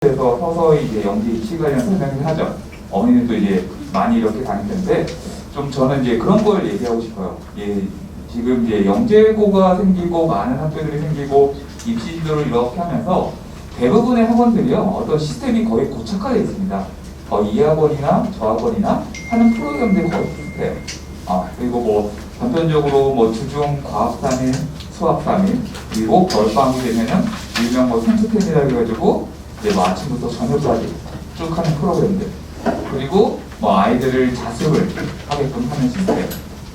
그래서 서서히 이제 영재 입시 관련 설명을 하죠. 어머니들도 이제 많이 이렇게 다닐 텐데, 좀 저는 이제 그런 걸 얘기하고 싶어요. 예, 지금 이제 영재고가 생기고 많은 학교들이 생기고 입시 지도를 이렇게 하면서 대부분의 학원들이요, 어떤 시스템이 거의 고착화되어 있습니다. 이 학원이나 저 학원이나 하는 프로그램들이 거의 비슷해요. 그리고 뭐 단편적으로 뭐 주중 과학 3일, 수학 3일, 그리고 겨울방학이 되면은 일명 뭐 생수템이라 해가지고 이제 뭐 아침부터 저녁까지 쭉 하는 프로그램들, 그리고 뭐 아이들을 자습을 하게끔 하는 시스템,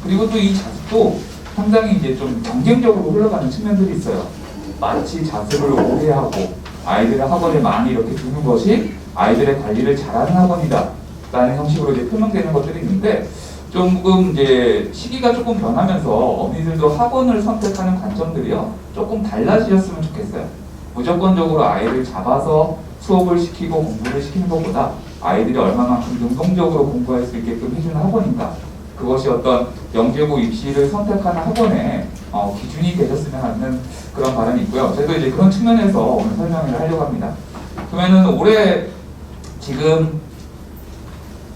그리고 또 이 자습도 상당히 이제 좀 경쟁적으로 흘러가는 측면들이 있어요. 마치 자습을 오래 하고 아이들을 학원에 많이 이렇게 두는 것이 아이들의 관리를 잘하는 학원이다 라는 형식으로 이제 표명되는 것들이 있는데, 조금 이제 시기가 조금 변하면서 어머니들도 학원을 선택하는 관점들이요, 조금 달라지셨으면 좋겠어요. 무조건적으로 아이를 잡아서 수업을 시키고 공부를 시키는 것보다 아이들이 얼마만큼 능동적으로 공부할 수 있게끔 해주는 학원인가, 그것이 어떤 영재고 입시를 선택하는 학원의 기준이 되셨으면 하는 그런 바람이 있고요. 저희도 이제 그런 측면에서 오늘 설명을 하려고 합니다. 그러면은 올해 지금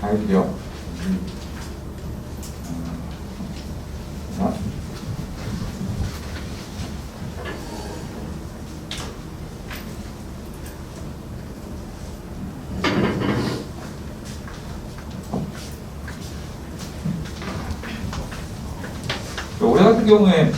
아이들이요, 올해 같은 경우에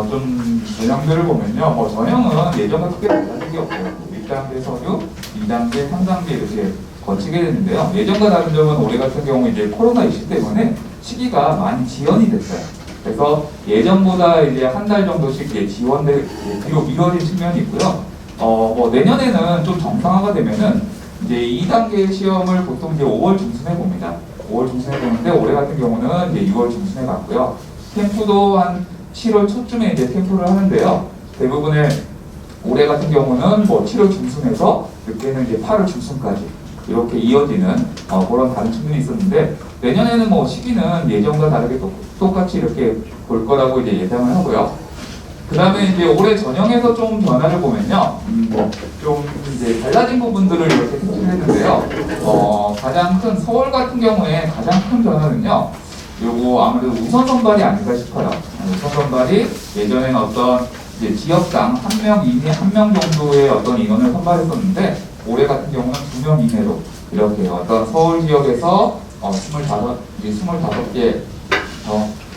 좀 전형들을 보면요, 뭐 전형은 예전과 크게 달라진 게 없고요. 1단계 서류, 2단계, 3단계 이렇게 거치게 되는데요. 예전과 다른 점은 올해 같은 경우 이제 코로나 이슈 때문에 시기가 많이 지연이 됐어요. 그래서 예전보다 이제 한 달 정도씩 이제 뒤로 미뤄진 측면이 있고요. 뭐 내년에는 좀 정상화가 되면은 이제 2단계 시험을 보통 이제 5월 중순에 봅니다. 5월 중순에 보는데 올해 같은 경우는 이제 6월 중순에 봤고요. 캠프도 한 7월 초쯤에 이제 캠프를 하는데요. 대부분의 올해 같은 경우는 뭐 7월 중순에서 늦게는 이제 8월 중순까지 이렇게 이어지는 그런 다른 측면이 있었는데, 내년에는 뭐 시기는 예전과 다르게 똑같이 이렇게 볼 거라고 이제 예상을 하고요. 그 다음에 이제 올해 전형에서 좀 변화를 보면요, 좀 이제 달라진 부분들을 이렇게 특집을 했는데요. 가장 큰 서울 같은 경우에 가장 큰 변화는요, 요거 아무래도 우선 선발이 아닐까 싶어요. 우선 선발이 예전에는 어떤 이제 지역당 한 명 이내 한 명 정도의 어떤 인원을 선발했었는데, 올해 같은 경우는 2명 이내로 이렇게 어떤 서울 지역에서 25개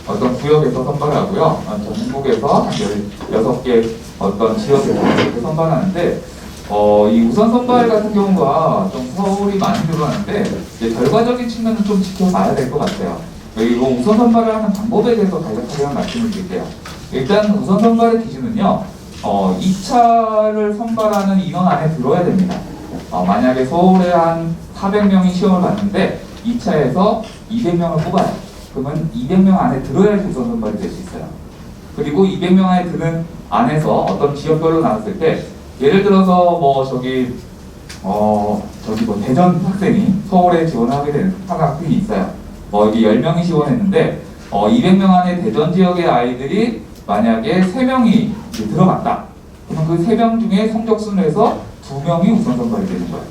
어떤 구역에서 선발하고요. 전국에서 한 16개 어떤 지역에서 이렇게 선발하는데, 이 우선 선발 같은 경우가 좀 서울이 많이 늘어나는데, 이제 결과적인 측면은 좀 지켜봐야 될 것 같아요. 그리고 우선 선발을 하는 방법에 대해서 간략하게 말씀을 드릴게요. 일단 우선 선발의 기준은요, 2차를 선발하는 인원 안에 들어야 됩니다. 만약에 서울에 한 400명이 시험을 봤는데 2차에서 200명을 뽑아요. 그러면 200명 안에 들어야지 우선 선발이 될 수 있어요. 그리고 200명 안에 드는 안에서 어떤 지역별로 나눴을 때, 예를 들어서 뭐 뭐 대전 학생이 서울에 지원하게 된 학생이 있어요. 여기 10명이 지원했는데 200명 안에 대전 지역의 아이들이 만약에 3명이 들어갔다. 그러면 그 3명 중에 성적순에서 2명이 우선 선발이 되는 거예요.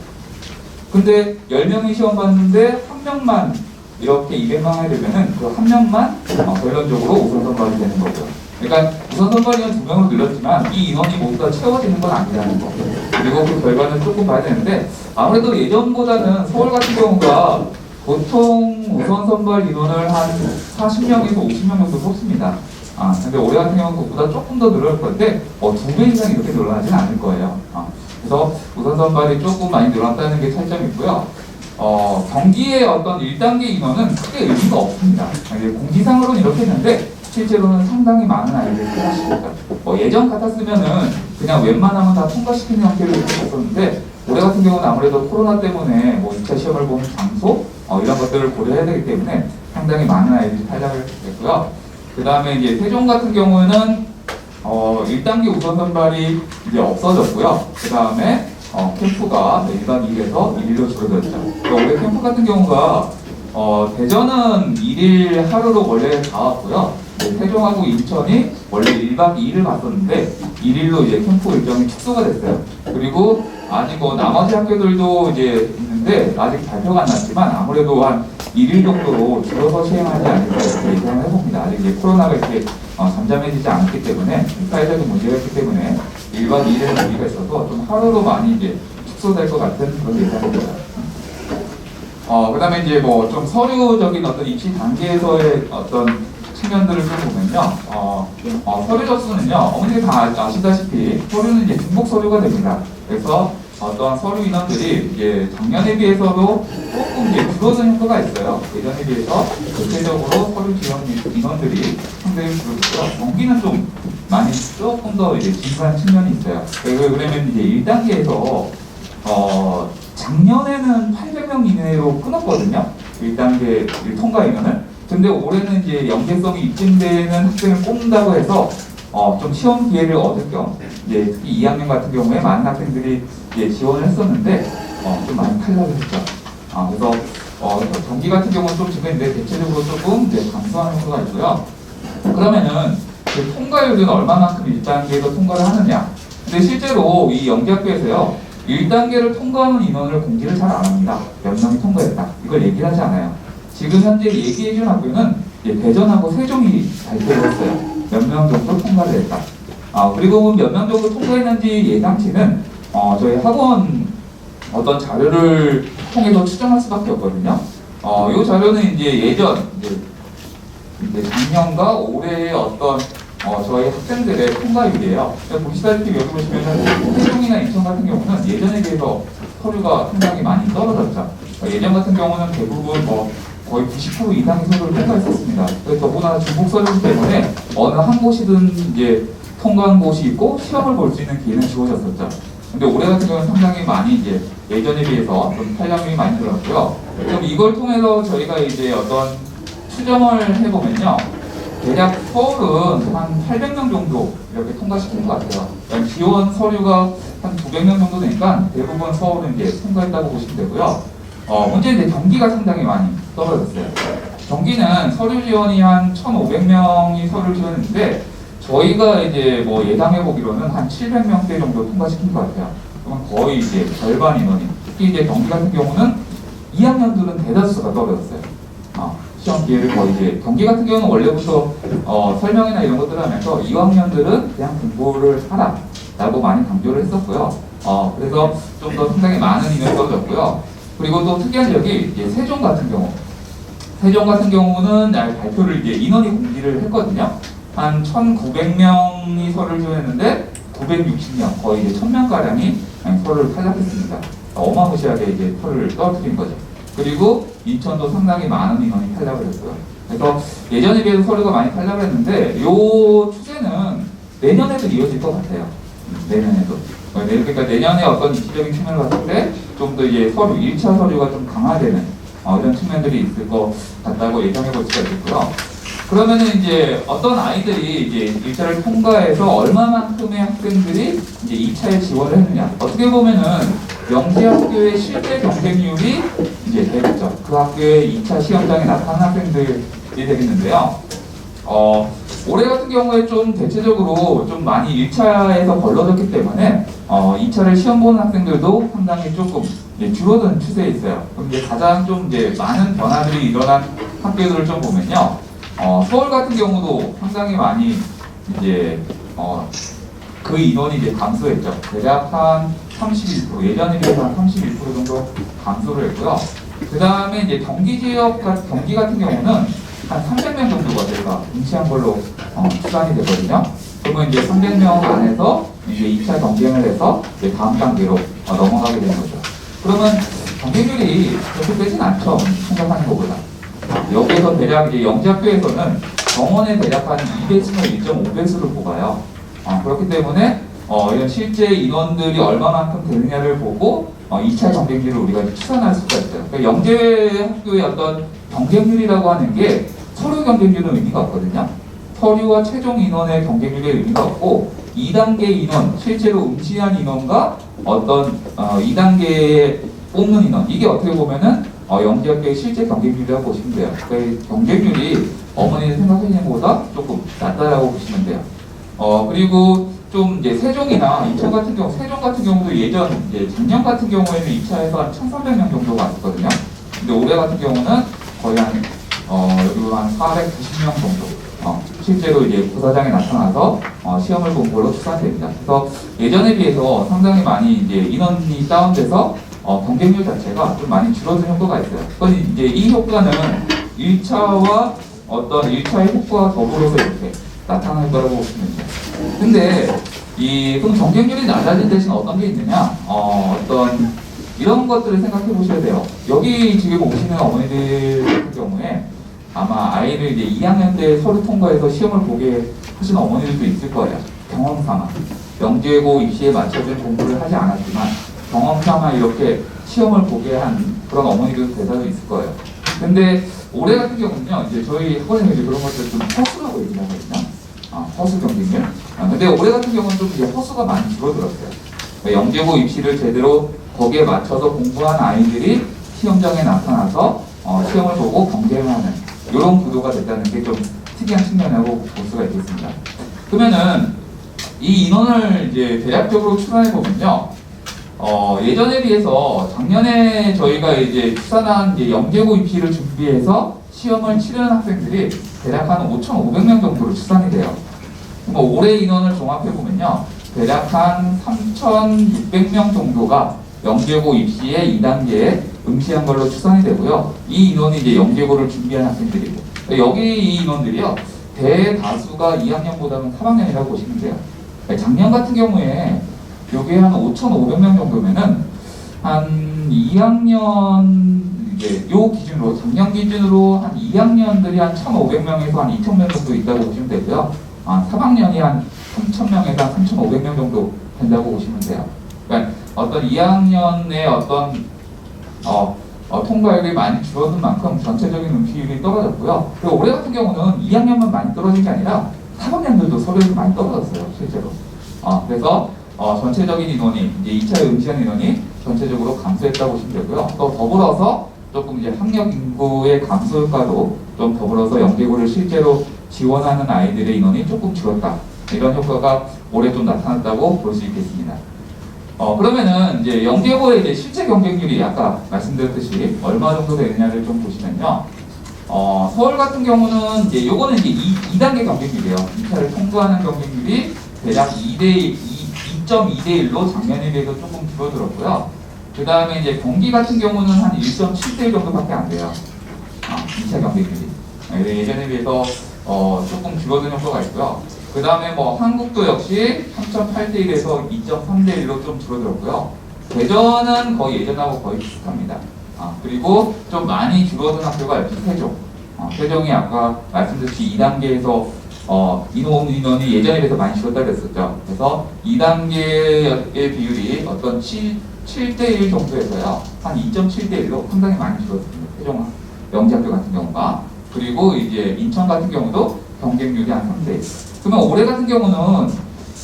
근데 10명이 시험 봤는데 1명만 이렇게 200명에 되면은 그 1명만 결론적으로 우선 선발이 되는 거고요. 그러니까 우선 선발이는 2명으로 늘렸지만 이 인원이 모두 다 채워지는 건 아니라는 거. 그리고 그 결과는 조금 봐야 되는데, 아무래도 예전보다는 서울 같은 경우가 보통 우선 선발 인원을 한 40명에서 50명 정도 뽑습니다. 근데 올해 같은 경우는 그보다 조금 더 늘어날 건데 2배 이상 이렇게 늘어나지는 않을 거예요. 그래서 우선 선발이 조금 많이 늘어났다는 게 차이점이 있고요. 경기의 어떤 1단계 인원은 크게 의미가 없습니다. 공지상으로는 이렇게 했는데 실제로는 상당히 많은 아이들이 통과시켰다. 예전 같았으면은 그냥 웬만하면 다 통과시키는 형태로 이렇게 했었는데, 올해 같은 경우는 아무래도 코로나 때문에 뭐 2차 시험을 보는 장소 이런 것들을 고려해야 되기 때문에 상당히 많은 아이들이 탈락을 했고요. 그 다음에 이제 세종 같은 경우는 1단계 우선 선발이 이제 없어졌고요. 그 다음에 캠프가 1박 2일에서 1일로 줄어들었죠. 그러니까 올해 캠프 같은 경우가 대전은 1일 하루로 원래 다 왔고요. 네, 세종하고 인천이 원래 1박 2일을 갔었는데 1일로 이제 캠프 일정이 축소가 됐어요. 그리고 아직 뭐 나머지 학교들도 이제 있는데 아직 발표가 안 났지만 아무래도 한 1일 정도로 줄여서 시행하지 않을까 이렇게 예상을 해봅니다. 아직 이제 코로나가 이렇게 잠잠해지지 않았기 때문에 사회적인 문제가 있기 때문에 1박 2일의 무리가 있어서 좀 하루로 많이 이제 축소될 것 같은 그런 예상입니다. 그 다음에 이제 뭐 좀 서류적인 어떤 입시 단계에서의 어떤 측면들을 좀 보면요. 서류 접수는요, 어머니들 다 아시다시피 서류는 이제 중복 서류가 됩니다. 그래서 어떤 서류 인원들이 이제 작년에 비해서도 조금 이제 줄어든 효과가 있어요. 예전에 비해서 전체적으로 서류 지원 인원들이 상당히 줄어들고요. 경기는 좀 많이 조금 더 이제 진부한 측면이 있어요. 그러면 이제 1단계에서 작년에는 800명 이내로 끊었거든요. 1단계 통과 인원은. 근데 올해는 이제 연계성이 입증되는 학생을 뽑는다고 해서 좀 시험 기회를 얻을 겸 이제 특히 2학년 같은 경우에 많은 학생들이 이제 지원을 했었는데 좀 많이 탈락을 했죠. 그래서 경기 같은 경우는 좀 지금인데 대체적으로 조금 이제 감소하는 효과가 있고요. 그러면은 그 통과율은 얼마만큼 1단계에서 통과를 하느냐? 근데 실제로 이 연계학교에서요 1단계를 통과하는 인원을 공지를 잘 안 합니다. 몇 명이 통과했다. 이걸 얘기를 하지 않아요. 지금 현재 얘기해준 학교는 대전하고 세종이 발표를 했어요. 몇 명 정도 통과를 했다. 그리고 몇 명 정도 통과했는지 예상치는 저희 학원 어떤 자료를 통해서 추정할 수밖에 없거든요. 이 자료는 이제 예전 이제 작년과 올해의 어떤 저희 학생들의 통과율이에요. 보시다시피 여기 보시면은 세종이나 인천 같은 경우는 예전에 비해서 서류가 상당히 많이 떨어졌죠. 예전 같은 경우는 대부분 거의 90% 이상의 서류를 통과했었습니다. 더구나 중복 서류 때문에 어느 한 곳이든 이제 통과한 곳이 있고 시험을 볼 수 있는 기회는 주어졌었죠. 근데 올해 같은 경우는 상당히 많이 이제 예전에 비해서 좀 탄력이 많이 늘었고요. 그럼 이걸 통해서 저희가 이제 어떤 추정을 해보면요. 대략 서울은 한 800명 정도 이렇게 통과시킨 것 같아요. 지원 서류가 한 900명 정도 되니까 대부분 서울은 이제 통과했다고 보시면 되고요. 문제는 이제 경기가 상당히 많이 떨어졌어요. 경기는 서류 지원이 한 1,500명이 서류를 지원했는데 저희가 이제 뭐 예상해 보기로는 한 700명대 정도 통과시킨 것 같아요. 그러면 거의 이제 절반 인원이. 특히 이제 경기 같은 경우는 2학년들은 대다수가 떨어졌어요. 시험 기회를 거의 이제 경기 같은 경우는 원래부터 설명이나 이런 것들을 하면서 2학년들은 그냥 공부를 하라라고 많이 강조를 했었고요. 그래서 좀 더 상당히 많은 인원이 떨어졌고요. 그리고 또 특이한 지역이 이제 세종 같은 경우는 발표를 이제 인원이 공지를 했거든요. 한 1,900명이 서류를 지원했는데 960명, 거의 이제 1,000명 가량이 서류를 탈락했습니다. 어마무시하게 이제 서류를 떨어뜨린 거죠. 그리고 인천도 상당히 많은 인원이 탈락을 했고요. 그래서 예전에 비해서 서류가 많이 탈락을 했는데 이 추세는 내년에도 이어질 것 같아요. 내년에도. 그러니까 내년에 어떤 입시적인 측면을 봤을 때 좀 더 이제 서류, 1차 서류가 좀 강화되는 이런 측면들이 있을 것 같다고 예상해 볼 수가 있고요. 그러면은 이제 어떤 아이들이 이제 1차를 통과해서 얼마만큼의 학생들이 이제 2차에 지원을 했느냐. 어떻게 보면은 영재학교의 실제 경쟁률이 이제 되겠죠. 그 학교의 2차 시험장에 나타난 학생들이 되겠는데요. 올해 같은 경우에 좀 대체적으로 좀 많이 1차에서 벌러졌기 때문에 2차를 시험 보는 학생들도 상당히 조금 줄어든 추세에 있어요. 그럼 이제 가장 좀 이제 많은 변화들이 일어난 학교들을 좀 보면요. 서울 같은 경우도 상당히 많이 이제 그 인원이 이제 감소했죠. 대략 한 31%, 예전에 비해서 한 31% 정도 감소를 했고요. 그 다음에 이제 경기 같은 경우는 한 300명 정도가 저희가 응시한 걸로 추산이 되거든요. 그러면 이제 300명 안에서 이제 2차 경쟁을 해서 이제 다음 단계로 넘어가게 되는 거죠. 그러면 경쟁률이 그렇게 세진 않죠. 생각하는 것보다. 여기에서 대략 이제 영재학교에서는 정원에 대략 한 2배수나 1.5배수를 뽑아요. 그렇기 때문에 이런 실제 인원들이 얼마만큼 되느냐를 보고 2차 경쟁률을 우리가 추산할 수가 있어요. 그러니까 영재학교의 어떤 경쟁률이라고 하는 게 서류 경쟁률은 의미가 없거든요. 서류와 최종 인원의 경쟁률에 의미가 없고 2단계 인원, 실제로 응시한 인원과 어떤 2단계에 뽑는 인원, 이게 어떻게 보면은 영재학교의 실제 경쟁률이라고 보시면 돼요. 그러니까 경쟁률이 어머니는 생각하시는 것보다 조금 낮다라고 보시면 돼요. 그리고 좀 이제 세종이나 인천 같은 경우, 세종 같은 경우도 예전 이제 작년 같은 경우에는 2차에서 한 1,300명 정도가 왔었거든요. 근데 올해 같은 경우는 거의 여기 한 490명 정도. 실제로 이제 부사장이 나타나서 시험을 본 걸로 추산됩니다. 그래서 예전에 비해서 상당히 많이 이제 인원이 다운돼서 경쟁률 자체가 좀 많이 줄어든 효과가 있어요. 그건 이제 이 효과는 1차와 어떤 1차의 효과와 더불어서 이렇게 나타날 거라고 보시면 돼요. 근데 그럼 경쟁률이 낮아진 대신 어떤 게 있느냐? 어떤 이런 것들을 생각해 보셔야 돼요. 여기 지금 오시는 어머니들 같은 경우에 아마 아이를 이제 2학년 때 서류 통과해서 시험을 보게 하시는 어머니들도 있을 거예요. 경험 삼아. 영재고 입시에 맞춰진 공부를 하지 않았지만 경험 삼아 이렇게 시험을 보게 한 그런 어머니들도 대다수 있을 거예요. 근데 올해 같은 경우는요, 이제 저희 학원에서 이제 그런 것들 좀 허수라고 얘기를 하거든요. 허수 경쟁률. 근데 올해 같은 경우는 좀 이제 허수가 많이 줄어들었어요. 그러니까 영재고 입시를 제대로 거기에 맞춰서 공부한 아이들이 시험장에 나타나서 시험을 보고 경쟁을 하는 이런 구도가 됐다는 게 좀 특이한 측면이라고 볼 수가 있겠습니다. 그러면은 이 인원을 이제 대략적으로 추산해 보면요, 예전에 비해서 작년에 저희가 이제 추산한 이제 영재고 입시를 준비해서 시험을 치르는 학생들이 대략 한 5,500명 정도로 추산이 돼요. 그럼 올해 인원을 종합해 보면요, 대략 한 3,600명 정도가 영재고 입시의 2단계에 응시한 걸로 추산이 되고요. 이 인원이 이제 영재고를 준비한 학생들이고, 여기 이 인원들이요, 대다수가 2학년보다는 3학년이라고 보시면 돼요. 작년 같은 경우에 여기에 한 5,500명 정도면은 한 2학년 이제 요 기준으로 작년 기준으로 한 2학년들이 한 1,500명에서 한 2,000명 정도 있다고 보시면 되고요. 3학년이 한 3,000명에서 한 3,500명 정도 된다고 보시면 돼요. 그러니까 어떤 2학년의 어떤 통과율이 많이 줄어든 만큼 전체적인 응시율이 떨어졌고요. 그리고 올해 같은 경우는 2학년만 많이 떨어진 게 아니라 3학년들도 서류에서 많이 떨어졌어요, 실제로. 그래서 전체적인 인원이 이제 2차에 응시한 인원이 전체적으로 감소했다고 보시면 되고요. 또 더불어서 조금 이제 학력 인구의 감소 효과도 좀 더불어서 영재고를 실제로 지원하는 아이들의 인원이 조금 줄었다. 이런 효과가 올해 좀 나타났다고 볼 수 있겠습니다. 그러면은 이제 영재고의 이제 실제 경쟁률이 아까 말씀드렸듯이 얼마 정도 되느냐를 좀 보시면요. 서울 같은 경우는 이제 요거는 이제 2단계 경쟁률이에요. 2차를 통과하는 경쟁률이 대략 2.2대1로 작년에 비해서 조금 줄어들었고요. 그 다음에 이제 경기 같은 경우는 한 1.7대1 정도밖에 안 돼요. 2차 경쟁률이. 예전에 비해서 조금 줄어든 효과가 있고요. 그 다음에 뭐 한국도 역시 3.8대1에서 2.3대1로 좀 줄어들었고요. 대전은 거의 예전하고 거의 비슷합니다. 그리고 좀 많이 줄어든 학교가 역시 세종. 세종이 아까 말씀드렸듯이 2단계에서 인원이 예전에 비해서 많이 줄었다 그랬었죠. 그래서 2단계의 비율이 어떤 7대1 정도에서요. 한 2.7대1로 상당히 많이 줄었습니다. 세종 영재학교 같은 경우가. 그리고 이제 인천 같은 경우도 경쟁률이 한 3대1. 그러면 올해 같은 경우는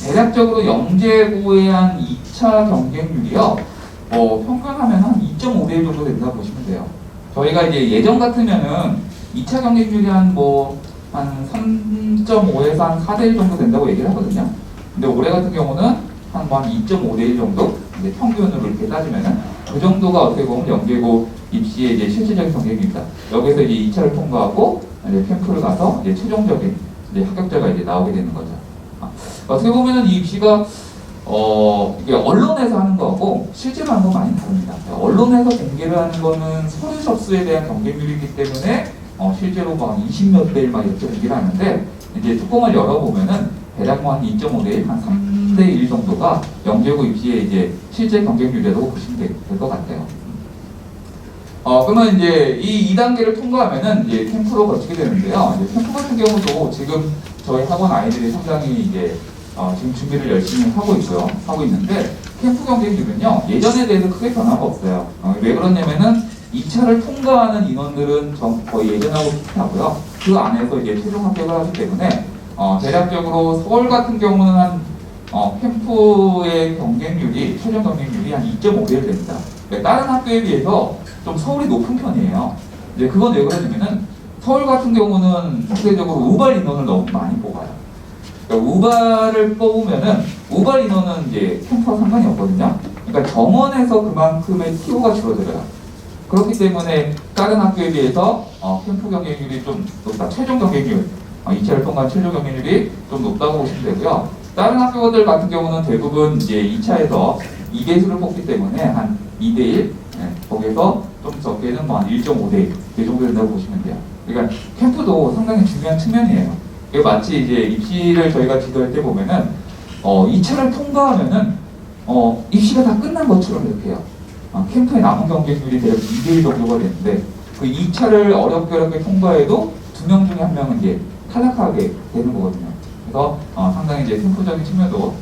대략적으로 영재고의 한 2차 경쟁률이요, 평균하면 한 2.5대1 정도 된다고 보시면 돼요. 저희가 이제 예전 같으면은 2차 경쟁률이 한 3.5에서 한 4대1 정도 된다고 얘기를 하거든요. 근데 올해 같은 경우는 한 2.5대1 정도, 이제 평균으로 이렇게 따지면은 그 정도가 어떻게 보면 영재고 입시의 이제 실질적인 경쟁률입니다. 여기서 이제 2차를 통과하고 이제 캠프를 가서 이제 최종적인 이제 합격자가 이제 나오게 되는 거죠. 어떻게 보면은 이 입시가 이게 언론에서 하는 거하고 실제로 하는 거 많이 다릅니다. 언론에서 공개를 하는 거는 서류 접수에 대한 경쟁률이기 때문에 실제로 막 20몇 대 1 막 이렇게 얘기를 하는데, 이제 뚜껑을 열어보면은 대략 한 2.5대 1, 한 3대 1 정도가 영재고 입시의 이제 실제 경쟁률이라고 보시면 될 것 같아요. 그러면 이제 이 2단계를 통과하면은 이제 캠프로 거치게 되는데요. 이제 캠프 같은 경우도 지금 저희 학원 아이들이 상당히 이제 지금 준비를 열심히 하고 있는데, 캠프 경쟁률은요, 예전에 대해서 크게 변화가 없어요. 왜 그러냐면은 2차를 통과하는 인원들은 거의 예전하고 비슷하고요. 그 안에서 이제 최종 합격을 하기 때문에 대략적으로 서울 같은 경우는 한 캠프의 경쟁률이 최종 경쟁률이 한 2.5대 1 됩니다. 다른 학교에 비해서 좀 서울이 높은 편이에요. 이제 그건 왜 그러냐면은 서울 같은 경우는 상대적으로 우발 인원을 너무 많이 뽑아요. 그러니까 우발을 뽑으면은 우발 인원은 이제 캠프와 상관이 없거든요. 그러니까 정원에서 그만큼의 TO가 줄어들어요. 그렇기 때문에 다른 학교에 비해서 캠프 경쟁률이 좀 높다. 최종 경쟁률, 2차를 통과한 최종 경쟁률이 좀 높다고 보시면 되고요. 다른 학교들 같은 경우는 대부분 이제 2차에서 2배수를 뽑기 때문에 한 2대1, 거기서 좀 적게는 뭐 한 1.5대1, 이 정도 된다고 보시면 돼요. 그러니까 캠프도 상당히 중요한 측면이에요. 이게 마치 이제 입시를 저희가 지도할 때 보면은 2차를 통과하면은 입시가 다 끝난 것처럼 이렇게 해요. 캠프의 남은 경쟁률이 대략 2대1 정도가 되는데 그 2차를 어렵게 통과해도 2명 중에 1명은 이제 탈락하게 되는 거거든요. 그래서 상당히 이제 캠프적인 측면도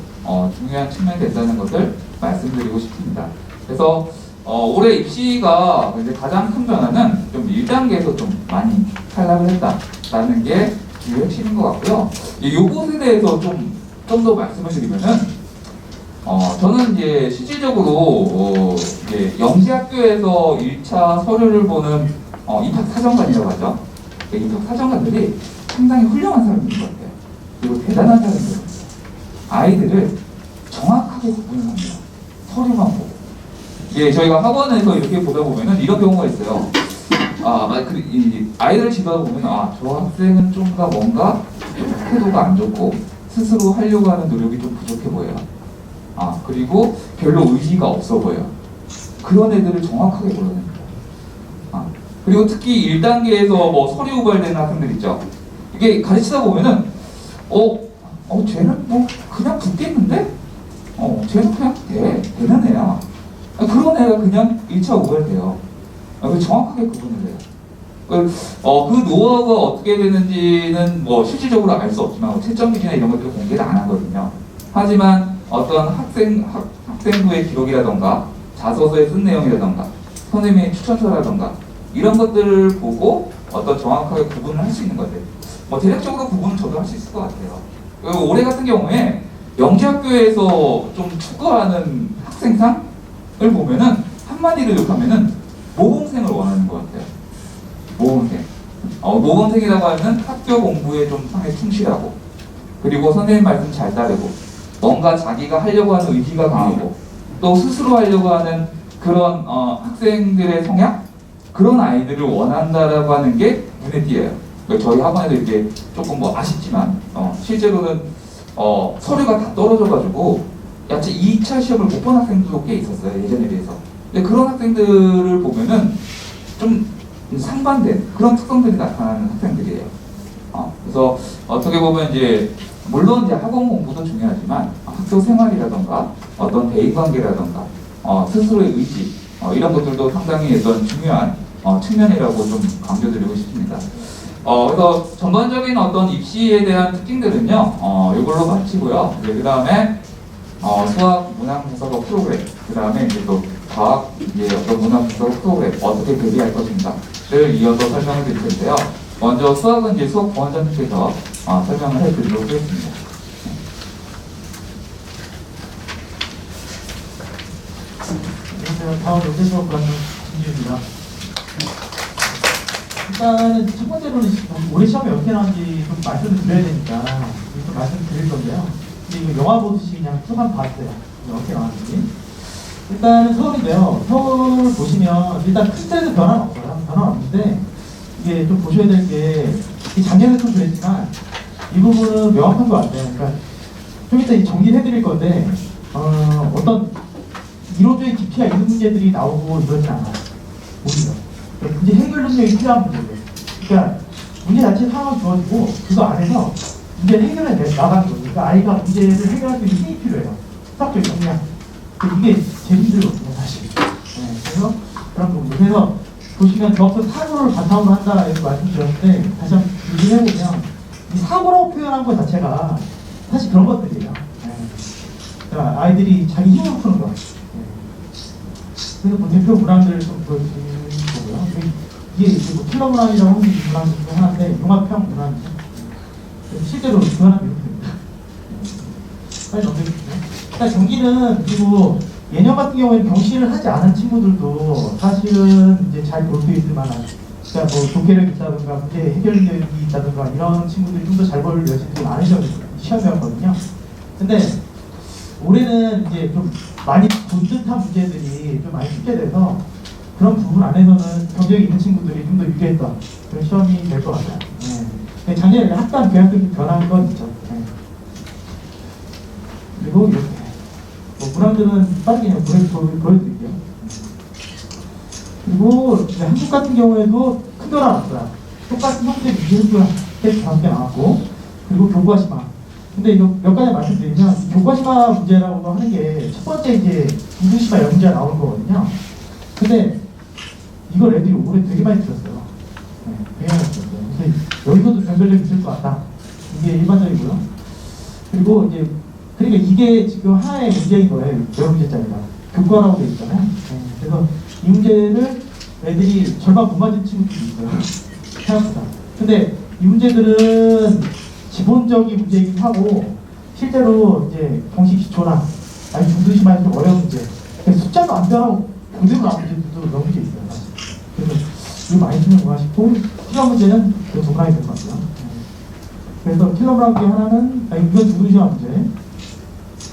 중요한 측면이 된다는 것을 말씀드리고 싶습니다. 그래서 올해 입시가 이제 가장 큰 변화는 좀 1단계에서 좀 많이 탈락을 했다라는 게 주요 핵심인 것 같고요. 요것에 대해서 좀 더 말씀을 드리면은 저는 이제 실질적으로 이제 영시학교에서 1차 서류를 보는 입학사정관이라고 하죠. 입학사정관들이 상당히 훌륭한 사람들인 것 같아요. 그리고 대단한 사람들입니다. 아이들을 정확하게 구분을 합니다. 서류만 보고. 예, 저희가 학원에서 이렇게 보다 보면은 이런 경우가 있어요. 아이들을 지도하다 보면 저 학생은 좀 더 뭔가 태도가 안 좋고 스스로 하려고 하는 노력이 좀 부족해 보여요. 그리고 별로 의지가 없어 보여요. 그런 애들을 정확하게 골라냅니다. 그리고 특히 1단계에서 뭐 서류 우발되는 학생들 있죠. 이게 가르치다 보면은 쟤는 뭐 그냥 붙겠는데? 쟤는 그냥 되는 애야. 그런 애가 그냥 1차 우발돼요. 정확하게 구분을 해요. 그 노하우가 어떻게 되는지는 뭐 실질적으로 알 수 없지만 채점 기준이나 이런 것들을 공개를 안 하거든요. 하지만 어떤 학생부의 기록이라던가 자소서에 쓴 내용이라던가 선생님의 추천서라던가 이런 것들을 보고 어떤 정확하게 구분을 할 수 있는 것들. 대략적으로 구분은 저도 할 수 있을 것 같아요. 그리고 올해 같은 경우에 영재학교에서 좀 추구하는 학생상을 보면은 한마디로 욕하면은 모범생을 원하는 것 같아요. 모범생. 모범생이라고 하면 학교 공부에 좀 상당히 충실하고, 그리고 선생님 말씀 잘 따르고, 뭔가 자기가 하려고 하는 의지가 강하고, 또 스스로 하려고 하는 그런 학생들의 성향? 그런 아이들을 원한다라고 하는 게 눈에 띄어요. 그러니까 저희 학원에도 이렇게 조금 뭐 아쉽지만, 실제로는 서류가 다 떨어져가지고, 야채 2차 시험을 못 본 학생들도 꽤 있었어요, 예전에 비해서. 근데 그런 학생들을 보면은 좀 상반된 그런 특성들이 나타나는 학생들이에요. 그래서 어떻게 보면 이제 물론 이제 학원 공부도 중요하지만 학교 생활이라던가 어떤 대인 관계라던가 스스로의 의지 이런 것들도 상당히 어떤 중요한 측면이라고 좀 강조드리고 싶습니다. 그래서 전반적인 어떤 입시에 대한 특징들은요, 이걸로 마치고요. 그 다음에 수학 문항 분석어 프로그램, 그 다음에 이제 또 과학 어떤 문항 분석 프로그램 어떻게 대비할 것인가를 이어서 설명을 드릴 텐데요. 먼저 수학은 이제 수학 보안장님께서 설명을 해드리도록 하겠습니다. 안녕하세요. 다음 연대 수업 과정 김지우입니다. 일단은 첫 번째로는 올해 시험이 어떻게 나왔는지 좀 말씀을 드려야 되니까 좀 말씀을 드릴 건데요. 근데 이거 영화 보듯이 그냥 쭉 한번 봤어요. 어떻게 나왔는지. 일단은 서울인데요. 서울 보시면 일단 큰 데는 변화는 없어요. 변화는 없는데 이게 좀 보셔야 될 게 작년에 좀 그랬지만 이 부분은 명확한 것 같아요. 그러니까 좀 이따 정리를 해드릴 건데 어떤 이론적인 깊이가 있는 문제들이 나오고 이러진 않아요. 오히려 문제 해결 능력이 필요한 문제예요. 그러니까 문제 자체 상황이 주어지고 그거 안에서 문제를 해결해 나가는 거죠. 그러니까 아이가 문제를 해결할 수 있는 힘이 필요해요. 수학적인 역량. 이게 제일 힘들거든요, 사실. 네, 그래서 그런 부분. 그래서 보시면 어떤 사고를 바탕으로 한다 이렇게 말씀드렸는데 다시 한번 얘기해보면 이 사고라고 표현한 것 자체가 사실 그런 것들이에요. 네. 그러니까 아이들이 자기 힘으로 푸는 거. 네. 그래서 뭐 대표 문항들을 좀 보여드리는 거고요. 이게 뭐 킬러 문항이라고 하는 문항 중에 하나인데 융합형 문항이죠. 실제로 교환하면 이렇게 됩니다. 빨리 넘겨주시죠. 일단 경기는 그리고 예년 같은 경우에는 경시를 하지 않은 친구들도 사실은 이제 잘 볼 수 있을 만한, 그러니까 뭐 독해력이 있다든가 문제 해결력이 있다든가 이런 친구들이 좀 더 잘 볼 여지들이 많으셔 시험이었거든요. 근데 올해는 이제 좀 많이 본 듯한 문제들이 좀 많이 출제돼서 그런 부분 안에서는 경쟁이 있는 친구들이 좀 더 유리했던 그런 시험이 될 것 같아요. 근데 작년에 학단 교양적인 변한 건 있죠. 그리고 이렇게 뭐 문항들은 빠르게 그냥 보여드릴게요. 그리고 이제 한국 같은 경우에도 큰 변화 없어요. 똑같은 형태 유형도 함께 나왔고, 그리고 교과시마. 근데 이거 몇 가지 말씀드리면 교과시마 문제라고 하는 게 첫 번째 이제 중수시마 영문제가 나오는 거거든요. 근데 이걸 애들이 올해 되게 많이 틀었어요. 되게 많이 틀었어요. 그래서 여기서도 변별력이 있을 것 같다. 이게 일반적이고요. 그리고 이제 그러니까 이게 지금 하나의 문제인 거예요. 여러 문제짜리가 교과라고 되어 있잖아요. 그래서 이 문제를 애들이 절반 못 맞은 친구들이 있어요. 생각보다. 근데 이 문제들은 기본적인 문제이긴 하고 실제로 이제 공식 기초나 아니 중수시마에서 좀 어려운 문제. 숫자도 안 변하고 그대로 나온 문제들도 너무 게 있어요. 그래서 이거 많이 쓰는구나 싶고 필요 문제는 그 동그라미 될 것 같고요. 그래서 킬러브랑 중에 하나는 이건 중수시마 문제.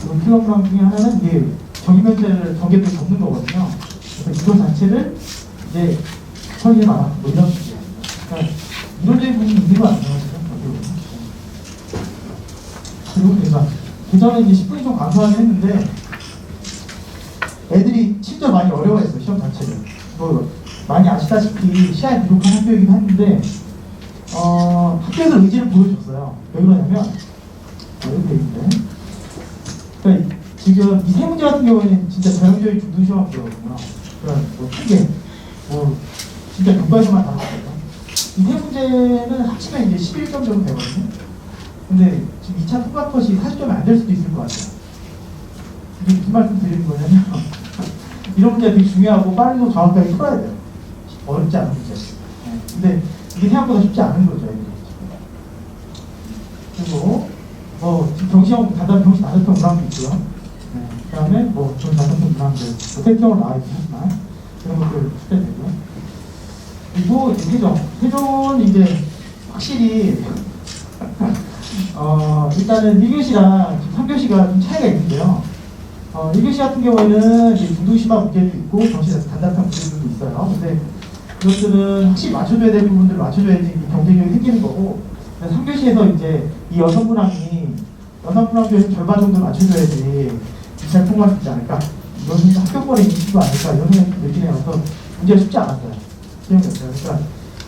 그리고 킬러브랑 중에 하나는 이게 정의면제를 전개를 접는 거거든요. 그래서 이거 자체를 이제 처리해놔라 뭐 이런 문제. 그러니까 이론적인 부분이 있는 거 아니에요? 그리고 계산. 계산은 이제 10분이 좀 강조하긴 했는데 애들이 진짜 많이 어려워했어요. 시험 자체를. 뭐 많이 아시다시피 시간이 부족한 학교이긴 한데 학교에서 의지를 보여줬어요. 왜 그러냐면 이렇게 있는데 그러니까 지금 이 세 문제 같은 경우에는 진짜 전형적인 중등시험 학교거든요. 그러니까 뭐 크게 뭐 진짜 교과에서만 다뤘거든요. 이 세 문제는 합치면 이제 11점 정도 되거든요. 근데 지금 2차 통과 컷이 40점이 안 될 수도 있을 것 같아요. 이게 무슨 말씀 드리는 거냐면 이런 문제 되게 중요하고 빠르고 정확하게 풀어야 돼요. 어렵지 않은 문제. 근데 이게 생각보다 쉽지 않은 거죠. 그리고 지금 경시형 단단 경시 나눠평 문항도 있고요. 그 다음에 좀 나눠평 문항들 태평으로 나와 있지만 그런 것들 출제되고요. 그리고 이제 세종은 이제 확실히 일단은 1교시랑 3교시가 좀 차이가 있는데요. 1교시 같은 경우에는 중등시마 문제도 있고 경시에서 단답형 문제들도 있어요. 근데 그것들은 확실히 맞춰줘야 될 부분들을 맞춰줘야지 경쟁력이 생기는 거고 3교시에서 이제 이 여성문항이 여성문항에서 절반 정도 맞춰줘야지 잘 통과할 수 있지 않을까. 이거는 합격권에 있는 친구 아닐까 이런 생각이 들긴 해요. 그래서 문제가 쉽지 않았어요. 그러니까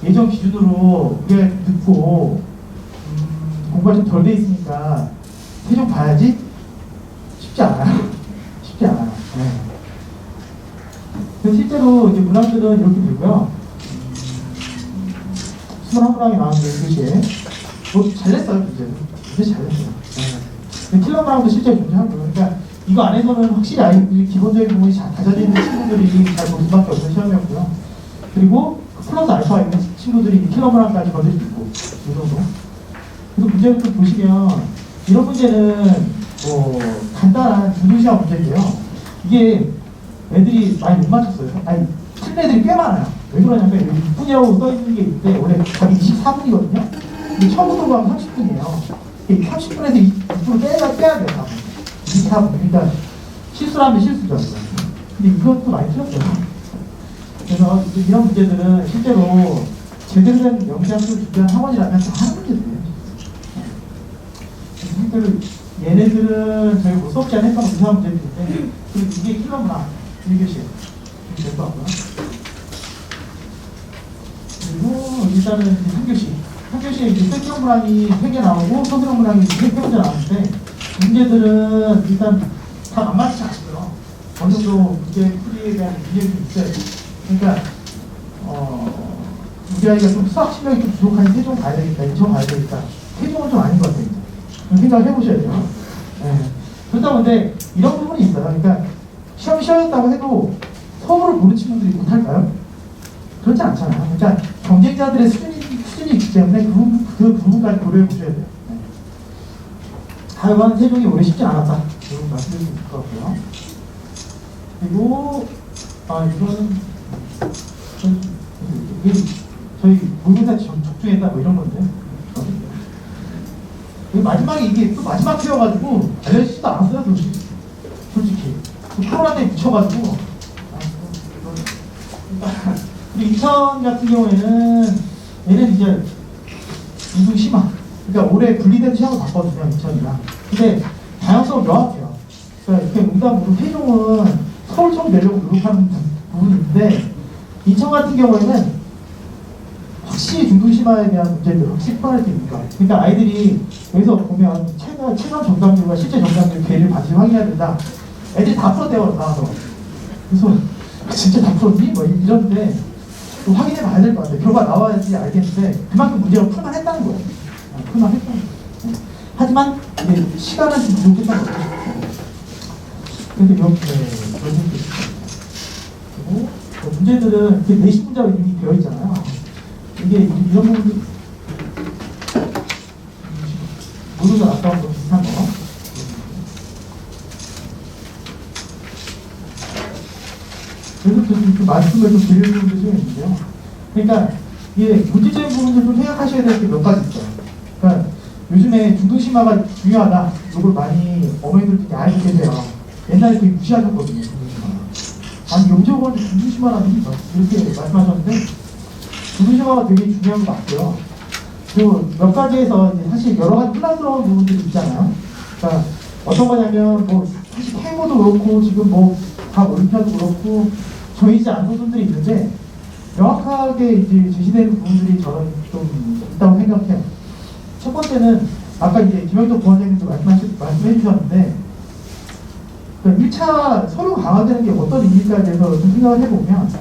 예전 기준으로 우리가 듣고 공부가 좀 덜 돼 있으니까 세종 봐야지 쉽지 않아요. 쉽지 않아요. 그래서 실제로 이제 문항들은 이렇게 되고요. 21문항이 나왔는데 1교시에 잘 냈어요. 문제 잘 냈어요. 킬러문항도 실제 존재하고요. 그러니까 이거 안에서는 확실히 아이들이 기본적인 부분이 잘 다져져 있는 친구들이 잘 볼 수밖에 없는 시험이었고요. 그리고 플러스 알파가 있는 친구들이 킬러문항까지 걸릴 수 있고 이 정도. 그래서 문제를 좀 보시면 이런 문제는 간단한 중등시험 문제인데요. 이게 애들이 많이 못 맞췄어요. 틀린 애들이 꽤 많아요. 왜 그러냐면 여기 6분이라고 써있는 게 있는데 원래 답이 24분이거든요. 근데 처음부터 가면 30분이에요. 30분에서 6분을 빼야 돼요. 24분. 그러니까 실수를 하면 실수죠. 근데 이것도 많이 틀렸어요. 그래서 이런 문제들은 실제로 제대로 된 영재학습을 준비한 학원이라면 다 하는 문제들이에요. 실제로 얘네들은 저희 뭐 수업 시간에 했던 이상한 문제들인데 그리고 이게 킬러문항 1교시 될 것 같고요. 그리고 일단은 3교시에 이제 킬러문항이 3개 나오고 소수문항이 3개 문제 나오는데 문제들은 일단 다 만만치 않고요. 어느 정도 문제 풀이에 대한 능력이 좀 있어야 돼요. 그러니까 우리 아이가 좀 수학 실력이 좀 부족한 세종 가야 되겠다, 인천 가야 되겠다. 세종은 좀 아닌 것 같아요. 생각을 해보셔야 돼요. 그렇다 보는데 이런 부분이 있어요. 그러니까 시험이 쉬워졌다고 해도 서울을 보는 친구들이 못할까요? 그렇지 않잖아요. 그러니까 경쟁자들의 수준이 있기 때문에 그 부분까지 고려해 보셔야 돼요. 하여간 세종이 오래 쉽지 않았다. 이런 말씀드릴 수 있을 것 같고요. 그리고 이거는 이게 저희 모의고사 적중했다 뭐 이런 건데. 마지막에 이게 또 마지막 태워가지고 알려지지도 않았어요, 솔직히. 코로나에 묻혀가지고. 그리고 인천 같은 경우에는 얘는 이제 인구 심화. 그러니까 올해 분리된 시험을 봤거든요, 인천이랑. 근데 다양성은 명확해요. 그러니까 이렇게 농담으로 세종은 서울처럼 내려고 노력하는 부분인데 인천 같은 경우에는 확실히 중도심화에 대한 문제를 확실히 포함할 수 있는 거예요. 그러니까 아이들이 여기서 보면 체감 정답률과 실제 정답률 괴를 반드시 확인해야 된다. 애들이 다 풀었대요, 나와서. 그래서 진짜 다 풀었니? 뭐 이런데 또 확인해 봐야 될 것 같아요. 결과 나와야지 알겠는데 그만큼 문제가 풀만 했다는 거예요. 풀만 했다는 거예요. 하지만 이게 시간은 좀 부족했다는 거예요. 그래서 이렇게 그리고 문제들은 이렇게 내신 문제가 이미 되어 있잖아요. 이게 이런 부분이 모두가 아까운 거 비슷한 거. 그래서 좀 말씀을 좀 드리는 부분도 좀 있는데요. 그러니까 이게 문제적인 부분들 좀 생각하셔야 될 게 몇 가지 있어요. 그러니까 요즘에 중도심화가 중요하다. 이걸 많이 어머니들도 알고 계세요. 옛날에 되게 무시하셨거든요, 중도심화. 아니, 영재고가 중도심화라는 게 이렇게 말씀하셨는데 중도심화가 되게 중요한 거 맞고요. 그리고 몇 가지에서 이제 사실 여러 가지 혼란스러운 부분들이 있잖아요. 그러니까 어떤 거냐면 뭐 사실 태고도 그렇고 지금 뭐다 올림피아도 그렇고 정해지지 않은 부분들이 있는데 명확하게 이제 제시되는 부분들이 저는 좀 있다고 생각해요. 첫 번째는 아까 이제 김영덕 부원장님도 말씀해 주셨는데 그 1차 서류 강화되는 게 어떤 의미일까에 대해서 좀 생각을 해보면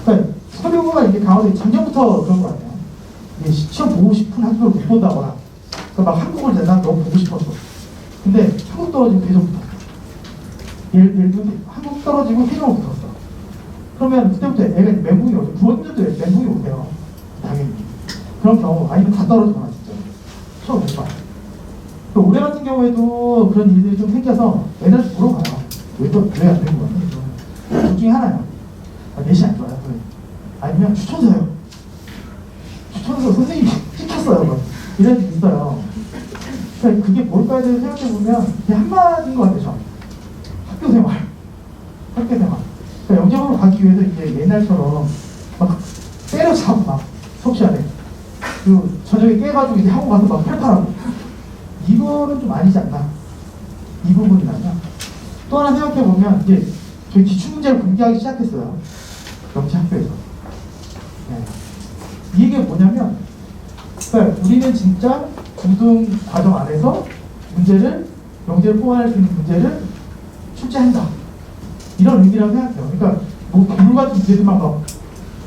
그러니까 서류가 이제 강화돼 작년부터 그런 거 같아요. 시험 보고 싶은 학교를 못 본다거나 그러니까 막 한국을 내가 너무 보고 싶었어. 근데 한국 떨어지고 계속 붙었어. 예를 들면 한국 떨어지고 세종을 붙었어. 그러면 그때부터 애가 멘붕이 오죠. 부모님들도 멘붕이 오세요. 당연히. 그런 경우 아니면 다 떨어지거나 진짜 시험 못 봐. 올해 같은 경우에도 그런 일들이 좀 생겨서 애들한테 물어봐요. 왜 안 되는 거야? 둘 중에 하나요. 내시 안 좋아요. 아니면 추천서요. 추천서 선생님이 시켰어요. 뭐. 이런 일이 있어요. 그러니까 그게 뭘까에 대해서 생각해보면 그냥 한마디인 것 같아요. 학교 생활. 그러니까 영재학으로 가기 위해서 이제 옛날처럼 막 때려잡고 막 수업 시간에 그리고 저녁에 깨가지고 이제 학원 가서 막 팔팔하고 이거는 좀 아니지 않나. 이 부분이라면 또 하나 생각해보면 이제 저희 기출문제를 공개하기 시작했어요. 영재학교에서. 네. 이 얘기가 뭐냐면 그러니까 우리는 진짜 중등 과정 안에서 영재를 뽑아낼 수 있는 문제를 출제한다. 이런 의미라고 생각해요. 그러니까 뭐 괴물 같은 문제들만 막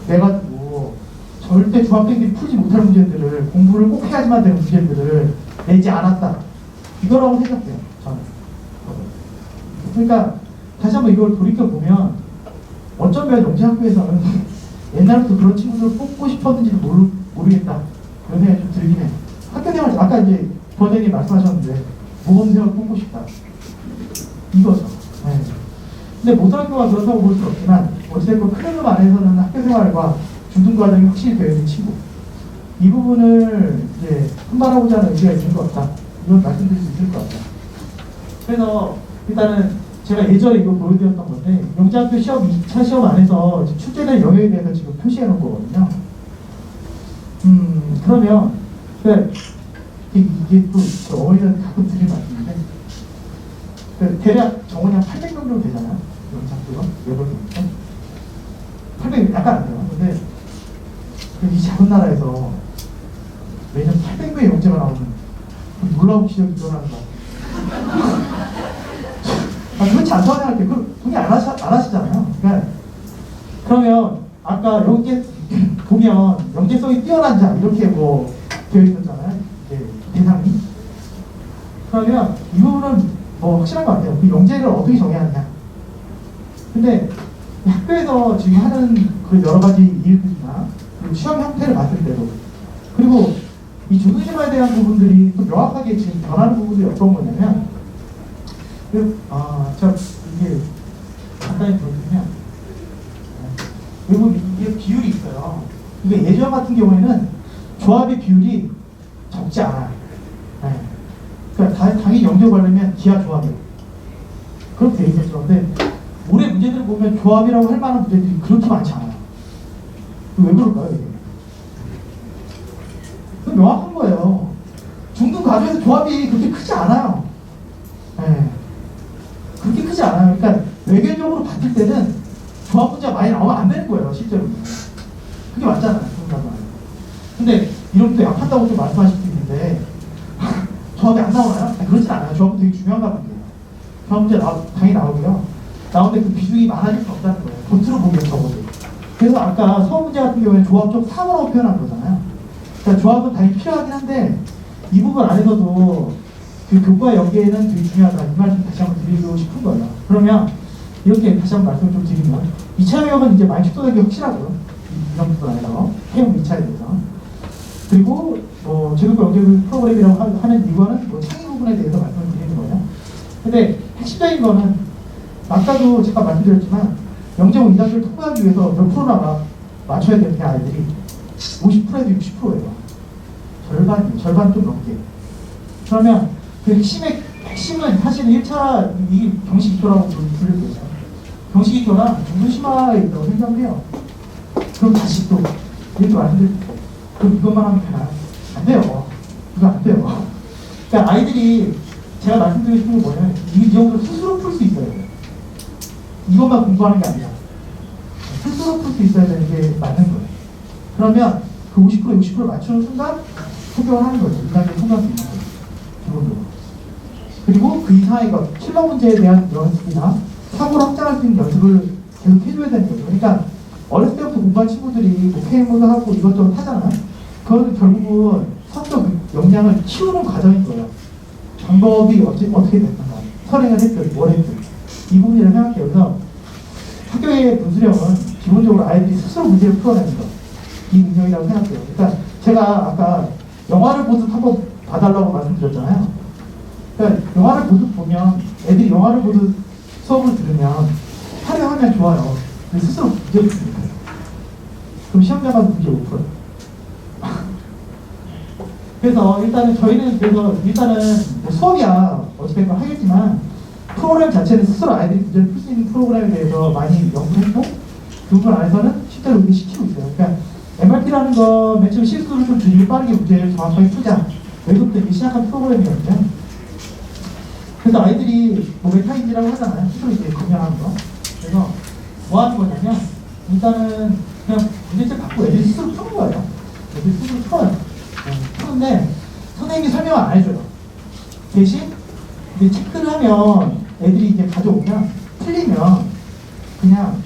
내가지고 절대 중학생들이 풀지 못할 문제들을 공부를 꼭 해야지만 되는 문제들을 내지 않았다. 이거라고 생각해요. 저는. 그러니까 다시 한번 이걸 돌이켜보면 어쩌면 영재학교에서는 옛날부터 그런 친구들을 뽑고 싶었는지도 모르겠다. 그런 생각이 좀 들긴 해요. 학교생활 아까 이제 부원장님 말씀하셨는데 모범생을 뽑고 싶다. 이거죠. 네. 근데 모든 학교가 그렇다고 볼 수는 없지만 어쨌든 큰 흐름 안에서는 학교생활과 중등과정이 확실히 되어 있는 친구 이 부분을 이제 분발하고자 하는 의지가 있는 것 같다. 이건 말씀드릴 수 있을 것 같다. 그래서 일단은 제가 예전에 이거 보여드렸던 건데 영재학교 시험 2차 시험 안에서 출제된 영역에 대해서 지금 표시해 놓은 거거든요. 그러면 이게 또 저 어머니한테 가끔 드릴 말씀인데 대략 정원이 한 800명 정도 되잖아요. 영재학교가 예벌교니까 800 약간 안 돼요. 근데 이 작은 나라에서 매년 800명의 영재가 나오면 놀라운 기적이 일어나는 거 같아요. 그렇지 않다고 생각해. 그 분이 안 하시잖아요. 그러니까 그러면 아까 영재 보면 영재성이 뛰어난 자 이렇게 뭐 되어 있었잖아요. 이제 대상이. 그러면 이 부분은 뭐 확실한 것 같아요. 그 영재를 어떻게 정해야 하느냐. 근데 학교에서 지금 하는 그 여러 가지 일들이나 그리고 시험 형태를 봤을 때도 그리고 이 중도심화에 대한 부분들이 또 명확하게 지금 변하는 부분들이 어떤 거냐면 제가 이게 간단히 보여드리면 그리고 이게 비율이 있어요. 이게 예전 같은 경우에는 조합의 비율이 적지 않아요. 네. 그러니까 당연히 영재 관련면 기하 조합이에요. 그렇게 돼 있었죠. 근데 올해 문제들을 보면 조합이라고 할 만한 문제들이 그렇게 많지 않아요. 왜 그럴까요, 이게? 그건 명확한 거예요. 중등 가정에서 조합이 그렇게 크지 않아요. 네. 그렇게 크지 않아요. 그러니까 외견적으로 봤을 때는 조합 문제가 많이 나오면 안 되는 거예요, 실제로. 그게 맞잖아요, 중등 근데 이런 또 약하다고 또 말씀하실 수 있는데 조합이 안 나오나요? 아니, 그렇진 않아요. 조합은 되게 중요한 가격이에요. 조합 문제 당연히 나오고요. 나오는데 그 비중이 많아질 수 없다는 거예요. 겉으로 보기엔 적어도. 그래서 아까 수업 문제 같은 경우에는 조합적 사고라고 표현한 거잖아요. 그러니까 조합은 당연히 필요하긴 한데 이 부분 안에서도 그 교과 연계는 되게 중요하다. 이 말씀 다시 한번 드리고 싶은 거예요. 그러면 이렇게 다시 한번 말씀을 좀 드리면 2차 영역은 이제 많이 축소되기 확실하고요. 이런 부분 안에서 해용 2차에 대해서. 그리고 제도권 연계 프로그램이라고 하는 이거는 창의 부분에 대해서 말씀을 드리는 거예요. 근데 핵심적인 거는 아까도 잠깐 말씀드렸지만 영재고 2단계를 통과하기 위해서 몇 프로나 맞춰야 되는 게 아이들이 50%에서 60%예요. 절반 좀 넘게. 그러면 그 핵심은 사실은 1차 이 경식 기초라고 부를 수 있어요. 경식 기초랑 중등 심화에 있다고 생각해요. 그럼 다시 또 이렇게 말씀드릴게요. 그럼 이것만 하면 되나요? 안 돼요. 이거 안 돼요. 그러니까 아이들이 제가 말씀드리고 싶은 건 뭐냐면 이 정도로 스스로 풀 수 있어야 돼요. 이것만 공부하는 게 아니라 스스로 풀 수 있어야 되는 게 맞는 거예요. 그러면 그 50% 60% 맞추는 순간 합격을 하는 거죠. 2단계 통과할 수 있는 거예요. 기본적으로. 그리고 그 이상의 것, 실험 문제에 대한 연습이나 사고를 확장할 수 있는 연습을 계속 해줘야 되는 거죠. 그러니까 어렸을 때부터 공부한 친구들이 K모드 하고 이것저것 하잖아요. 그건 결국은 성적 역량을 키우는 과정인 거예요. 방법이 어떻게 됐던가, 선행을 했든 뭘 했든 이 부분이라고 생각해요. 그래서 학교의 분수령은 기본적으로 아이들이 스스로 문제를 풀어내는 것, 이 능력이라고 생각해요. 그러니까 제가 아까 영화를 보듯 한번 봐달라고 말씀드렸잖아요. 그러니까 영화를 보듯 보면 애들이 영화를 보듯 수업을 들으면 활용하면 좋아요. 근데 스스로 문제를 풉니다. 그럼 시험장 가서 문제 못 풀어요. 그래서 일단은 뭐 수업이야 어찌됐건 하겠지만 프로그램 자체는 스스로 아이들이 문제를 풀 수 있는 프로그램에 대해서 많이 연구했고 그 부분 안에서는 실제로 이렇게 시키고 있어요. 그러니까 MRP라는 거 맨 처음 실수를 좀 줄이고 빠르게 문제를 정확하게 풀자. 여기부터 이게 시작한 프로그램이거든요. 그래서 아이들이 뭐 메타인지라고 하잖아요. 스스로 이제 검열하는 거. 그래서 뭐 하는 거냐면 일단은 그냥 문제집 받고 애들이 스스로 푸는 거예요. 애들이 스스로 풀어요. 푸는데 선생님이 설명을 안 해줘요. 대신 이제 체크를 하면 애들이 이제 가져오면 틀리면 그냥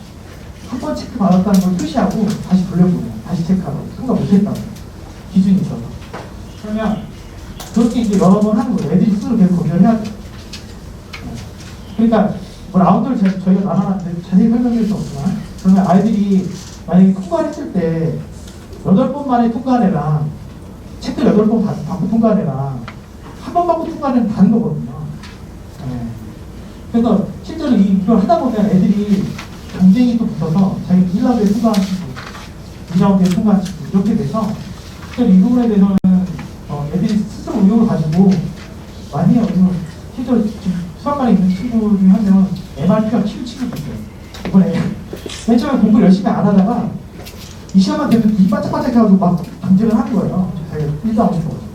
한 번 체크 받았다는 걸 표시하고 다시 돌려보내요. 다시 체크하고 통과 못했다고 기준이 있어서. 그러면 그렇게 이제 여러 번 하는 거예요. 애들이 스스로 계속 검열해야 돼요. 그러니까 뭐 라운드를 저희가 나눠놨는데 자세히 설명드릴 수 없지만 그러면 아이들이 만약에 통과를 했을 때 8번 만에 통과한 애랑 체크 8번 받고 통과한 애랑 한 번 받고 통과한 애는 다른 거거든요. 네. 그래서 실제로 이걸 하다 보면 애들이 경쟁이 또 붙어서 자기 1라운드에 통과한 친구, 2라운드에 통과한 친구 이렇게 돼서 실제로 이 부분에 대해서는 애들이 스스로 의욕을 가지고 많이 해요. 실제로 지금 수학관에 있는 친구 중에 한 명은 MRP가 키운 친구도 있어요. 이번에 맨 처음에 공부를 열심히 안 하다가 이 시간만 되면 입 반짝반짝 해가지고 막 경쟁을 하는 거예요. 자기가 1도 하고 싶어가지고.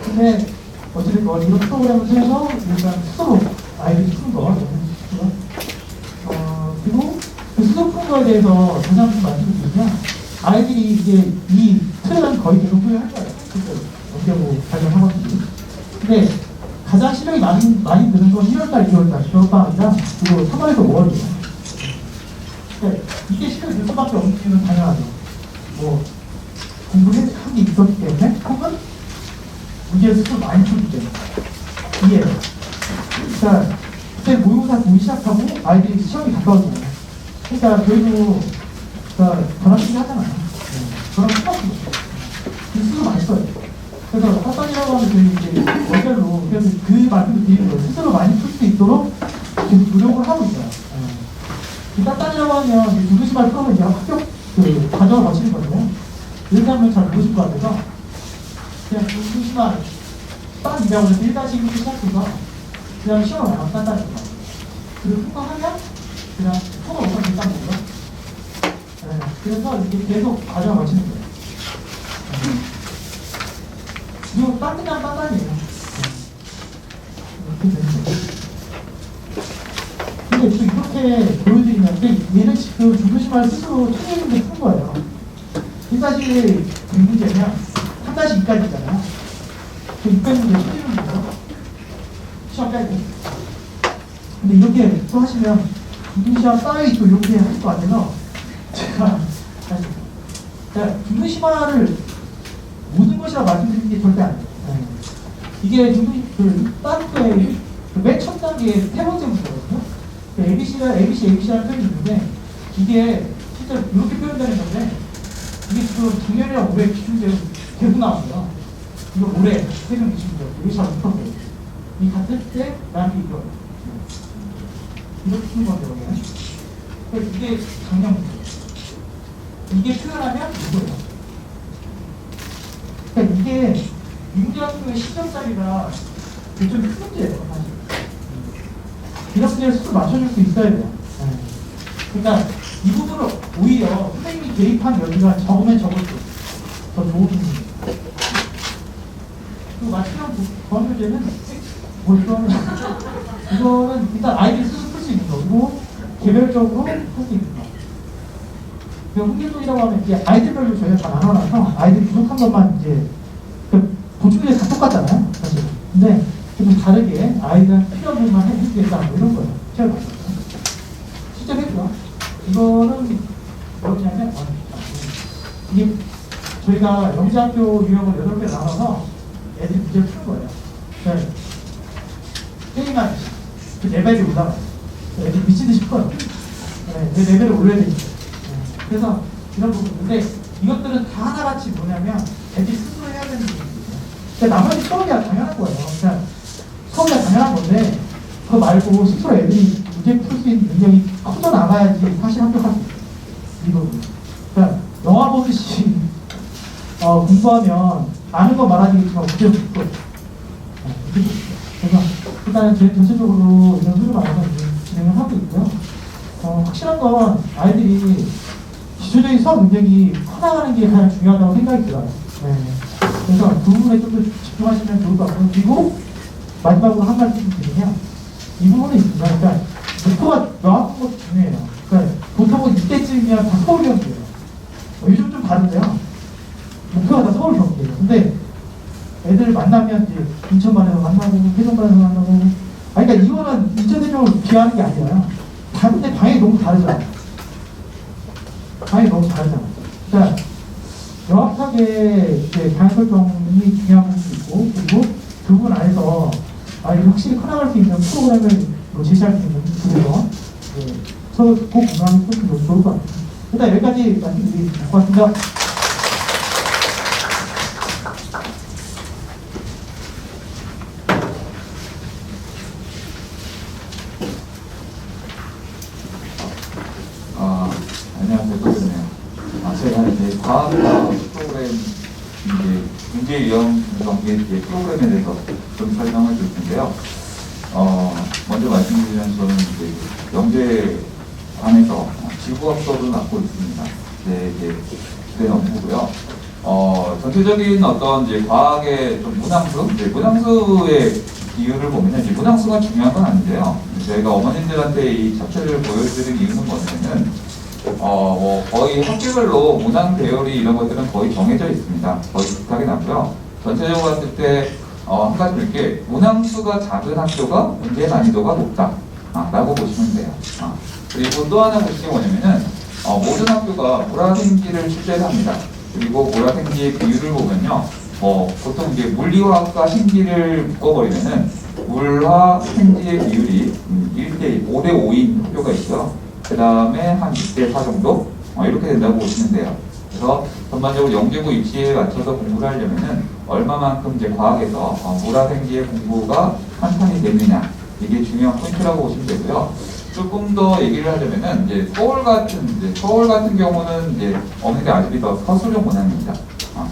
근데 어쨌든 이런 프로그램을 통해서 일단 스스로 아이들이 푸는 거 그리고 그 스스로 푸는 거에 대해서 다시 한번 말씀드리면 아이들이 이제 이 틀은 거의 계속 풀을 할 거예요. 실제로 연계고 발견하거든요. 근데 가장 실력이 많이 드는 건 1월달, 2월달 겨울방학이랑 그리고 3월에서 5월이에요. 그러니까 이게 실력이 늘 수밖에 없는 이유는 당연하죠. 뭐 공부를 한 게 있었기 때문에 혹은 문제를 스스로 많이 풀기 때문에 이해해요. 그러니까 그때 모의고사 보기 시작하고 아이들이 시험이 가까워지잖아요. 그러니까 저희도 전화치기 하잖아요. 전화 똑같은 거죠. 스스로 많이 써요. 그래서 학반이라고 하면 저희 이제 원별로 그래서 그 말씀을 드리는 거예요. 스스로 많이 풀 수 있도록 계속 노력을 하고 있어요. 이 딴딴이라고 하면 이 중도시발 풀어서 이제 합격 그 과정을 거치는 거잖아요. 이렇게 하면 잘 모르실 것 같아서 그냥 중도시발 딴 이라고 해서 1-1부터 시작해서 그 다음에 시험을 나가면 딴딴입니다. 그리고 통과하면 그냥 통과 못하면 일단 거고요. 네, 그래서 이렇게 계속 과정을 거치는 거예요. 이거 딴 그냥 딴딴이에요. 이렇게 되는 거예요. 근데 또 이렇게 보여드리는데 얘는 지금 중도시발 스스로 통일문제 푼 거예요. 이 사실 이 문제면 3-2까지 있잖아요. 그 2까지 문제 통일문 거죠. 시험 빼고. 근데 이렇게 또 하시면 중도시발 따위 또 이렇게 할 거 같아서 제가 사실 중도시발을 모든 것이라고 말씀드리는 게 절대 안 돼요. 네. 이게 따뜻의 맨 첫 단계 세 번째 문제거든요. ABC라는 표현이 있는데 이게 진짜 이렇게 표현되는 건데 이게 지금 작년이랑 올해 기준대로 계속 나왔어요. 이거 올해 세금 기준대로 이게 잘 못하고 이 같을 때 나한테 이거 이렇게 푸는 건데 여기는 그러니까 이게 작년 문제예요. 이게 표현하면 이거예요. 그러니까 이게 윤대학교의 10점짜리가 좀 큰 문제예요 사실. 이런 문제를 스스로 맞춰줄 수 있어야 돼요. 네. 그러니까 이 부분을 오히려 선생님이 개입한 여지가 적으면 적을수록 더 좋은 부분이에요. 그리고 마지막 번 문제는 이거는 일단 아이들이 스스로 풀 수 있는 거고 개별적으로 할 수 있는 거. 훈계도이라고 하면 이제 아이들별로 저희가 다 나눠놔서 아이들이 부족한 것만 이제 보충들이 다 똑같잖아요, 사실. 근데 좀 다르게 아이들 필요한 부분만 해주겠다 뭐 이런 거예요. 제가 봤어요. 실제로 했고요. 이거는 뭐냐면 이게 저희가 영재학교 유형을 8개 나눠서 애들이 문제를 푸는 거예요. 네. 게임하듯이 그 레벨이 올라가요. 애들이 미친듯이 풀어요. 네, 내 레벨을 올려야 되니까. 네. 그래서 이런 부분인데 이것들은 다 하나같이 뭐냐면 애들이 스스로 해야 되는 부분이에요. 그러니까 나머지 수업이야 당연한 거예요. 그러니까 수업이야 당연한 건데 그거 말고 스스로 애들이 문제 풀 수 있는 능력이 커져 나가야지 사실 합격할 수 있어요. 이 부분. 그러니까 영화 보듯이 공부하면 아는 거 말하기겠지만 문제를 못 풀어요. 그래서 일단은 전체적으로 이런 흐름 안에서 진행을 하고 있고요. 확실한 건 아이들이 기초적인 수학 능력이 커나가는 게 가장 중요하다고 생각이 들어요. 네. 그래서 그 부분에 좀 더 집중하시면 좋을 것 같고요. 그리고 마지막으로 한 말씀 드리면 이 부분이 있습니다. 그러니까 목표가 명확한 것도 중요해요. 그러니까 보통은 이때쯤이면 다 서울 경기예요. 요즘 좀 다른데요. 목표가 다 서울 경기예요. 근데 애들 만나면 이제 인천반에서 만나고 해전반에서 만나고 그러니까 이거는 인천 대표를 비하하는 게 아니라요. 다른데 방향이 너무 다르잖아요. 방향이 너무 다르잖아요. 그러니까 명확하게 이제 방향 설정이 중요한 부분도 있고 그리고 그 부분 안에서 확실히 커나갈 수 있는 프로그램을 제시할 수 있는 그래서 서로 꼭 공감을 해주시면 좋을 것 같아요. 일단 여기까지 말씀드리겠습니다. 고맙습니다. 안녕하세요. 그렇네요. 제가 이제 과학과 프로그램 이제 문제 유형 분석의 프로그램에 대해서 좀 설명을 드릴 텐데요. 먼저 말씀드리면 저는 이제 영재관에서 지구학 수업을 맡고 있습니다. 이제 주된 업무고요. 전체적인 어떤 이제 과학의 좀 문항수, 이제 문항수의 비율을 보면 이제 문항수가 중요한 건 아닌데요. 저희가 어머님들한테 이 자체를 보여드릴 이유는 뭐냐면은 거의 학교별로 문항 배열이 이런 것들은 거의 정해져 있습니다. 거의 비슷하게 나고요. 전체적으로 봤을 때 한 가지 이렇게 문항수가 작은 학교가 문제 난이도가 높다 라고 보시면 돼요. 그리고 또 하나 보시는 게 뭐냐면은 모든 학교가 물화생지를 출제를 합니다. 그리고 물화생지의 비율을 보면요, 보통 이제 물리화학과 생지를 묶어버리면은 물화 생지의 비율이 1대 5대 5인 학교가 있죠. 그 다음에 한 6대 4 정도 이렇게 된다고 보시면 돼요. 그래서 전반적으로 영재고 입시에 맞춰서 공부를 하려면은 얼마만큼 이제 과학에서 물화생지의 공부가 한탄이 되느냐 이게 중요한 포인트라고 보시면 되고요. 조금 더 얘기를 하자면은 이제 서울 같은 경우는 이제 어머니들 아시기 더 서술형 문항입니다.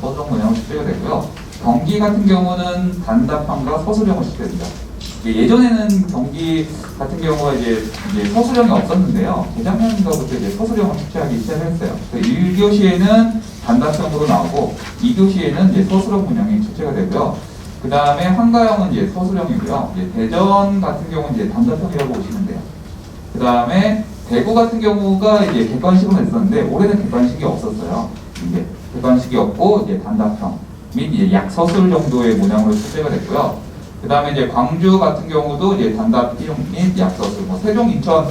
서술형 문항으로 출제가 되고요. 경기 같은 경우는 단답형과 서술형으로 출제됩니다. 예전에는 경기 같은 경우가 이제 서술형이 없었는데요. 재작년부터 이제 서술형을 출제하기 시작했어요. 1교시에는 단답형으로 나오고 2교시에는 이제 서술형 문항이 출제가 되고요. 그 다음에 한가형은 이제 서술형이고요. 이제 대전 같은 경우는 이제 단답형이라고 보시면 돼요. 그 다음에 대구 같은 경우가 이제 객관식으로 냈었는데 올해는 객관식이 없었어요. 이제 객관식이 없고 이제 단답형 및 이제 약서술 정도의 문항으로 출제가 됐고요. 그 다음에 이제 광주 같은 경우도 이제 단답형 및 약서술, 뭐 세종, 인천,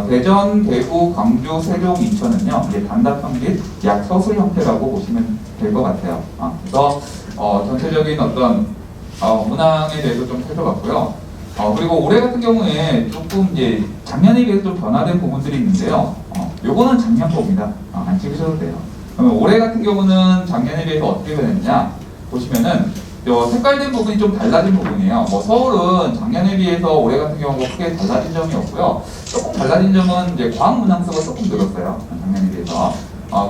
대전, 대구, 광주, 세종, 인천은요 이제 단답형 및 약서술 형태라고 보시면 될 것 같아요. 그래서 전체적인 어떤 문항에 대해서 좀 살펴봤고요. 그리고 올해 같은 경우에 조금 이제 작년에 비해서 좀 변화된 부분들이 있는데요. 요거는 작년 겁니다. 안 찍으셔도 돼요. 그러면 올해 같은 경우는 작년에 비해서 어떻게 변했냐 보시면은 요 색깔된 부분이 좀 달라진 부분이에요. 뭐 서울은 작년에 비해서 올해 같은 경우가 크게 달라진 점이 없고요. 조금 달라진 점은 이제 과학 문항수가 조금 늘었어요. 작년에 비해서.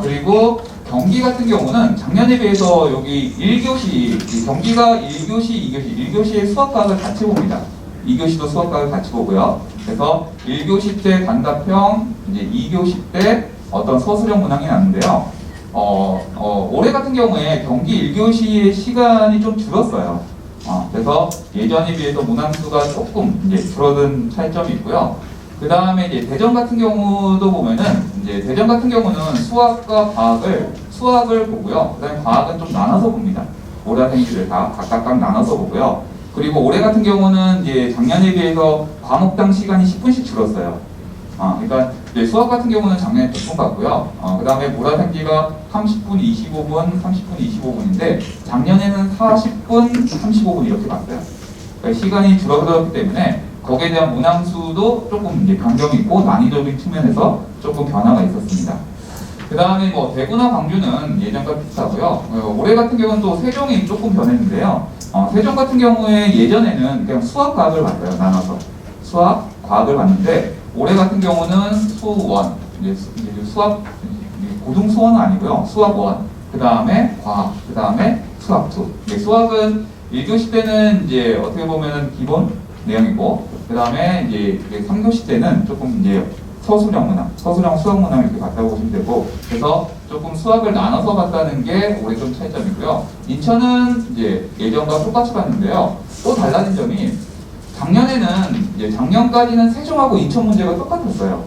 그리고 경기 같은 경우는 작년에 비해서 여기 1교시, 경기가 1교시, 2교시, 1교시의 수학과학을 같이 봅니다. 2교시도 수학과학을 같이 보고요. 그래서 1교시 때 단답형, 이제 2교시 때 어떤 서술형 문항이 나는데요. 올해 같은 경우에 경기 1교시의 시간이 좀 줄었어요. 그래서 예전에 비해서 문항수가 조금 이제 줄어든 차이점이 있고요. 그 다음에 이제 대전 같은 경우도 보면은 이제 대전 같은 경우는 수학을 보고요. 그 다음에 과학은 좀 나눠서 봅니다. 올해생들을 다 각각 나눠서 보고요. 그리고 올해 같은 경우는 이제 작년에 비해서 과목당 시간이 10분씩 줄었어요. 그러니까 이제 수학 같은 경우는 작년에 100분 같고요. 그 다음에 모라생지가 30분, 25분, 30분, 25분인데 작년에는 40분, 35분 이렇게 봤어요. 그러니까 시간이 줄어들었기 때문에 거기에 대한 문항수도 조금 이제 변경이 있고 난이도적인 측면에서 조금 변화가 있었습니다. 그 다음에 뭐 대구나 광주는 예전과 비슷하고요. 올해 같은 경우는 또 세종이 조금 변했는데요. 세종 같은 경우에 예전에는 그냥 수학 과학을 봤어요. 나눠서 수학 과학을 봤는데 올해 같은 경우는 수원, 이제 수학 고등 수원은 아니고요. 수학원, 그 다음에 과학, 그 다음에 수학투. 수학은 1교시 때는 이제 어떻게 보면은 기본 내용이고, 그 다음에 이제 3교시 때는 조금 이제 서술형 문항, 서술형 수학 문항 이렇게 봤다고 보시면 되고, 그래서 조금 수학을 나눠서 봤다는 게 올해 좀 차이점이고요. 인천은 이제 예전과 똑같이 봤는데요. 또 달라진 점이 작년에는 이제 작년까지는 세종하고 인천 문제가 똑같았어요.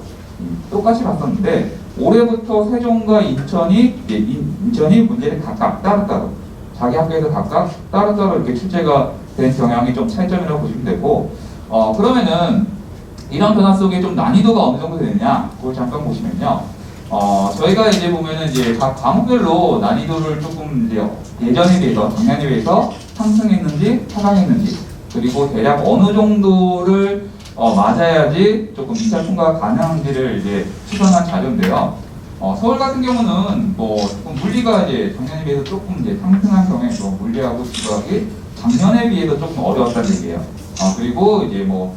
똑같이 봤었는데 올해부터 세종과 인천이 문제를 각각 따로따로 자기 학교에서 각각 따로따로 이렇게 출제가 된 경향이 좀 차이점이라고 보시면 되고 그러면은 이런 변화 속에 좀 난이도가 어느 정도 되느냐 그걸 잠깐 보시면요. 저희가 이제 보면은 이제 각 과목별로 난이도를 조금 이제 예전에 비해서 작년에 비해서 상승했는지 하강했는지 그리고 대략 어느 정도를 맞아야지 조금 2차 통과가 가능한지를 이제 추정한 자료인데요. 서울 같은 경우는 뭐 물리가 이제 작년에 비해서 조금 이제 상승한 경우에서 물리하고 지구학이 작년에 비해서 조금 어려웠다는 얘기예요. 그리고 이제 뭐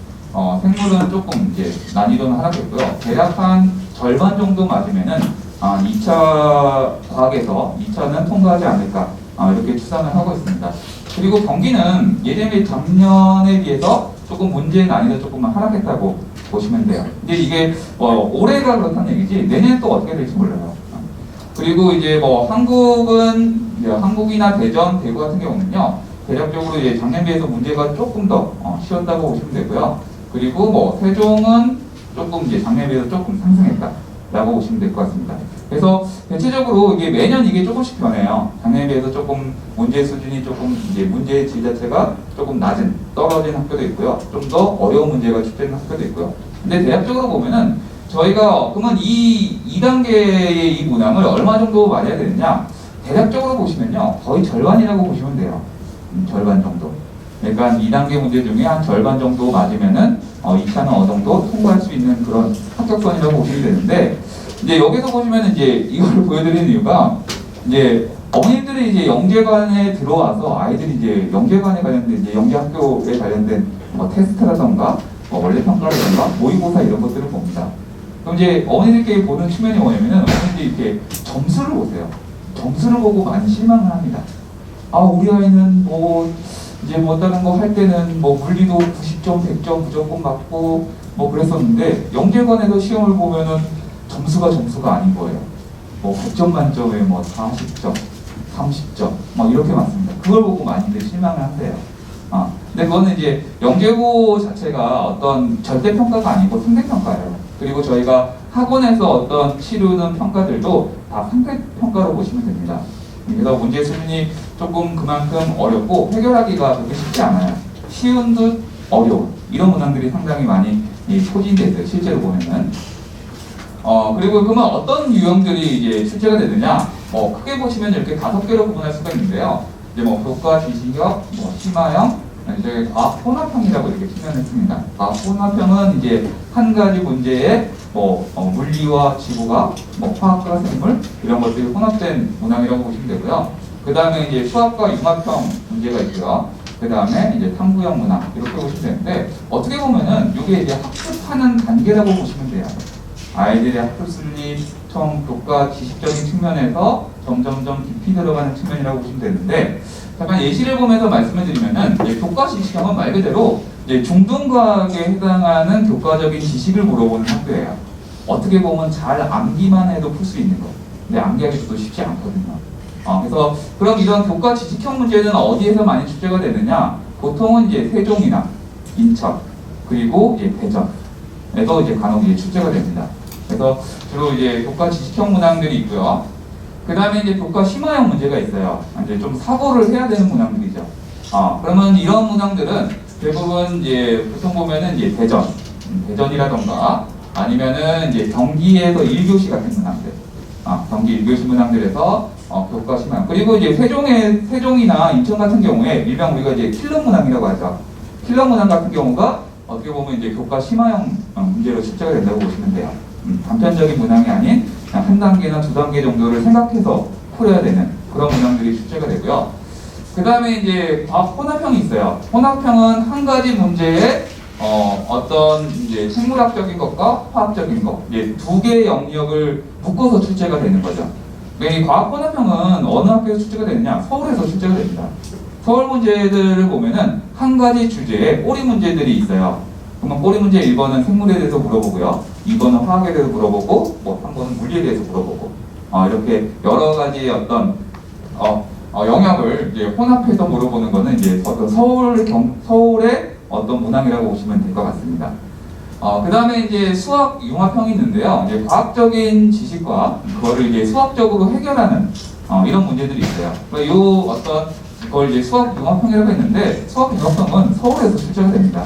생물은 조금 이제 난이도는 하락했고요. 대략 한 절반 정도 맞으면은 2차 과학에서 2차는 통과하지 않을까 이렇게 추산을 하고 있습니다. 그리고 경기는 예전에 작년에 비해서 조금 문제의 난이도 조금만 하락했다고 보시면 돼요. 근데 이게 올해가 그렇다는 얘기지 내년에 또 어떻게 될지 몰라요. 그리고 이제 뭐 한국이나 대전, 대구 같은 경우는요 대략적으로 이제 작년 비해서 문제가 조금 더 쉬웠다고 보시면 되고요. 그리고 뭐 세종은 조금 이제 작년에 비해서 조금 상승했다라고 보시면 될 것 같습니다. 그래서 대체적으로 이게 매년 이게 조금씩 변해요. 작년에 비해서 조금 문제 수준이 조금 이제 문제의 질 자체가 조금 낮은 떨어진 학교도 있고요. 좀 더 어려운 문제가 출제되는 학교도 있고요. 근데 대략적으로 보면은 저희가 그러면 이 2단계의 이 문항을 얼마 정도 맞아야 되느냐? 대략적으로 보시면요 거의 절반이라고 보시면 돼요. 절반 정도. 그러니까 2단계 문제 중에 한 절반 정도 맞으면은 2차는 어느 정도 통과할 수 있는 그런 합격선이라고 보시면 되는데 이제 여기서 보시면 이제 이걸 보여드리는 이유가 이제 어머님들이 이제 영재관에 들어와서 아이들이 이제 영재관에 관련된 이제 영재학교에 관련된 뭐 테스트라던가 원래 평가라든가 모의고사 이런 것들을 봅니다. 그럼 이제 어머니들끼리 보는 측면이 뭐냐면은 어머니들이 이렇게 점수를 보세요. 점수를 보고 많이 실망을 합니다. 아, 우리 아이는 뭐 이제 뭐 다른 거 할 때는 뭐 물리도 90점, 100점 무조건 맞고 뭐 그랬었는데 영재관에서 시험을 보면은 점수가 아닌 거예요. 뭐 100점 만점에 뭐 40점, 30점 막 이렇게 맞습니다. 그걸 보고 많이들 실망을 한대요. 근데 그거는 이제 영재고 자체가 어떤 절대평가가 아니고 상대평가예요. 그리고 저희가 학원에서 어떤 치르는 평가들도 다 상대평가로 보시면 됩니다. 그래서 문제 수준이 조금 그만큼 어렵고 해결하기가 그렇게 쉽지 않아요. 쉬운 듯 어려운 이런 문항들이 상당히 많이 소진돼 있어요. 실제로 보면은. 그리고 그러면 어떤 유형들이 이제 출제가 되느냐? 크게 보시면 이렇게 5개로 구분할 수가 있는데요. 이제 뭐 교과 지식형, 뭐 심화형, 이제 과학 혼합형이라고 이렇게 표현했습니다. 과학 혼합형은 이제 한 가지 문제에 물리와 지구과 화학과 생물 이런 것들이 혼합된 문항이라고 보시면 되고요. 그 다음에 이제 수학과 융합형 문제가 있고요. 그 다음에 이제 탐구형 문항 이렇게 보시면 되는데 어떻게 보면은 이게 이제 학습하는 단계라고 보시면 돼요. 아이들의 학습 순위, 총 교과 지식적인 측면에서 점점점 깊이 들어가는 측면이라고 보시면 되는데 잠깐 예시를 보면서 말씀을 드리면은 교과 지식형은 말 그대로 이제 중등과학에 해당하는 교과적인 지식을 물어보는 학교예요. 어떻게 보면 잘 암기만 해도 풀 수 있는 거. 근데 암기하기도 쉽지 않거든요. 그래서 그럼 이런 교과 지식형 문제는 어디에서 많이 출제가 되느냐? 보통은 이제 세종이나 인천 그리고 이제 대전에서 이제 간혹 이제 출제가 됩니다. 그래서 주로 이제 교과 지식형 문항들이 있고요. 그 다음에 이제 교과 심화형 문제가 있어요. 이제 좀 사고를 해야 되는 문항들이죠. 그러면 이런 문항들은 대부분 이제 보통 보면은 이제 대전이라던가 아니면은 이제 경기에서 1교시 같은 문항들, 경기 1교시 문항들에서 교과 심화형. 그리고 이제 세종이나 인천 같은 경우에 일명 우리가 이제 킬러 문항이라고 하죠. 킬러 문항 같은 경우가 어떻게 보면 이제 교과 심화형 문제로 출제가 된다고 보시면 돼요. 단편적인 문항이 아닌 그냥 한 단계나 두 단계 정도를 생각해서 풀어야 되는 그런 문항들이 출제가 되고요. 그 다음에 이제 과학 혼합형이 있어요. 혼합형은 한 가지 문제에 어떤 이제 생물학적인 것과 화학적인 것, 이제 두 개의 영역을 묶어서 출제가 되는 거죠. 이 과학 혼합형은 어느 학교에서 출제가 되느냐? 서울에서 출제가 됩니다. 서울 문제들을 보면은 한 가지 주제에 꼬리 문제들이 있어요. 그러면 꼬리 문제 1번은 생물에 대해서 물어보고요. 2번은 화학에 대해서 물어보고, 뭐 한 번은 물리에 대해서 물어보고, 이렇게 여러 가지 어떤 영역을 이제 혼합해서 물어보는 거는 이제 어떤 서울의 어떤 문항이라고 보시면 될 것 같습니다. 그 다음에 이제 수학 융합형이 있는데요. 이제 과학적인 지식과 그거를 이제 수학적으로 해결하는 이런 문제들이 있어요. 그걸 이제 수학 융합형이라고 했는데 수학 융합형은 서울에서 출제가 됩니다.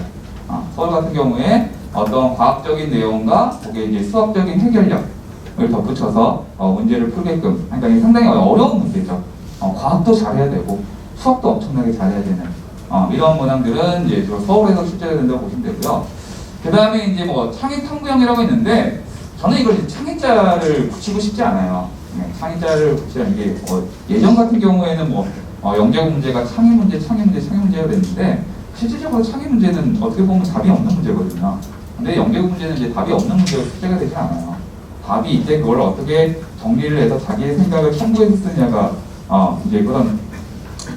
서울 같은 경우에 어떤 과학적인 내용과 거기에 이제 수학적인 해결력을 덧붙여서 문제를 풀게끔 그러니까 상당히 어려운 문제죠. 과학도 잘해야 되고 수학도 엄청나게 잘해야 되는 이런 문항들은 이제 주로 서울에서 출제가 된다고 보시면 되고요. 그 다음에 이제 뭐 창의 탐구형이라고 있는데 저는 이걸 이제 창의자를 붙이고 싶지 않아요. 창의자를 붙이는 게 예전 같은 경우에는 영재고 문제가 창의 문제가 됐는데 실질적으로 창의 문제는 어떻게 보면 답이 없는 문제거든요. 근데 영재고 문제는 이제 답이 없는 문제로 출제가 되지 않아요. 답이 이때 그걸 어떻게 정리를 해서 자기의 생각을 첨부해서 쓰느냐가 이제 그런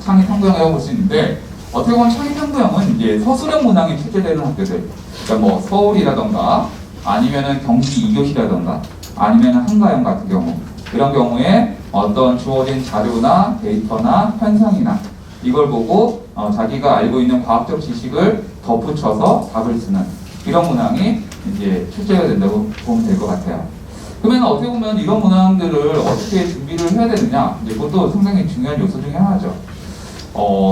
창의 탐구형이라고 볼 수 있는데 어떻게 보면 창의 탐구형은 이제 서술형 문항이 출제되는 학교들, 그러니까 뭐 서울이라던가 아니면은 경기 2교시라던가 아니면은 한가형 같은 경우 이런 경우에 어떤 주어진 자료나 데이터나 현상이나 이걸 보고 자기가 알고 있는 과학적 지식을 덧붙여서 답을 쓰는 이런 문항이 이제 출제가 된다고 보면 될 것 같아요. 그러면 어떻게 보면 이런 문항들을 어떻게 준비를 해야 되느냐, 이제 그것도 상당히 중요한 요소 중에 하나죠.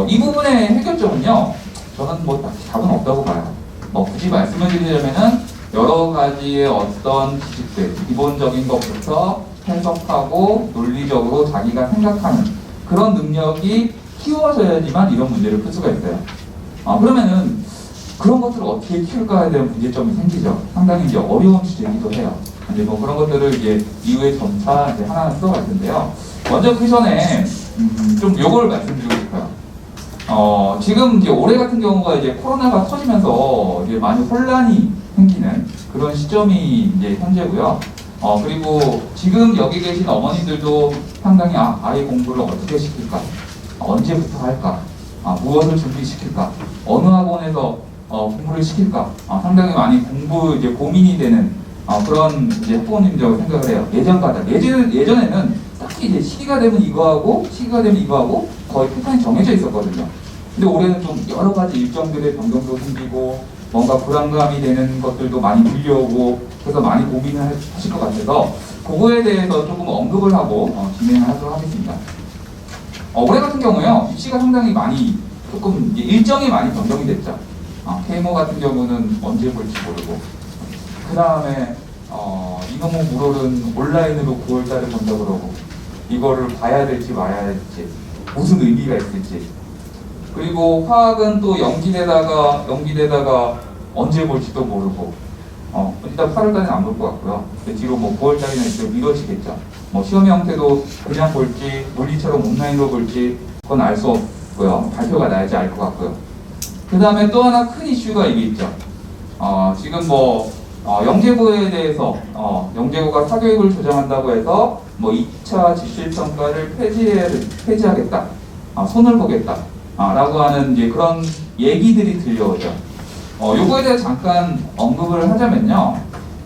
이 부분의 해결점은요, 저는 뭐 딱히 답은 없다고 봐요. 굳이 말씀을 드리자면은 여러 가지의 어떤 지식들, 기본적인 것부터 해석하고 논리적으로 자기가 생각하는 그런 능력이 키워져야지만 이런 문제를 풀 수가 있어요. 그러면은 그런 것들을 어떻게 키울까에 대한 문제점이 생기죠. 상당히 이제 어려운 주제이기도 해요. 이제 뭐 그런 것들을 이제 이후에 점차 이제 하나하나 풀어갈 텐데요. 먼저 그 전에 좀 요걸 말씀드리고 싶어요. 지금 이제 올해 같은 경우가 이제 코로나가 터지면서 이제 많이 혼란이 생기는 그런 시점이 이제 현재고요. 그리고 지금 여기 계신 어머님들도 상당히 아이 공부를 어떻게 시킬까? 언제부터 할까? 무엇을 준비시킬까? 어느 학원에서 공부를 시킬까? 상당히 많이 공부 이제 고민이 되는 그런 이제 학부모님이라고 생각을 해요. 예전에는 딱히 이제 시기가 되면 이거 하고 거의 패턴이 정해져 있었거든요. 근데 올해는 좀 여러 가지 일정들의 변동도 생기고 뭔가 불안감이 되는 것들도 많이 들려오고 그래서 많이 고민을 하실 것 같아서 그거에 대해서 조금 언급을 하고 진행을 하도록 하겠습니다. 올해 같은 경우에요, 입시가 상당히 많이 조금 일정이 많이 변동이 됐죠. 케이모 같은 경우는 언제 볼지 모르고 그 다음에 이놈의 물올은 온라인으로 9월달에 본다 그러고 이거를 봐야 될지 말아야 될지 무슨 의미가 있을지 그리고 화학은 또 연기되다가 언제 볼지도 모르고 일단 8월달에는 안 볼 것 같고요. 뒤로 뭐 9월달이나 좀 미뤄지겠죠. 시험 형태도 그냥 볼지 물리처럼 온라인으로 볼지 그건 알 수 없고요. 발표가 나야지 알 것 같고요. 그 다음에 또 하나 큰 이슈가 이게 있죠. 지금 영재고에 대해서 영재고가 사교육을 조정한다고 해서 2차 지실평가를 폐지하겠다, 손을 보겠다 라고 하는 이제 그런 얘기들이 들려오죠. 요거에 대해 잠깐 언급을 하자면요.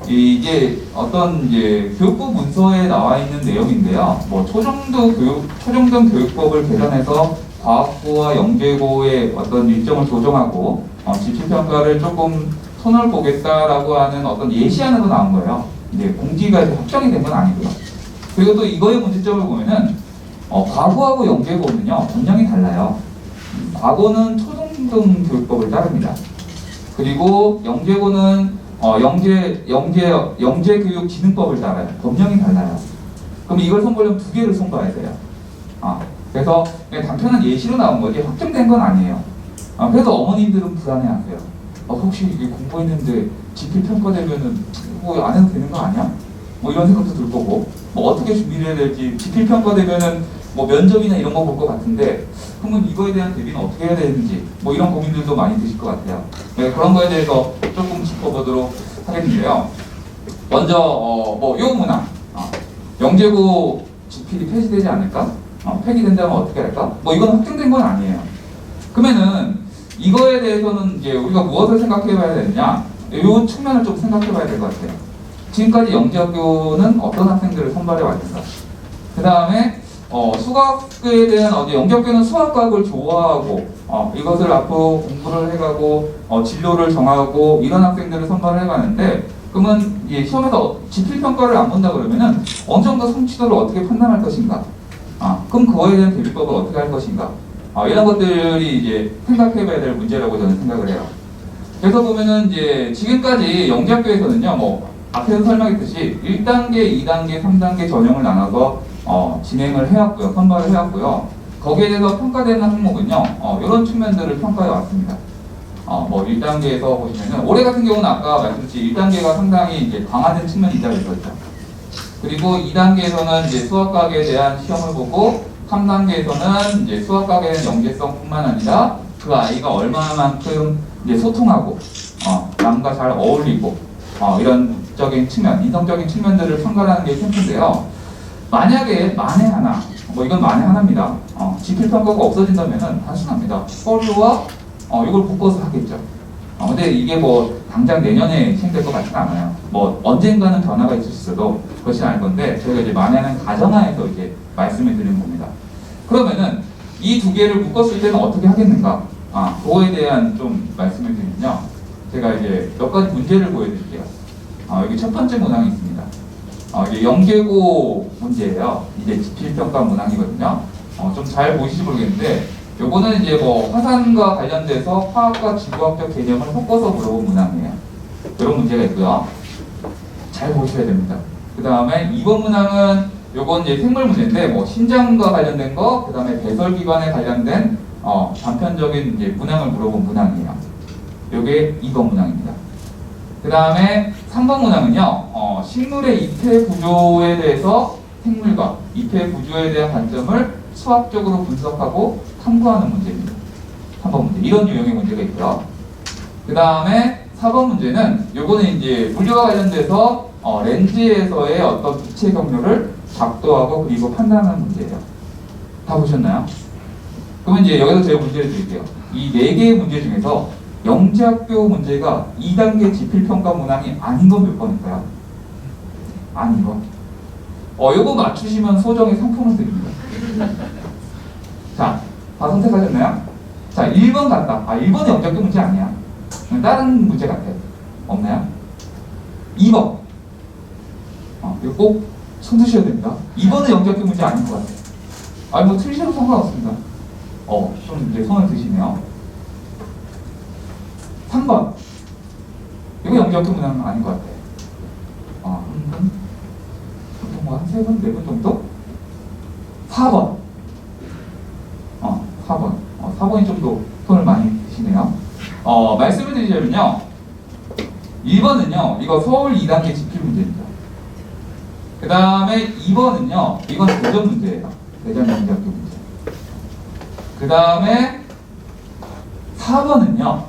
이게 어떤 이제 교육부 문서에 나와 있는 내용인데요. 초중등 교육법을 개선해서 과학고와 영재고의 어떤 일정을 조정하고 지필평가를 조금 손을 보겠다라고 하는 어떤 예시안으로 나온 거예요. 이제 공지가 확정이 된 건 아니고요. 그리고 또 이거의 문제점을 보면은 과거하고 영재고는요 분량이 달라요. 과거는 초중등 교육법을 따릅니다. 그리고 영재고는 영재교육진흥법을 따라요. 법령이 달라요. 그럼 이걸 손보려면 두 개를 손봐야 돼요. 그래서 단편한 예시로 나온 거지 확정된 건 아니에요. 그래서 어머님들은 불안해하세요. 혹시 이게 공부했는데 지필평가되면은 안 해도 되는 거 아니야? 이런 생각도 들 거고 어떻게 준비를 해야 될지 지필평가되면은 면접이나 이런 거 볼 것 같은데 그러면 이거에 대한 대비는 어떻게 해야 되는지 이런 고민들도 많이 드실 것 같아요. 그런 거에 대해서 조금 짚어보도록 하겠는데요. 먼저 요 문항 영재고 지필이 폐지되지 않을까? 폐기된다면 어떻게 할까? 이건 확정된 건 아니에요. 그러면은 이거에 대해서는 이제 우리가 무엇을 생각해봐야 되느냐? 이 측면을 좀 생각해봐야 될 것 같아요. 지금까지 영재학교는 어떤 학생들을 선발해 왔는가? 그 다음에 수학에 대한 영재학교는 수학과학을 좋아하고 이것을 앞으로 공부를 해가고 진로를 정하고 이런 학생들을 선발을 해가는데 그러면 시험에서 지필평가를 안 본다 그러면은 어느 정도 성취도를 어떻게 판단할 것인가? 그럼 그거에 대한 대비법을 어떻게 할 것인가? 이런 것들이 이제 생각해봐야 될 문제라고 저는 생각을 해요. 그래서 보면은 이제 지금까지 영재학교에서는요, 앞에서 설명했듯이 1단계, 2단계, 3단계 전형을 나눠서 진행을 해왔고요, 선발을 해왔고요. 거기에 대해서 평가되는 항목은요, 이런 측면들을 평가해 왔습니다. 1단계에서 보시면은 올해 같은 경우는 아까 말씀드린 1단계가 상당히 이제 강화된 측면이 있다고 했었죠. 그리고 2단계에서는 이제 수학과학에 대한 시험을 보고 3단계에서는 이제 수학과학에 대한 영재성뿐만 아니라 그 아이가 얼마만큼 이제 소통하고 남과 잘 어울리고 이런 적인 측면, 인성적인 측면들을 평가하는 게 캠프인데요. 만약에 만에 하나, 이건 만에 하나입니다. 지필평가가 없어진다면은 단순합니다. 서류와 이걸 묶어서 하겠죠. 근데 이게 당장 내년에 시행될 것 같지는 않아요. 언젠가는 변화가 있을 수 있어도 그것이 아닐 건데 저희가 이제 만에 하나는 가정하에서 이제 말씀을 드리는 겁니다. 그러면은 이 두 개를 묶었을 때는 어떻게 하겠는가? 그거에 대한 좀 말씀을 드리면요. 제가 이제 몇 가지 문제를 보여드릴게요. 여기 첫 번째 문항이 있습니다. 이게 영재고 문제예요. 이제 지필평가 문항이거든요. 좀 잘 보이실지 모르겠는데, 요거는 이제 화산과 관련돼서 화학과 지구학적 개념을 섞어서 물어본 문항이에요. 이런 문제가 있고요. 잘 보셔야 됩니다. 그 다음에 2번 문항은 요건 이제 생물 문제인데, 신장과 관련된 거, 그 다음에 배설기관에 관련된 단편적인 이제 문항을 물어본 문항이에요. 요게 2번 문항입니다. 그 다음에 3번 문항은요, 식물의 잎의 구조에 대해서 생물과 잎의 구조에 대한 관점을 수학적으로 분석하고 탐구하는 문제입니다. 문제, 이런 유형의 문제가 있고요. 그 다음에 4번 문제는 요거는 이제 물리와 관련돼서 렌즈에서의 어떤 빛의 경로를 작도하고 그리고 판단하는 문제예요. 다 보셨나요? 그러면 이제 여기서 제가 문제를 드릴게요. 이 4개의 문제 중에서 영재학교 문제가 2단계 지필평가 문항이 아닌 건 몇 번일까요? 아닌 거. 요거 맞추시면 소정의 상품을 드립니다. 자, 다 선택하셨나요? 자, 1번 같다. 1번은 영재학교 문제 아니야. 다른 문제 같아요. 없나요? 2번. 이거 꼭 손드셔야 됩니다. 2번은 영재학교 문제 아닌 것 같아요. 뭐 틀리셔도 상관없습니다. 좀 이제 손을 드시네요. 3번. 이거 영재학교 문제는 아닌 것 같아요. 보통 뭐 한 3번, 4번 정도? 4번. 4번. 4번이 좀 더 손을 많이 드시네요. 말씀을 드리자면요. 1번은요, 이거 서울 2단계 지필 문제입니다. 그 다음에 2번은요, 이건 대전 문제예요. 대전 영재학교 문제. 그 다음에 4번은요,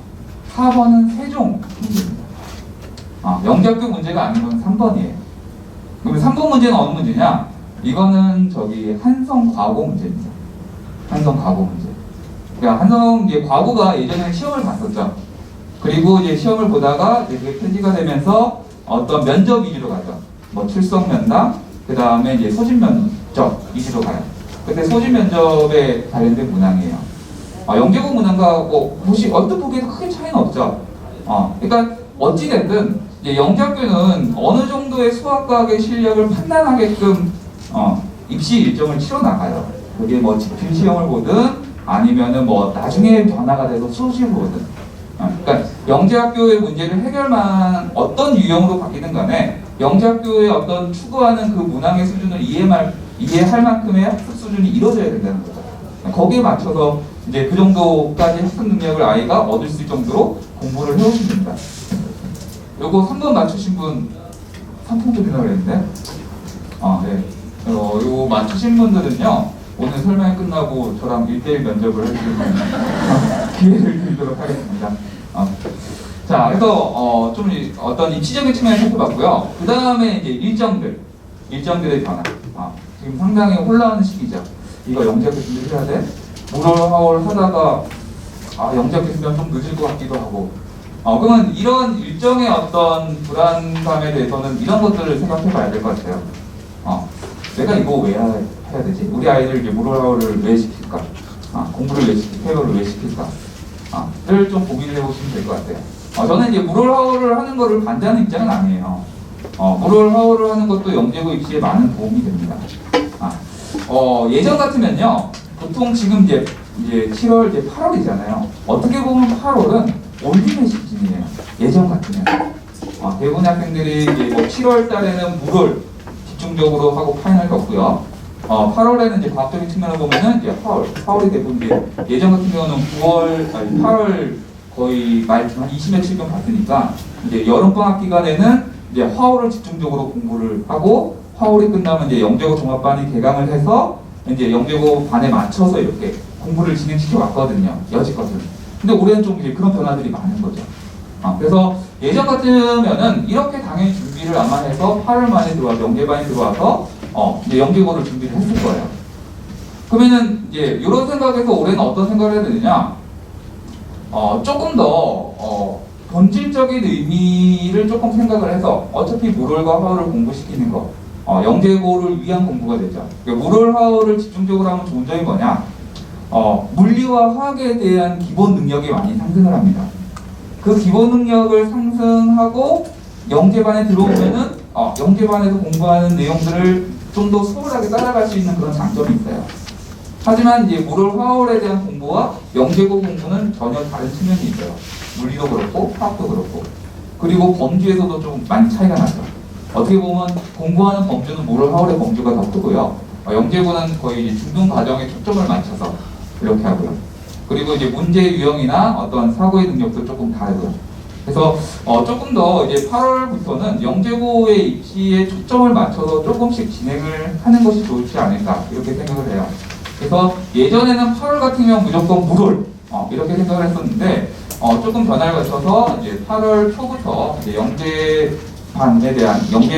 4번은 세종 문제입니다. 영재학교 문제가 아닌 건 3번이에요. 그러면 3번 문제는 어느 문제냐? 이거는 한성 과거 문제입니다. 한성 과거 문제. 그러니까 한성 과거가 예전에 시험을 봤었죠. 그리고 이제 시험을 보다가 이제 그게 폐지가 되면서 어떤 면접 위주로 가죠. 뭐 출석 면담, 그 다음에 이제 소집 면접 위주로 가요. 근데 소집 면접에 관련된 문항이에요. 영재고 문항과 혹시 얼핏 보기에도 크게 차이는 없죠. 그러니까 어찌됐든 이제 영재학교는 어느 정도의 수학과학의 실력을 판단하게끔 입시 일정을 치러 나가요. 그게 뭐 지필 시험을 보든 아니면은 뭐 나중에 변화가 돼서 수시를 보든. 그러니까 영재학교의 문제를 해결만 어떤 유형으로 바뀌든 간에 영재학교의 어떤 추구하는 그 문항의 수준을 이해할 만큼의 학습 수준이 이루어져야 된다는 거죠. 거기에 맞춰서 이제 그 정도까지 학습 능력을 아이가 얻을 수 있을 정도로 공부를 해오시면 됩니다. 요거 3번 맞추신 분 상품 드리려고 그랬는데, 네. 요거 맞추신 분들은요, 오늘 설명이 끝나고 저랑 1대1 면접을 해주시면 기회를 드리도록 하겠습니다. 자, 그래서 좀 어떤 입시적인 측면을 살펴봤고요. 그 다음에 이제 일정들의 변화. 지금 상당히 혼란하는 시기죠. 이거 영재학교 준비해야 돼? 물얼하울 하다가 영재학교 준비하면 좀 늦을 것 같기도 하고. 그러면 이런 일정의 어떤 불안감에 대해서는 이런 것들을 생각해 봐야 될 것 같아요. 내가 이거 왜 해야 되지? 우리 아이들 이제 물얼하울을 왜 시킬까? 공부를 왜 시킬까? 페어를 왜 시킬까? 를 좀 고민을 해보시면 될 것 같아요. 저는 이제 물얼하울을 하는 거를 반대하는 입장은 아니에요. 물얼하울을 하는 것도 영재고 입시에 많은 도움이 됩니다. 예전 같으면요, 보통 지금 이제 7월, 이제 8월이잖아요. 어떻게 보면 8월은 올림픽 시즌이에요. 예전 같으면. 대부분의 학생들이 이제 뭐 7월 달에는 물을 집중적으로 하고 파이널 겪고요. 8월에는 이제 과학적인 측면을 보면은 이제 화월이 대부분 예전 같은 경우는 8월 거의 말 한 20며칠경 갔으니까 이제 여름방학 기간에는 이제 화월을 집중적으로 공부를 하고 화월이 끝나면 이제 영재고 종합반이 개강을 해서 이제 영재고 반에 맞춰서 이렇게 공부를 진행시켜 왔거든요. 여지껏은. 근데 올해는 좀 이제 그런 변화들이 많은 거죠. 그래서 예전 같으면은 이렇게 당연히 준비를 아마 해서 8월 만에 들어와서 영재반이 들어와서 이제 영재고를 준비를 했을 거예요. 그러면은 이제 이런 생각에서 올해는 어떤 생각을 해야 되느냐? 조금 더 본질적인 의미를 조금 생각을 해서 어차피 물얼과 화월을 공부시키는 거, 영재고를 위한 공부가 되죠. 그러니까 물얼 화월을 집중적으로 하면 좋은 점이 뭐냐? 물리와 화학에 대한 기본 능력이 많이 상승을 합니다. 그 기본 능력을 상승하고 영재반에 들어오면은 영재반에서 공부하는 내용들을 좀 더 수월하게 따라갈 수 있는 그런 장점이 있어요. 하지만 이제 물얼 화월에 대한 공부와 영재고 공부는 전혀 다른 측면이 있어요. 물리도 그렇고 화학도 그렇고. 그리고 범주에서도 좀 많이 차이가 나죠. 어떻게 보면 공부하는 범주는 물얼 화월의 범주가 더 크고요. 영재고는 거의 이제 중등 과정에 초점을 맞춰서 이렇게 하고요. 그리고 이제 문제 유형이나 어떤 사고의 능력도 조금 다르고요. 그래서 조금 더 이제 8월부터는 영재고의 입시에 초점을 맞춰서 조금씩 진행을 하는 것이 좋지 않을까 이렇게 생각을 해요. 그래서 예전에는 8월 같은 경우 무조건 물얼 이렇게 생각을 했었는데 조금 변화를 거쳐서 이제 8월 초부터 이제 영재에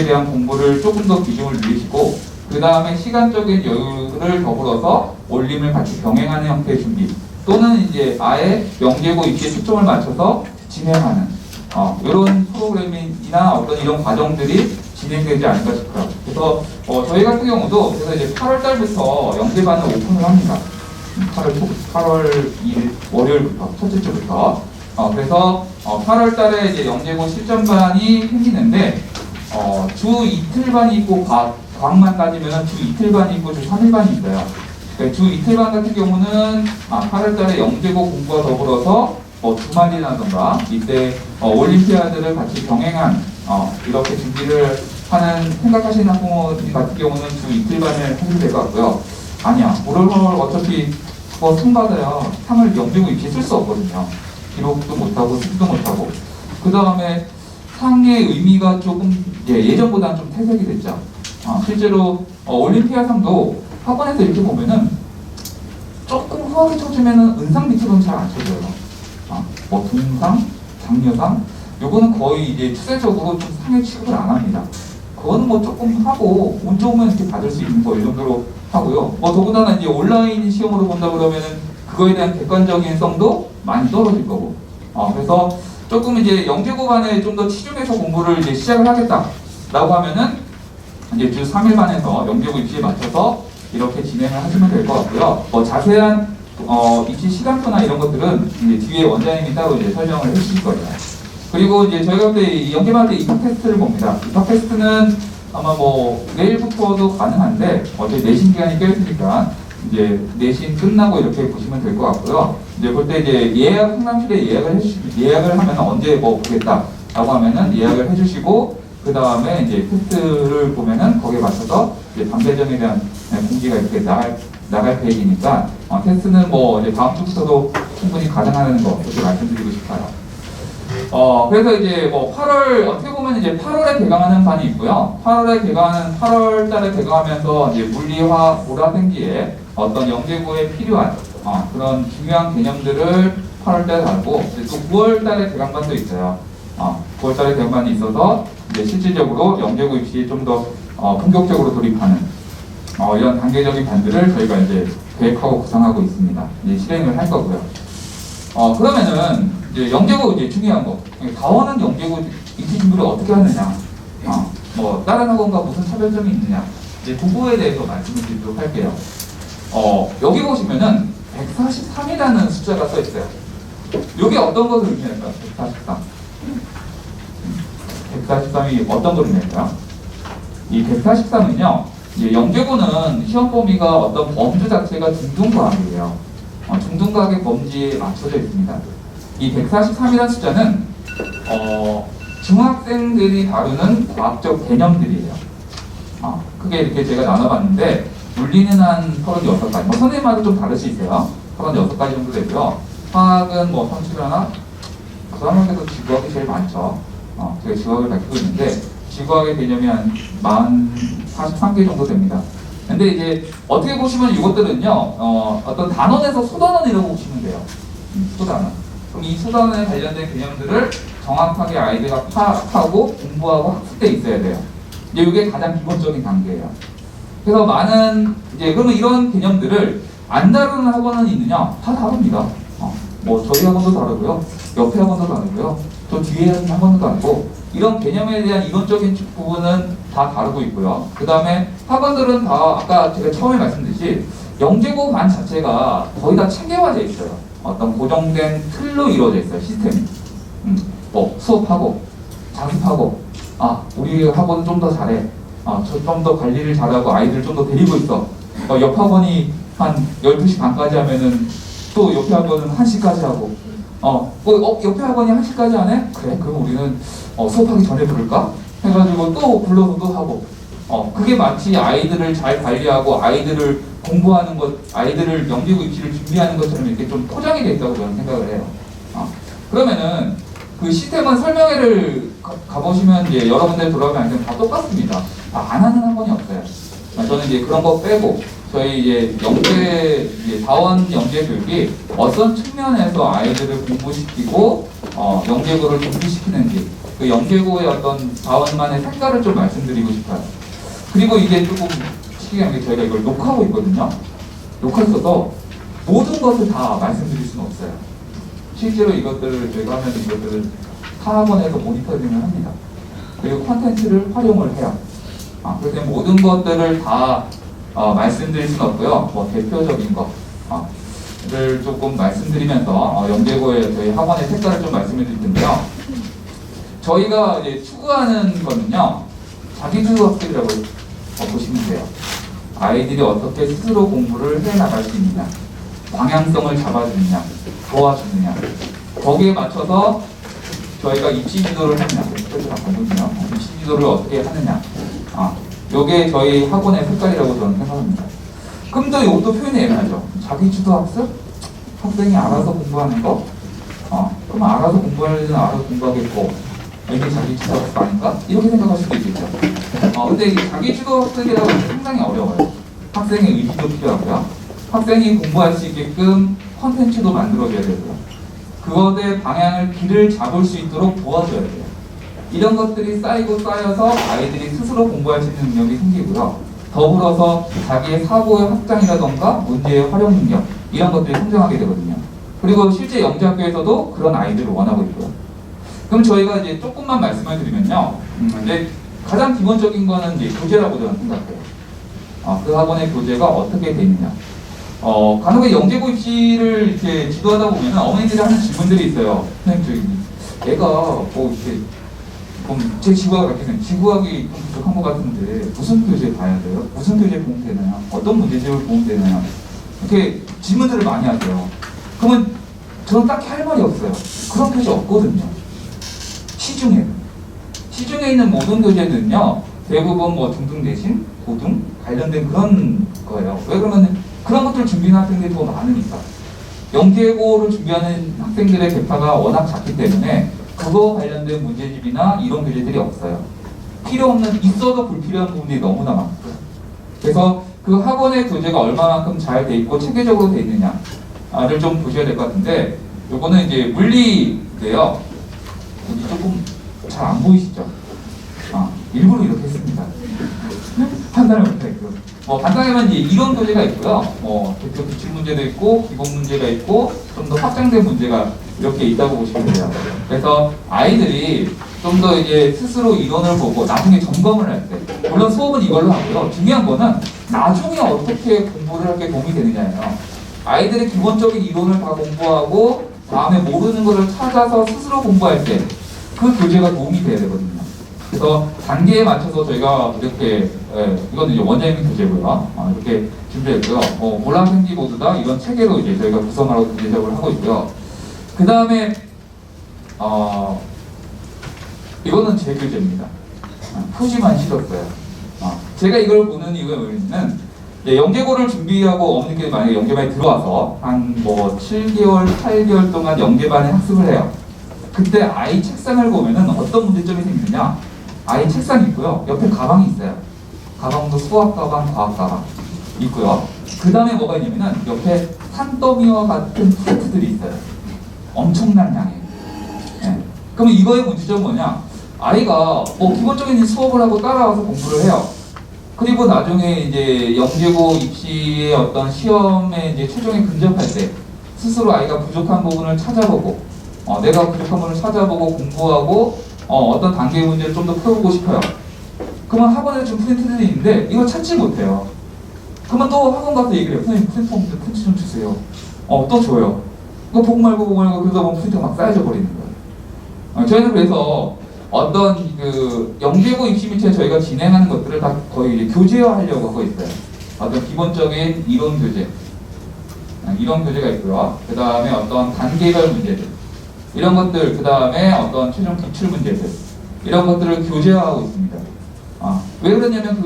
대한 공부를 조금 더 비중을 늘리시고 그 다음에 시간적인 여유를 더불어서 올림을 같이 병행하는 형태의 준비 또는 이제 아예 영재고 입시에 초점을 맞춰서 진행하는 이런 프로그램이나 어떤 이런 과정들이 진행되지 않을까 싶어요. 그래서 저희 같은 경우도 그래서 이제 8월 달부터 영재반을 오픈을 합니다. 8월 2일 월요일부터 첫째 주부터 그래서 8월 달에 이제 영재고 실전반이 생기는데 주 이틀반이 있고 과학만 따지면 주 이틀반이 있고 주 3일반이 있어요. 주 이틀반 같은 경우는 8월 달에 영재고 공부와 더불어서 주말이라던가 이때 올림피아드를 같이 병행한 이렇게 준비를 하는 생각하시는 학부모님 같은 경우는 주 이틀반을 하셔도 될 것 같고요. 아니야, 올월 어차피 그거 상 받아야 상을 영재고 입시에 쓸 수 없거든요. 기록도 못하고 숙도 못하고 그 다음에 상의 의미가 조금 예전보다는 좀 퇴색이 됐죠. 실제로 올림피아상도 학원에서 이렇게 보면은 조금 후하게 쳐주면은 은상 밑으로는 잘 안 쳐줘요. 뭐 동상, 장려상 요거는 거의 이제 추세적으로 좀 상에 취급을 안 합니다. 그거는 뭐 조금 하고 운 좋으면 이렇게 받을 수 있는 거 이 정도로 하고요. 더군다나 이제 온라인 시험으로 본다 그러면은 그거에 대한 객관적인 성도 많이 떨어질 거고. 그래서 조금 이제 영재고반에 좀 더 치중해서 공부를 이제 시작을 하겠다라고 하면은 이제 주 3일반에서 영재고 입시에 맞춰서 이렇게 진행을 하시면 될 것 같고요. 자세한 입시 시간표나 이런 것들은 이제 뒤에 원장님이 따로 이제 설명을 해주실 거예요. 그리고 이제 저희가 그때 영재반 때 입학 테스트를 봅니다. 입학 테스트는 아마 뭐 내일부터도 가능한데 어차피 내신 기간이 껴있으니까 이제 내신 끝나고 이렇게 보시면 될 것 같고요. 이제 볼 때 이제 상담실에 예약을 하면 언제 뭐 보겠다라고 하면은 예약을 해주시고 그 다음에 이제 테스트를 보면은 거기에 맞춰서 이제 방배정에 대한 공지가 이렇게 나갈 계획이니까 테스트는 뭐 이제 다음 주부터도 충분히 가능하다는 거 이렇게 말씀드리고 싶어요. 그래서 이제 뭐 8월, 어떻게 보면 이제 8월에 개강하는 반이 있고요. 8월 달에 개강하면서 이제 물리화, 보라생기에 어떤 영재고에 필요한 그런 중요한 개념들을 8월 달에 다루고, 또 9월 달에 개강반도 있어요. 9월 달에 개강반이 있어서 이제 실질적으로 영재고 입시에 좀 더 본격적으로 돌입하는 이런 단계적인 반들을 저희가 이제 계획하고 구상하고 있습니다. 이제 실행을 할 거고요. 그러면은 이제 영재고 이제 중요한 거, 다원은 영재고 입시 준비를 어떻게 하느냐, 뭐 다른 학원과 무슨 차별점이 있느냐, 이제 그거에 대해서 말씀을 드리도록 할게요. 여기 보시면은 143이라는 숫자가 써 있어요. 이게 어떤 것을 의미할까요? 143. 143이 어떤 걸 의미할까요? 이 143은요, 이제 영재고는 시험 범위가 어떤 범주 자체가 중등과학이에요. 중등과학의 범주에 맞춰져 있습니다. 이 143이라는 숫자는 중학생들이 다루는 과학적 개념들이에요. 크게 이렇게 제가 나눠봤는데 물리는 한 36가지, 뭐 선생님마다 좀 다를 수 있어요. 36가지 정도 되고요. 화학은 뭐 31하나, 그 다음에도 지구학이 제일 많죠. 제가 지구학을 가르치고 있는데 지구학의 개념이 한 43개 정도 됩니다. 근데 이제 어떻게 보시면 이것들은요, 어떤 단원에서 소단원이라고 보시면 돼요. 소단원. 그럼 이 소단원에 관련된 개념들을 정확하게 아이들가 파악하고 공부하고 학습돼 있어야 돼요. 이제 이게 가장 기본적인 단계예요. 그래서 그러면 이런 개념들을 안 다루는 학원은 있느냐? 다 다룹니다. 뭐 저희 학원도 다루고요, 옆에 학원도 다루고요, 또 뒤에 있는 학원도 다루고, 이런 개념에 대한 이론적인 부분은 다 다루고 있고요. 그 다음에 학원들은 다 아까 제가 처음에 말씀드렸듯이 영재고 반 자체가 거의 다 체계화되어 있어요. 어떤 고정된 틀로 이루어져 있어요, 시스템이. 뭐 수업하고 자습하고, 우리 학원은 좀 더 잘해, 좀 더 관리를 잘하고 아이들 좀 더 데리고 있어. 옆 학원이 한 12시 반까지 하면은 또 옆에 학원은 1시까지 하고, 옆에 학원이 1시까지 안 해? 그래, 그럼 우리는 수업하기 전에 부를까? 해가지고 또 불러서 또 하고, 그게 마치 아이들을 잘 관리하고 아이들을 공부하는 것, 아이들을 영재고 입시를 준비하는 것처럼 이렇게 좀 포장이 돼 있다고 저는 생각을 해요. 그러면은 그 시스템은 설명회를 가보시면 이제 여러분들 돌아오면 다 똑같습니다. 안 하는 학원이 없어요. 저는 이제 그런 거 빼고 저희 이제 다원 영재 교육이 어떤 측면에서 아이들을 공부시키고 영재고를 준비시키는지 그 영재고의 어떤 다원만의 색깔을 좀 말씀드리고 싶어요. 그리고 이게 조금 특이한 게 저희가 이걸 녹화하고 있거든요. 녹화해서 모든 것을 다 말씀드릴 수는 없어요. 실제로 이것들을 저희가 하면 이것들을 타 학원에서 모니터링을 합니다. 그리고 콘텐츠를 활용을 해요. 그래서 모든 것들을 다 말씀드릴 수는 없고요. 뭐 대표적인 것을 조금 말씀드리면서 영재고의 저희 학원의 색깔을 좀 말씀해 드릴 텐데요. 저희가 이제 추구하는 거는요, 자기주도 학습이라고 보시면 돼요. 아이들이 어떻게 스스로 공부를 해 나갈 수 있느냐, 방향성을 잡아주느냐, 도와주느냐, 거기에 맞춰서 저희가 입시 지도를 하느냐, 입시 지도를 어떻게 하느냐, 요게 저희 학원의 색깔이라고 저는 생각합니다. 그럼 또 이것도 표현이 애매하죠. 자기주도 학습? 학생이 알아서 공부하는 거? 그럼 알아서 공부하려면 알아서 공부하겠고, 이게 자기주도 학습 아닌가? 이렇게 생각할 수도 있겠죠. 근데 이 자기주도 학습이라고 하면 상당히 어려워요. 학생의 의지도 필요하고요. 학생이 공부할 수 있게끔 컨텐츠도 만들어줘야 되고요. 그것의 방향을 길을 잡을 수 있도록 도와줘야 돼요. 이런 것들이 쌓여서 아이들이 스스로 공부할 수 있는 능력이 생기고요. 더불어서 자기의 사고의 확장이라던가 문제의 활용 능력 이런 것들이 성장하게 되거든요. 그리고 실제 영재학교에서도 그런 아이들을 원하고 있고요. 그럼 저희가 이제 조금만 말씀을 드리면요. 이제 가장 기본적인 거는 이제 교재라고 저는 생각해요. 그 학원의 교재가 어떻게 돼 있느냐. 간혹에 영재고 입시를 이렇게 지도하다 보면 어머니들이 하는 질문들이 있어요. 선생님, 얘가 뭐 이렇게 제 지구학을 가르치면 지구학이 좀 부족한 것 같은데 무슨 교재 봐야 돼요? 무슨 교재 보면 되나요? 어떤 문제집을 보면 되나요? 이렇게 질문들을 많이 하세요. 그러면 저는 딱히 할 말이 없어요. 그런 교재 없거든요. 시중에 있는 모든 교재는요, 대부분 뭐 중등 대신 고등 관련된 그런 거예요. 왜 그러면 그런 것들을 준비하는 학생들이 더 많으니까. 영재고를 준비하는 학생들의 객파가 워낙 작기 때문에 그거 관련된 문제집이나 이런 교재들이 없어요. 필요 없는, 있어도 불필요한 부분이 너무나 많고요. 그래서 그 학원의 교재가 얼마만큼 잘 돼 있고 체계적으로 돼 있느냐를 좀 보셔야 될 것 같은데, 요거는 이제 물리인데요. 여기 조금 잘 안 보이시죠? 일부러 이렇게 했습니다. 판단을 못했고. 간단하게만 이제 이론 교재가 있고요. 대표 기출 문제도 있고, 기본 문제가 있고, 좀 더 확장된 문제가 이렇게 있다고 보시면 돼요. 그래서 아이들이 좀 더 이제 스스로 이론을 보고 나중에 점검을 할 때, 물론 수업은 이걸로 하고요. 중요한 거는 나중에 어떻게 공부를 할 게 도움이 되느냐예요. 아이들이 기본적인 이론을 다 공부하고 다음에 모르는 거를 찾아서 스스로 공부할 때 그 교재가 도움이 돼야 되거든요. 그래서 단계에 맞춰서 저희가 이렇게, 이거는 이제 원장님 교재고요. 이렇게 준비했고요. 몰랑생기 모두 다 이런 체계로 이제 저희가 구성하고 제작을 하고 있고요. 그 다음에, 이거는 제 교재입니다. 표지만 실었어요. 제가 이걸 보는 이유가 뭐냐면, 영재고를 준비하고 어머니께서 만약에 영재반에 들어와서 한 뭐 7개월, 8개월 동안 영재반에 학습을 해요. 그때 아이 책상을 보면은 어떤 문제점이 생기느냐? 아이 책상이 있고요. 옆에 가방이 있어요. 가방도 수학 가방, 과학 가방 있고요. 그 다음에 뭐가 있냐면은 옆에 산더미와 같은 프린트들이 있어요. 엄청난 양의. 그러면 이거의 문제점은 뭐냐? 아이가 기본적인 수업을 하고 따라와서 공부를 해요. 그리고 나중에 이제 영재고 입시의 어떤 시험에 이제 최종에 근접할 때 스스로 아이가 부족한 부분을 찾아보고 내가 부족한 부분을 찾아보고 공부하고 어떤 단계의 문제를 좀 더 풀어보고 싶어요. 그러면 학원에 좀 프린트들이 있는데 이걸 찾지 못해요. 그러면 또 학원 가서 얘기를 해요. 선생님 프린트 없는데 프린트 좀 주세요. 또 줘요. 이거 보고 말고 그러다 보면 프린트가 막 쌓여져 버리는 거예요. 저희는 그래서 어떤 그 영재고 입시 밑에 저희가 진행하는 것들을 다 거의 이제 교재화하려고 하고 있어요. 어떤 기본적인 이론 교재가 있고요. 그 다음에 어떤 단계별 문제들, 이런 것들, 그 다음에 어떤 최종 기출 문제들, 이런 것들을 교재화하고 있습니다. 왜 그러냐면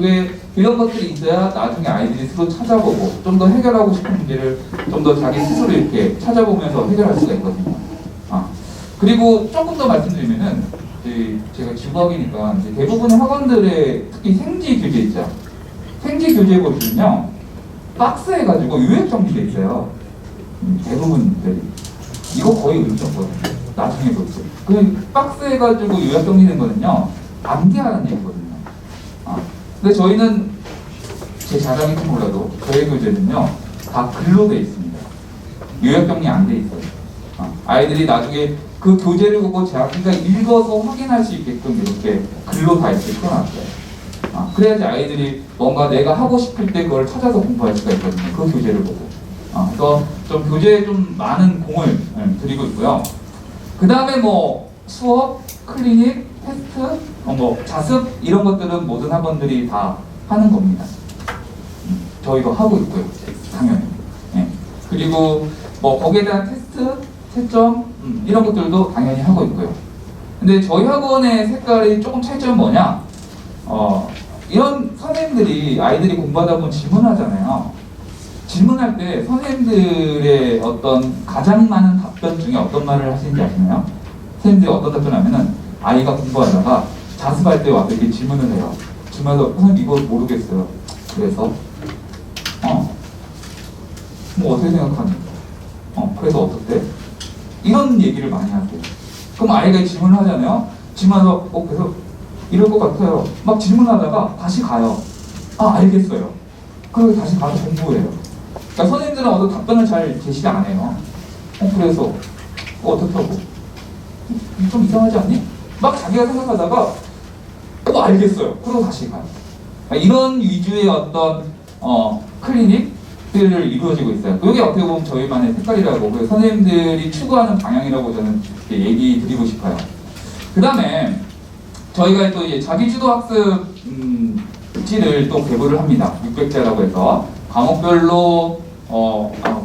이런 것들이 있어야 나중에 아이들이 스스로 찾아보고 좀 더 해결하고 싶은 문제를 좀 더 자기 스스로 이렇게 찾아보면서 해결할 수가 있거든요. 그리고 조금 더 말씀드리면은 제가 지구학이니까 대부분의 학원들의 특히 생지 교재 있죠. 생지 교재 보시면요, 박스해가지고 요약 정리돼 있어요. 대부분들이 이거 거의 의미 없거든요. 나중에 볼지. 그 박스해가지고 요약 정리된 거는요 암기하라는 얘기거든요. 근데 저희는 제 자랑인지 몰라도 저희 교재는요 다 글로 돼 있습니다. 요약 정리 안 돼 있어요. 아이들이 나중에 그 교재를 보고 자기가 읽어서 확인할 수 있게끔 이렇게 글로 다 이렇게 풀어놨어요. 그래야지 아이들이 뭔가 내가 하고 싶을 때 그걸 찾아서 공부할 수가 있거든요. 그 교재를 보고. 그래서 좀 교재에 좀 많은 공을 드리고 있고요. 그 다음에 뭐 수업, 클리닉, 테스트, 뭐 자습 이런 것들은 모든 학원들이 다 하는 겁니다. 저희도 하고 있고요. 당연히. 그리고 뭐 거기에 대한 테스트, 채점 이런 것들도 당연히 하고 있고요. 근데 저희 학원의 색깔이 조금 차이점은 뭐냐? 이런 선생님들이 아이들이 공부하다 보면 질문하잖아요. 질문할 때 선생님들의 어떤 가장 많은 답변 중에 어떤 말을 하시는지 아시나요? 선생님들이 어떤 답변을 하면은 아이가 공부하다가 자습할 때 와서 이렇게 질문을 해요. 질문해서 선생님 이거 모르겠어요. 그래서 뭐 어떻게 생각하니? 그래서 어떻대? 이런 얘기를 많이 하세요. 그럼 아이가 질문을 하잖아요. 질문해서 그래서 이럴 것 같아요. 막 질문하다가 다시 가요. 알겠어요. 그리고 다시 가서 공부해요. 그러니까 선생님들은 어떤 답변을 잘 제시를 안 해요. 그래서 어떻다고? 좀 이상하지 않니? 막 자기가 생각하다가 알겠어요. 그리고 다시 가요. 그러니까 이런 위주의 어떤 클리닉들을 이루어지고 있어요. 이게 어떻게 보면 저희만의 색깔이라고 선생님들이 추구하는 방향이라고 저는 얘기 드리고 싶어요. 그 다음에 저희가 또 이제 자기주도 학습 지를 또 배부를 합니다. 600자라고 해서 과목별로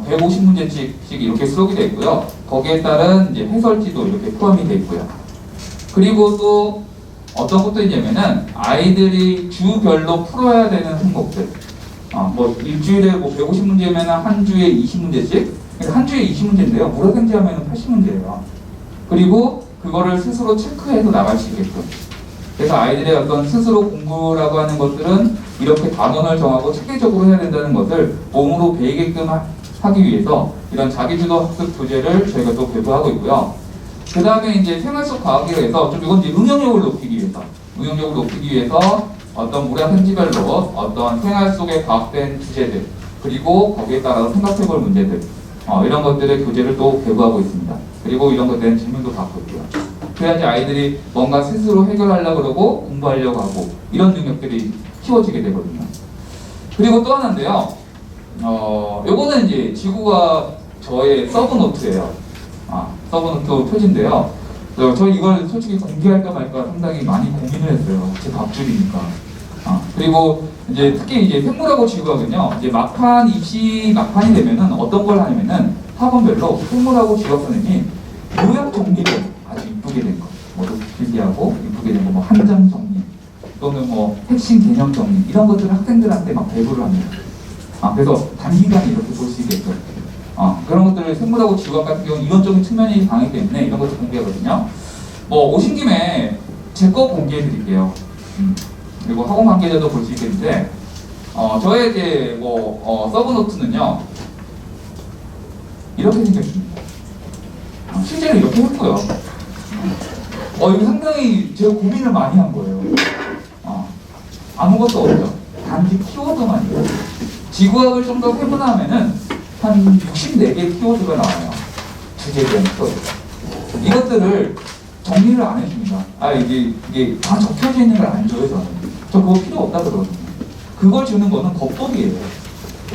150문제씩 이렇게 수록이 되어 있고요. 거기에 따른 이제 해설지도 이렇게 포함이 되어 있고요. 그리고 또 어떤 것도 있냐면은 아이들이 주별로 풀어야 되는 항목들. 뭐 일주일에 뭐 150문제면은 한 주에 20문제씩. 한 주에 20문제인데요. 물어생지하면은 80문제예요. 그리고 그거를 스스로 체크해서 나갈 수 있게끔. 그래서 아이들의 어떤 스스로 공부라고 하는 것들은 이렇게 단원을 정하고 체계적으로 해야 된다는 것을 몸으로 배우게끔 하기 위해서 이런 자기주도 학습 교재를 저희가 또 배부하고 있고요. 그 다음에 이제 생활 속 과학이라 해서 좀 이건 이제 응용력을 높이기 위해서 어떤 물화생지별로 어떤 생활 속에 과학된 주제들 그리고 거기에 따라서 생각해볼 문제들 이런 것들의 교재를 또 배부하고 있습니다. 그리고 이런 것에 대한 질문도 받고 있고요. 그래야지 아이들이 뭔가 스스로 해결하려고 그러고 공부하려고 하고 이런 능력들이 키워지게 되거든요. 그리고 또 하나인데요. 요거는 이제 지구가 저의 서브노트예요. 서브노트 표지인데요. 저 이걸 솔직히 공개할까 말까 상당히 많이 고민을 했어요. 제 밥줄이니까. 그리고 이제 특히 이제 생물하고 지구학은요. 이제 막판 입시 막판이 되면은 어떤 걸 하냐면은 학원별로 생물하고 지구학 선생님이 요약 정리를 아주 이쁘게 된 거, 뭐 길게하고 이쁘게 된 거, 뭐 한 장 정리 또는 뭐 핵심 개념 정리 이런 것들을 학생들한테 막 배부를 합니다. 그래서 단기간에 이렇게 볼 수 있게끔 그런 것들을 생물하고 지구학 같은 경우는 이론적인 측면이 강하기 때문에 이런 것도 공개하거든요. 뭐 오신 김에 제 거 공개해 드릴게요. 그리고 학원 관계자도 볼 수 있겠는데 저의 이제 뭐 서브노트는요 이렇게 생겼습니다. 실제로 이렇게 했고요. 이거 상당히 제가 고민을 많이 한 거예요. 아무것도 없죠. 단지 키워드만이에요. 지구학을 좀 더 세분화하면은 한 64개 키워드가 나와요. 주제에 대한 키워드. 이것들을 정리를 안 해줍니다. 이게 다 적혀져 있는 걸 안 줘요, 저는. 저 그거 필요 없다 그러거든요. 그걸 주는 거는 법법이에요.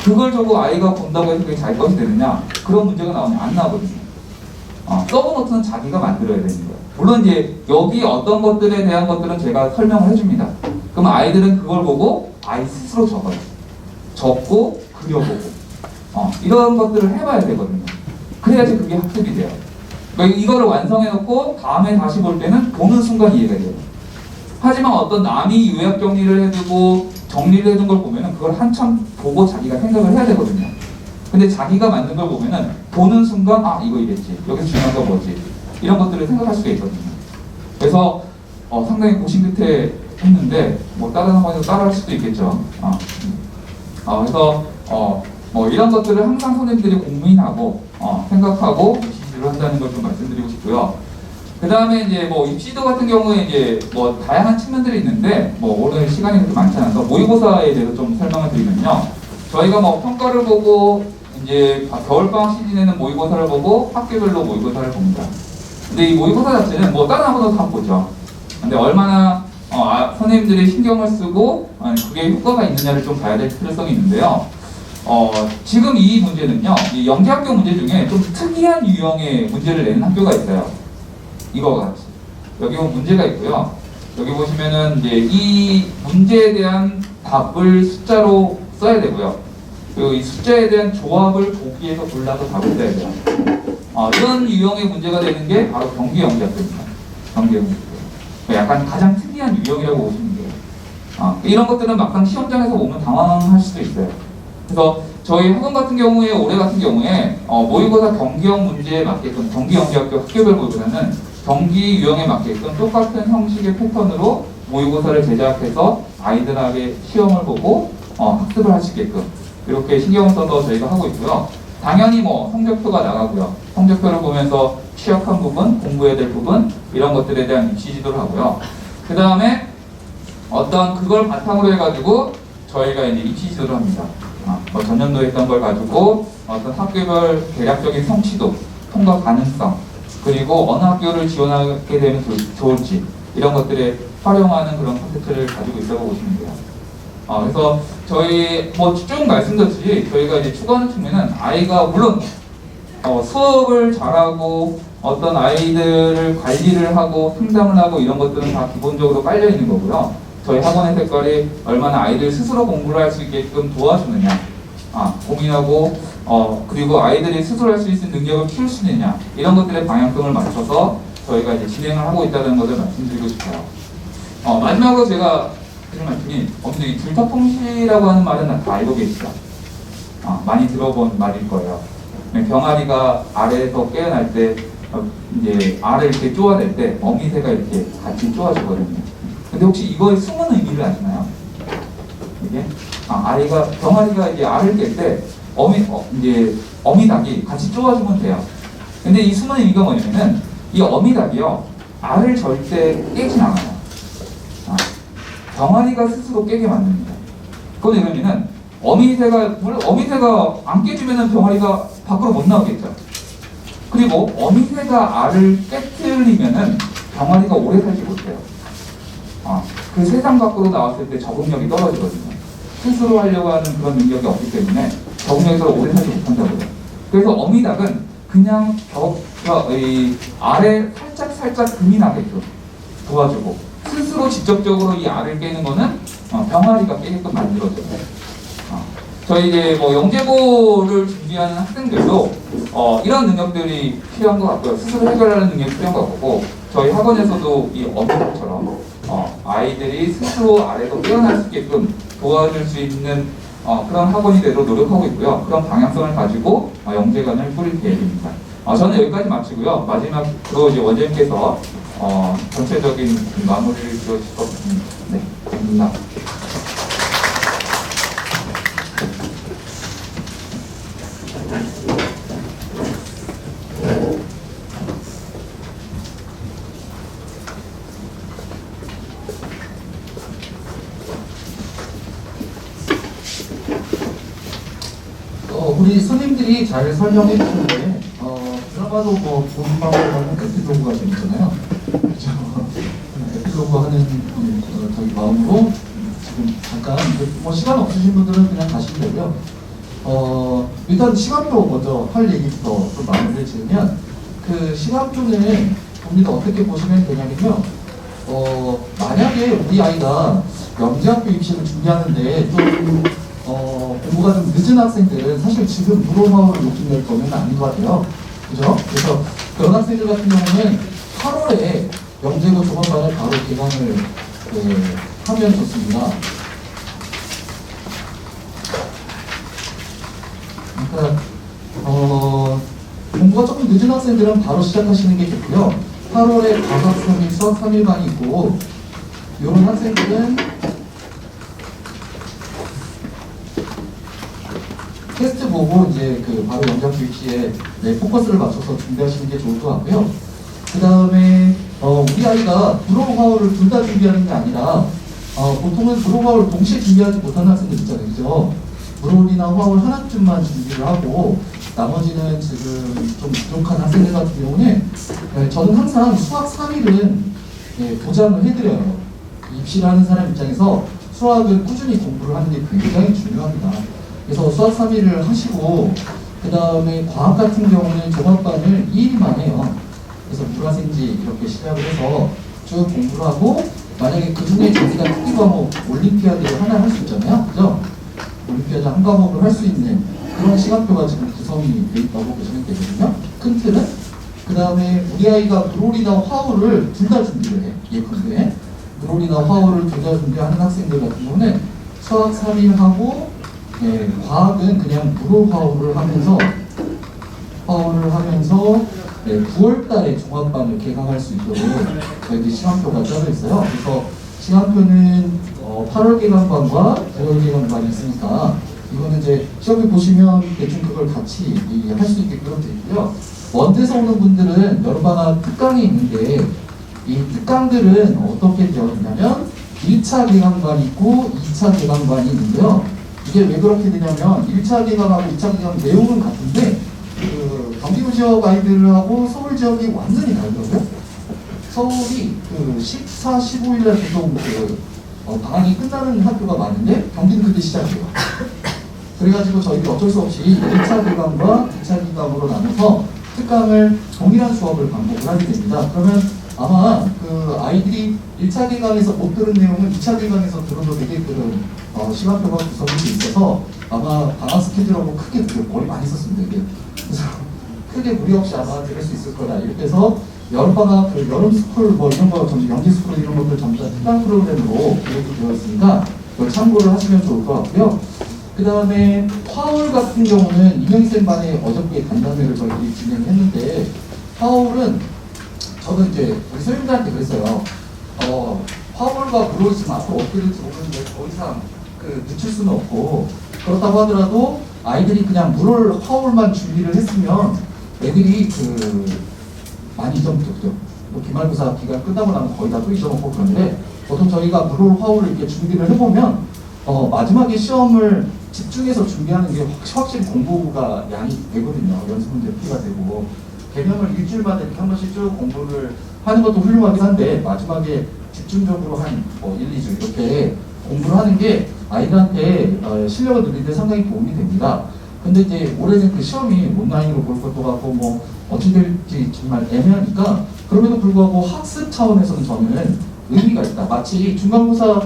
그걸 저거 아이가 본다고 해서 그게 자기 것이 되느냐? 그런 문제가 나오면 안 나오거든요. 서브노트는 자기가 만들어야 되는 거예요. 물론 이제 여기 어떤 것들에 대한 것들은 제가 설명을 해줍니다. 그럼 아이들은 그걸 보고 아이 스스로 적어요. 적고 그려보고 이런 것들을 해봐야 되거든요. 그래야지 그게 학습이 돼요. 그러니까 이거를 완성해놓고 다음에 다시 볼 때는 보는 순간 이해가 돼요. 하지만 어떤 남이 요약 정리를 해두고 정리를 해둔 걸 보면은 그걸 한참 보고 자기가 생각을 해야 되거든요. 근데 자기가 만든 걸 보면은 보는 순간 이거 이랬지, 여기서 중요한 거 뭐지, 이런 것들을 생각할 수가 있거든요. 그래서 상당히 고심 끝에 했는데 뭐 다른 학원에서 따라할 수도 있겠죠. 그래서 뭐 이런 것들을 항상 선생님들이 고민하고 생각하고 입시지도를 한다는 걸 좀 말씀드리고 싶고요. 그 다음에 이제 뭐 입시도 같은 경우에 이제 뭐 다양한 측면들이 있는데 뭐 오늘 시간이 그렇게 많지 않아서 모의고사에 대해서 좀 설명을 드리면요. 저희가 뭐 평가를 보고 이제 겨울방학 시즌에는 모의고사를 보고 학교별로 모의고사를 봅니다. 근데 이 모의고사 자체는 뭐 다른 학교도 다 보죠. 근데 얼마나 선생님들이 신경을 쓰고 그게 효과가 있느냐를 좀 봐야 될 필요성이 있는데요. 지금 이 문제는요, 이 영재학교 문제 중에 좀 특이한 유형의 문제를 내는 학교가 있어요. 이거와 같이. 여기 보면 문제가 있고요. 여기 보시면은 이제 이 문제에 대한 답을 숫자로 써야 되고요. 그리고 이 숫자에 대한 조합을 보기에서 골라서 답을 써야 돼요. 이런 유형의 문제가 되는 게 바로 경기 영재학교입니다. 경기 영재학교. 약간 가장 특이한 유형이라고 보시면 돼요. 이런 것들은 막상 시험장에서 오면 당황할 수도 있어요. 그래서 저희 학원 같은 경우에 올해 같은 경우에 모의고사 경기형 문제에 맞게끔 경기 영재학교 학교별 모의고사는 경기 유형에 맞게끔 똑같은 형식의 패턴으로 모의고사를 제작해서 아이들에게 시험을 보고 학습을 할 수 있게끔 이렇게 신경을 써서 저희가 하고 있고요. 당연히 뭐 성적표가 나가고요. 성적표를 보면서 취약한 부분, 공부해야 될 부분 이런 것들에 대한 입시 지도를 하고요. 그 다음에 어떤 그걸 바탕으로 해가지고 저희가 이제 입시 지도를 합니다. 뭐 전년도에 했던 걸 가지고 어떤 학교별 대략적인 성취도, 통과 가능성, 그리고 어느 학교를 지원하게 되면 좋을지 이런 것들에 활용하는 그런 콘텐츠를 가지고 있다고 보시면 돼요. 그래서 저희 뭐 쭉 말씀드렸듯이 저희가 이제 추구하는 측면은 아이가 물론 수업을 잘하고 어떤 아이들을 관리를 하고 상담을 하고 이런 것들은 다 기본적으로 깔려 있는 거고요. 저희 학원의 색깔이 얼마나 아이들 스스로 공부를 할 수 있게끔 도와주느냐, 고민하고 그리고 아이들이 스스로 할 수 있는 능력을 키울 수 있느냐 이런 것들의 방향성을 맞춰서 저희가 이제 진행을 하고 있다는 것을 말씀드리고 싶어요. 마지막으로 제가 드릴 말씀이 이 들터통시라고 하는 말은 다 알고 계시죠? 많이 들어본 말일 거예요. 병아리가 아래에서 깨어날 때 이제 알을 이렇게 쪼아낼 때 어미새가 이렇게 같이 쪼아주거든요. 근데 혹시 이거의 숨은 의미를 아시나요? 이게 병아리가 이제 알을 깰 때 이제 어미닭이 같이 쪼아주면 돼요. 근데 이 숨은 의미가 뭐냐면은 이 어미닭이요 알을 절대 깨진 않아요. 병아리가 스스로 깨게 만듭니다. 그건 왜냐면은 어미새가 안 깨지면은 병아리가 밖으로 못 나오겠죠. 그리고 어미새가 알을 깨뜨리면은 병아리가 오래 살지 못해요. 그 세상 밖으로 나왔을 때 적응력이 떨어지거든요. 스스로 하려고 하는 그런 능력이 없기 때문에 적응력이 더 오래 살지 못한다고요. 그래서 어미닭은 그냥 이 알에 살짝 금이 나게끔 도와주고 스스로 직접적으로 이 알을 깨는 거는 병아리가 깨게끔 만들어줘요. 저희 이제 뭐 영재고를 준비하는 학생들도 이런 능력들이 필요한 것 같고요. 스스로 해결하는 능력이 필요한 것 같고 저희 학원에서도 이 어미닭처럼 아이들이 스스로 아래로 깨어날 수 있게끔 도와줄 수 있는 그런 학원이 되도록 노력하고 있고요. 그런 방향성을 가지고 영재관을 꾸릴 계획입니다. 저는 여기까지 마치고요. 마지막으로 이제 원장님께서 전체적인 마무리를 지어주실 것 같습니다. 네, 감사합니다. 우리 선생님들이 잘 설명해 주셨는데 드라마도 뭐 본방송하는 에필로그가 재밌잖아요. 그렇죠? 에필로그 하는 저희 마음으로 지금 잠깐 뭐 시간 없으신 분들은 그냥 가시면 되고요. 일단 시간표 먼저 할 얘기부터 좀 마무리를 지으면 그 시간표는 봅니다. 어떻게 보시면 되냐면요. 만약에 우리 아이가 영재학교 입시를 준비하는데 좀 공부가 좀 늦은 학생들은 사실 지금 노노하우를 욕심낼 거면 아닌 것 같아요. 그죠? 그래서 그런 학생들 같은 경우는 8월에 영재고 조만간에 바로 개강을 하면 좋습니다. 그러니까 공부가 조금 늦은 학생들은 바로 시작하시는 게 좋고요. 8월에 과학 3일, 수학 3일반이 있고 이런 학생들은 테스트 보고 이제 그 바로 연장 입시에 네, 포커스를 맞춰서 준비하시는 게 좋을 것 같고요. 그 다음에 우리 아이가 불어 화어를 둘 다 준비하는 게 아니라 보통은 불어 화어를 동시에 준비하지 못하는 학생들 있잖아요, 그죠? 불어이나 화어를 하나쯤만 준비를 하고 나머지는 지금 좀 부족한 학생들 같은 경우는 저는 항상 수학 3일은 보장을 해드려요. 입시를 하는 사람 입장에서 수학을 꾸준히 공부를 하는 게 굉장히 중요합니다. 그래서 수학 3일을 하시고 그 다음에 과학 같은 경우는 종합반을 2일만 해요. 그래서 물화생지 이렇게 시작을 해서 쭉 공부를 하고 만약에 그 중에 자기가 특기 과목 올림피아드를 하나 할 수 있잖아요. 그죠? 올림피아드 한 과목을 할 수 있는 그런 시간표가 지금 구성이 돼 있다고 보시면 되거든요. 큰 틀은. 그 다음에 우리 아이가 브롤이나 화우를 둘 다 준비를 해. 예컨대 브롤이나 화우를 둘 다 준비하는 학생들 같은 경우는 수학 3일 하고 과학은 그냥 브롤 화우를 하면서 9월 달에 종합반을 개강할 수 있도록 저희들이 시간표가 짜져 있어요. 그래서 시간표는 8월 개강반과 9월 개강반이 있으니까 이거는 이제 시험에 보시면 대충 그걸 같이 할 수 있게끔 되어 있고요. 먼데서 오는 분들은 여름방학 특강이 있는데 이 특강들은 어떻게 되어 있냐면 1차 개강반이 있고 2차 개강반이 있는데요. 이게 왜 그렇게 되냐면 1차 개강하고 2차 개강 내용은 같은데 그 경기도 지역 아이들하고 서울 지역이 완전히 다르더라고요. 서울이 그 14, 15일날 보통 방학이 끝나는 학교가 많은데 경기는 그때 시작해요. 그래가지고 저희들이 어쩔 수 없이 1차 기간과 2차 기간으로 나눠서 특강을 동일한 수업을 반복을 하게 됩니다. 그러면 아마 그 아이들이 1차 기간에서 못 들은 내용은 2차 기간에서 들어도 되게끔 시간표가 구성이 돼 있어서 아마 방학 스케줄하고 크게 머리 많이 썼습니다. 이게. 그래서 크게 무리 없이 아마 들을 수 있을 거다. 이렇게 해서 여름방학, 그 여름 스쿨 뭐 이런 거 전부 연기 스쿨 이런 것들 전부 다 특강 프로그램으로 계획이 되어 있으니까 그걸 참고를 하시면 좋을 것 같고요. 그 다음에 화울 같은 경우는 이명생 반에 어저께 간담회를 저희들이 진행했는데 화울은 저는 이제 우리 선생님들한테 그랬어요. 화울과 물로 있으면 앞으로 어떻게 될지 모르는데 더 이상 늦출 수는 없고 그렇다고 하더라도 아이들이 그냥 물을 화울만 준비를 했으면 애들이 많이 잊어먹죠. 뭐 기말고사 기간 끝나고 나면 거의 다 또 잊어먹고 그런데 보통 저희가 물을 화울을 이렇게 준비를 해보면 마지막에 시험을 집중해서 준비하는 게 확실히 공부가 양이 되거든요. 연습 문제 풀이가 되고 개념을 일주일마다 이렇게 한 번씩 쭉 공부를 하는 것도 훌륭하긴 한데 마지막에 집중적으로 한 1, 2주 이렇게 공부를 하는 게 아이들한테 실력을 늘리는 데 상당히 도움이 됩니다. 근데 이제 올해는 그 시험이 온라인으로 볼 것도 같고 뭐 어찌 될지 정말 애매하니까 그럼에도 불구하고 학습 차원에서는 저는 의미가 있다. 마치 중간고사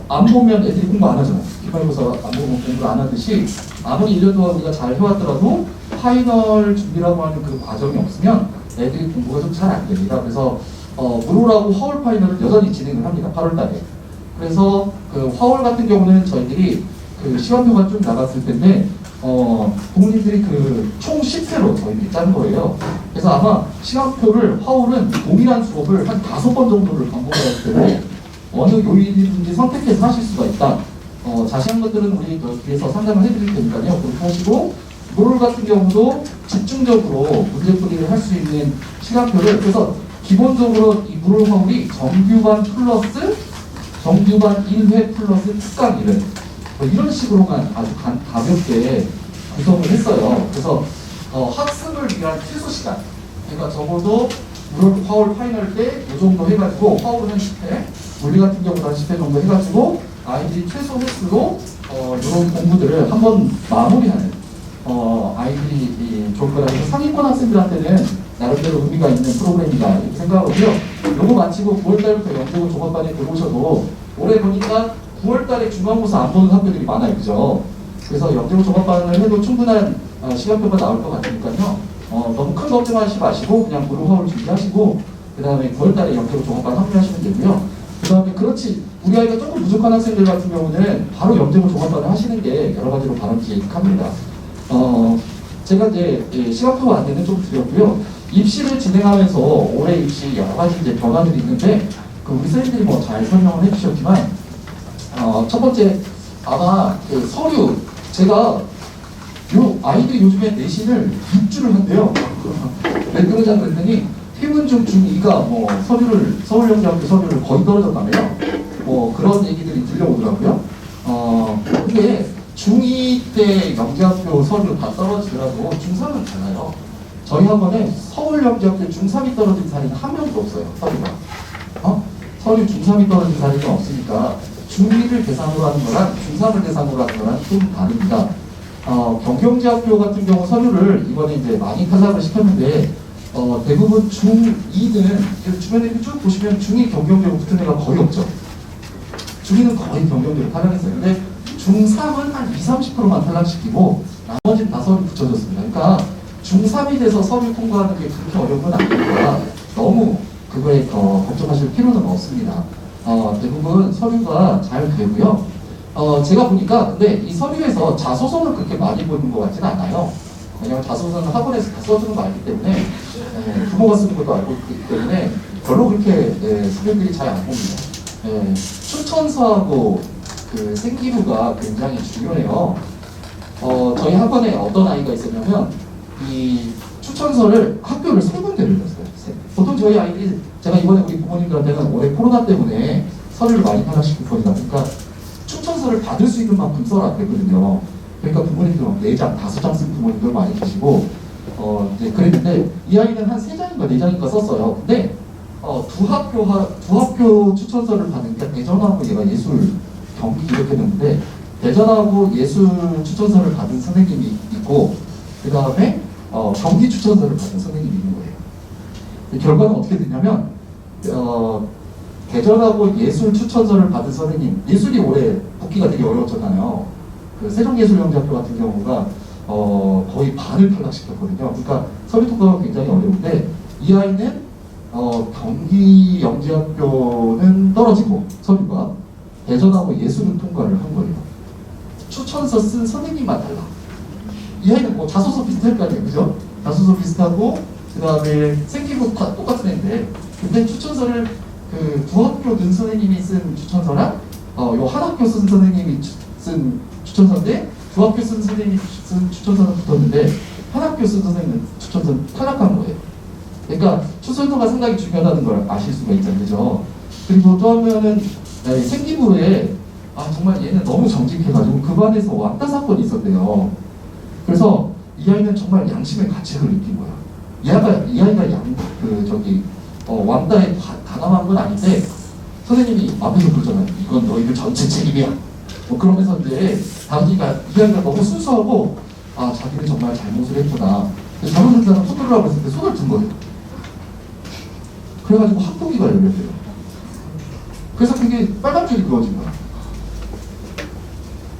안 보면 애들이 공부 안 하잖아요. 기말고사 안 보면 공부를 안 하듯이 아무리 1년 동안 우리가 잘 해왔더라도 파이널 준비라고 하는 그 과정이 없으면 애들이 공부가 좀 잘 안 됩니다. 그래서 무료라고 화월 파이널을 여전히 진행을 합니다. 8월 달에. 그래서 그 화월 같은 경우는 저희들이 그 시간표가 좀 나갔을 텐데 부모님들이 그 총 10회로 저희들이 짠 거예요. 그래서 아마 시간표를 화월은 동일한 수업을 한 5번 정도를 반복하기 때문에 어느 요일인지 선택해서 하실 수가 있다. 자세한 것들은 우리 뒤에서 상담을 해드릴 테니까요. 그렇게 하시고 물 같은 경우도 집중적으로 문제풀이를 할 수 있는 시간표를 그래서 기본적으로 이 물을 화울이 정규반 플러스 정규반 1회 플러스 특강 1회 이런 식으로만 아주 가볍게 구성을 했어요. 그래서 학습을 위한 최소 시간 그러니까 적어도 물을 화울 파이널 때 이 정도 해가지고 화울은 10회 물리 같은 경우도 한 10회 정도 해가지고 아이들이 최소 횟수로 이런 공부들을 한번 마무리하는 아이들이 좋을 거라고 해서 상위권 학생들한테는 나름대로 의미가 있는 프로그램이다 이렇게 생각하고요. 요거 마치고 9월달부터 영재고 종합반에 들어오셔도 올해 보니까 9월달에 중간고사 안 보는 학교들이 많아요. 그죠? 그래서 영재고 종합반을 해도 충분한 시간표가 나올 것 같으니까요. 너무 큰 걱정하지 마시고 그냥 무료화울 준비하시고 그 다음에 9월달에 영재고 종합반 합류하시면 되고요. 그 다음에 그렇지 우리 아이가 조금 부족한 학생들 같은 경우는 바로 영재고 종합반을 하시는 게 여러 가지로 바람직합니다. 제가 이제 시간표 안내는 좀 드렸고요. 입시를 진행하면서 올해 입시 여러 가지 이제 변화들이 있는데 그 우리 선생님들이 뭐 잘 설명을 해주셨지만 첫 번째 아마 그 서류 제가 요 아이들이 요즘에 내신을 6주를 한대요. 왜 그러자 그랬더니 피문중 중2가 뭐 서울영재학교 서류를 거의 떨어졌다며요. 뭐 그런 얘기들이 들려오더라고요. 근데 중2 때 영재학교 서류 다 떨어지더라도 중3은 달라요. 저희 학원에 서울영재학교 중3이 떨어진 사례는 한 명도 없어요. 서류가. 서류 중3이 떨어진 사례는 없으니까 중2를 대상으로 하는 거랑 중3을 대상으로 하는 거랑 좀 다릅니다. 경경대학교 같은 경우 서류를 이번에 이제 많이 탈락을 시켰는데 대부분 중2는 주변에 이렇게 쭉 보시면 중2 경경대로 붙은 애가 거의 없죠. 중2는 거의 경경대로 탈락했어요. 근데 중3은 한 20-30%만 탈락시키고 나머지는 다 서류 붙여줬습니다. 그러니까 중3이 돼서 서류 통과하는 게 그렇게 어려운 건 아니니까 너무 그거에 걱정하실 필요는 없습니다. 대부분 서류가 잘 되고요. 제가 보니까 근데 이 서류에서 자소서를 그렇게 많이 보는 것 같지는 않아요. 왜냐면 자소서는 학원에서 다 써주는 거 알기 때문에 부모가 쓰는 것도 알고 있기 때문에 별로 그렇게 스님들이 잘 안 봅니다. 추천서하고 그 생기부가 굉장히 중요해요. 저희 학원에 어떤 아이가 있었냐면 이 추천서를 학교를 3군데를 냈어요. 보통 저희 아이들이 제가 이번에 우리 부모님들한테는 올해 코로나 때문에 서류를 많이 탈락시킨 거니까 그러니까 추천서를 받을 수 있는 만큼 써라 그랬거든요. 그러니까 부모님들 막 4장, 5장 쓴 부모님들 많이 계시고 이제 그랬는데 이 아이는 한 3장인가 4장인가 썼어요. 근데 두 학교 추천서를 받은 게 대전하고 얘가 예술 경기 이렇게 됐는데 대전하고 예술 추천서를 받은 선생님이 있고 그 다음에 경기 추천서를 받은 선생님이 있는 거예요. 결과는 어떻게 됐냐면 대전하고 예술 추천서를 받은 선생님, 예술이 올해 붙기가 되게 어려웠잖아요. 그 세종예술영재학교 같은 경우가 거의 반을 탈락시켰거든요. 그러니까 서류 통과가 굉장히 어려운데 이 아이는 경기영재학교는 떨어지고 서류가 대전하고 예술은 통과를 한 거예요. 추천서 쓴 선생님만 달라. 이 아이는 뭐 자소서 비슷할 거 아니에요, 그죠? 자소서 비슷하고 그 다음에 생기부 다 똑같은 애인데 근데 추천서를 그 두 학교 는 선생님이 쓴 추천서랑 요 한 학교 쓴 선생님이 쓴 추천서인데 두 학교 쓴 선생님이 쓴 추천서는 붙었는데 한 학교 쓴 선생님 추천서는 탈락한 거예요. 그러니까 추천서가 상당히 중요하다는 걸 아실 수가 있잖아요, 그죠? 그리고 또 한 면은 생기부에 정말 얘는 너무 정직해가지고 그 반에서 왕따 사건이 있었대요. 그래서 이 아이는 정말 양심의 가책을 느낀 거야. 이 아이가 왕따에 가담한 건 아닌데 선생님이 앞에서 그러잖아요. 이건 너희들 전체 책임이야. 뭐 그러면서 이제 이 아이가 너무 순수하고 자기는 정말 잘못을 했구나. 잘못했다는 손을 하고 있을 때 손을 든 거예요. 그래가지고 학폭위가 열렸대요. 그래서 그게 빨간 줄이 그어진 거야.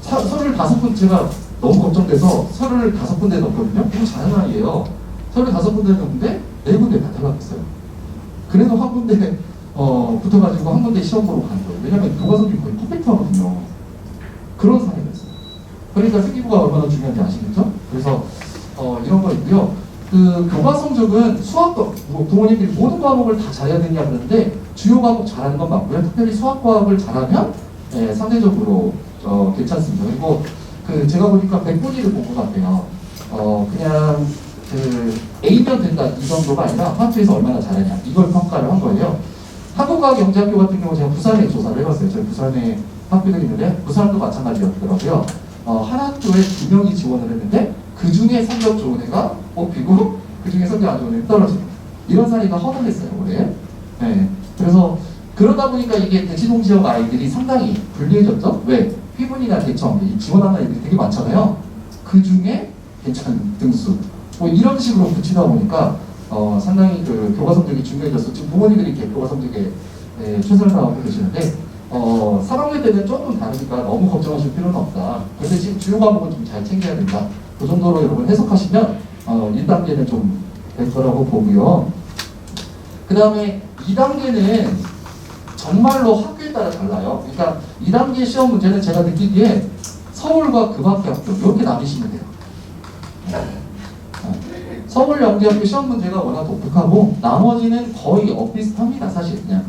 서류를 5군 제가 너무 걱정돼서 서류를 5군데 넣었거든요. 너무 잘하는 아이예요. 서류 5군데 넣었는데 4군데 다 탈락했어요. 그래도 한 군데 붙어가지고 한 군데 시험 보러 간 거예요. 왜냐면 교과서들이 거의 퍼펙트하거든요. 그런 사례가 있어요. 그러니까 생기부가 얼마나 중요한지 아시겠죠? 그래서 이런 거 있고요. 그 교과 성적은 수학과 부모님들이 모든 과목을 다 잘해야 되냐 그러는데 주요 과목 잘하는 건 맞고요. 특별히 수학과학을 잘하면 상대적으로 괜찮습니다. 그리고 제가 보니까 100분위를 본 것 같아요. 그냥 A면 된다 이 정도가 아니라 학교에서 얼마나 잘하냐 이걸 평가를 한 거예요. 한국과학영재학교 같은 경우 제가 부산에 조사를 해봤어요. 저희 부산에 학교들이 있는데 부산도 마찬가지였더라고요. 한 학교에 2명이 지원을 했는데 그 중에 성적 좋은 애가 뽑히고 그 중에 성적 안 좋은 애가 떨어지고 이런 사례가 허다했어요 올해. 네. 그래서 그러다 보니까 이게 대치동 지역 아이들이 상당히 불리해졌죠. 왜? 피분이나 대청 지원하는 아이들이 되게 많잖아요. 그 중에 괜찮은 등수 뭐 이런 식으로 붙이다 보니까 상당히 그 교과 성적이 중요해져서 지금 부모님들이 이렇게 교과 성적에 최선을 다하고 계시는데 3학년 때는 조금 다르니까 너무 걱정하실 필요는 없다. 그런데 지금 주요 과목은 좀 잘 챙겨야 된다. 그 정도로 여러분 해석하시면 1단계는 좀 될 거라고 보고요. 그 다음에 2단계는 정말로 학교에 따라 달라요. 그러니까 2단계 시험 문제는 제가 느끼기에 서울과 그 밖의 학교 이렇게 나뉘시면 돼요. 서울영재학교 시험 문제가 워낙 독특하고 나머지는 거의 엇비슷합니다. 사실 그냥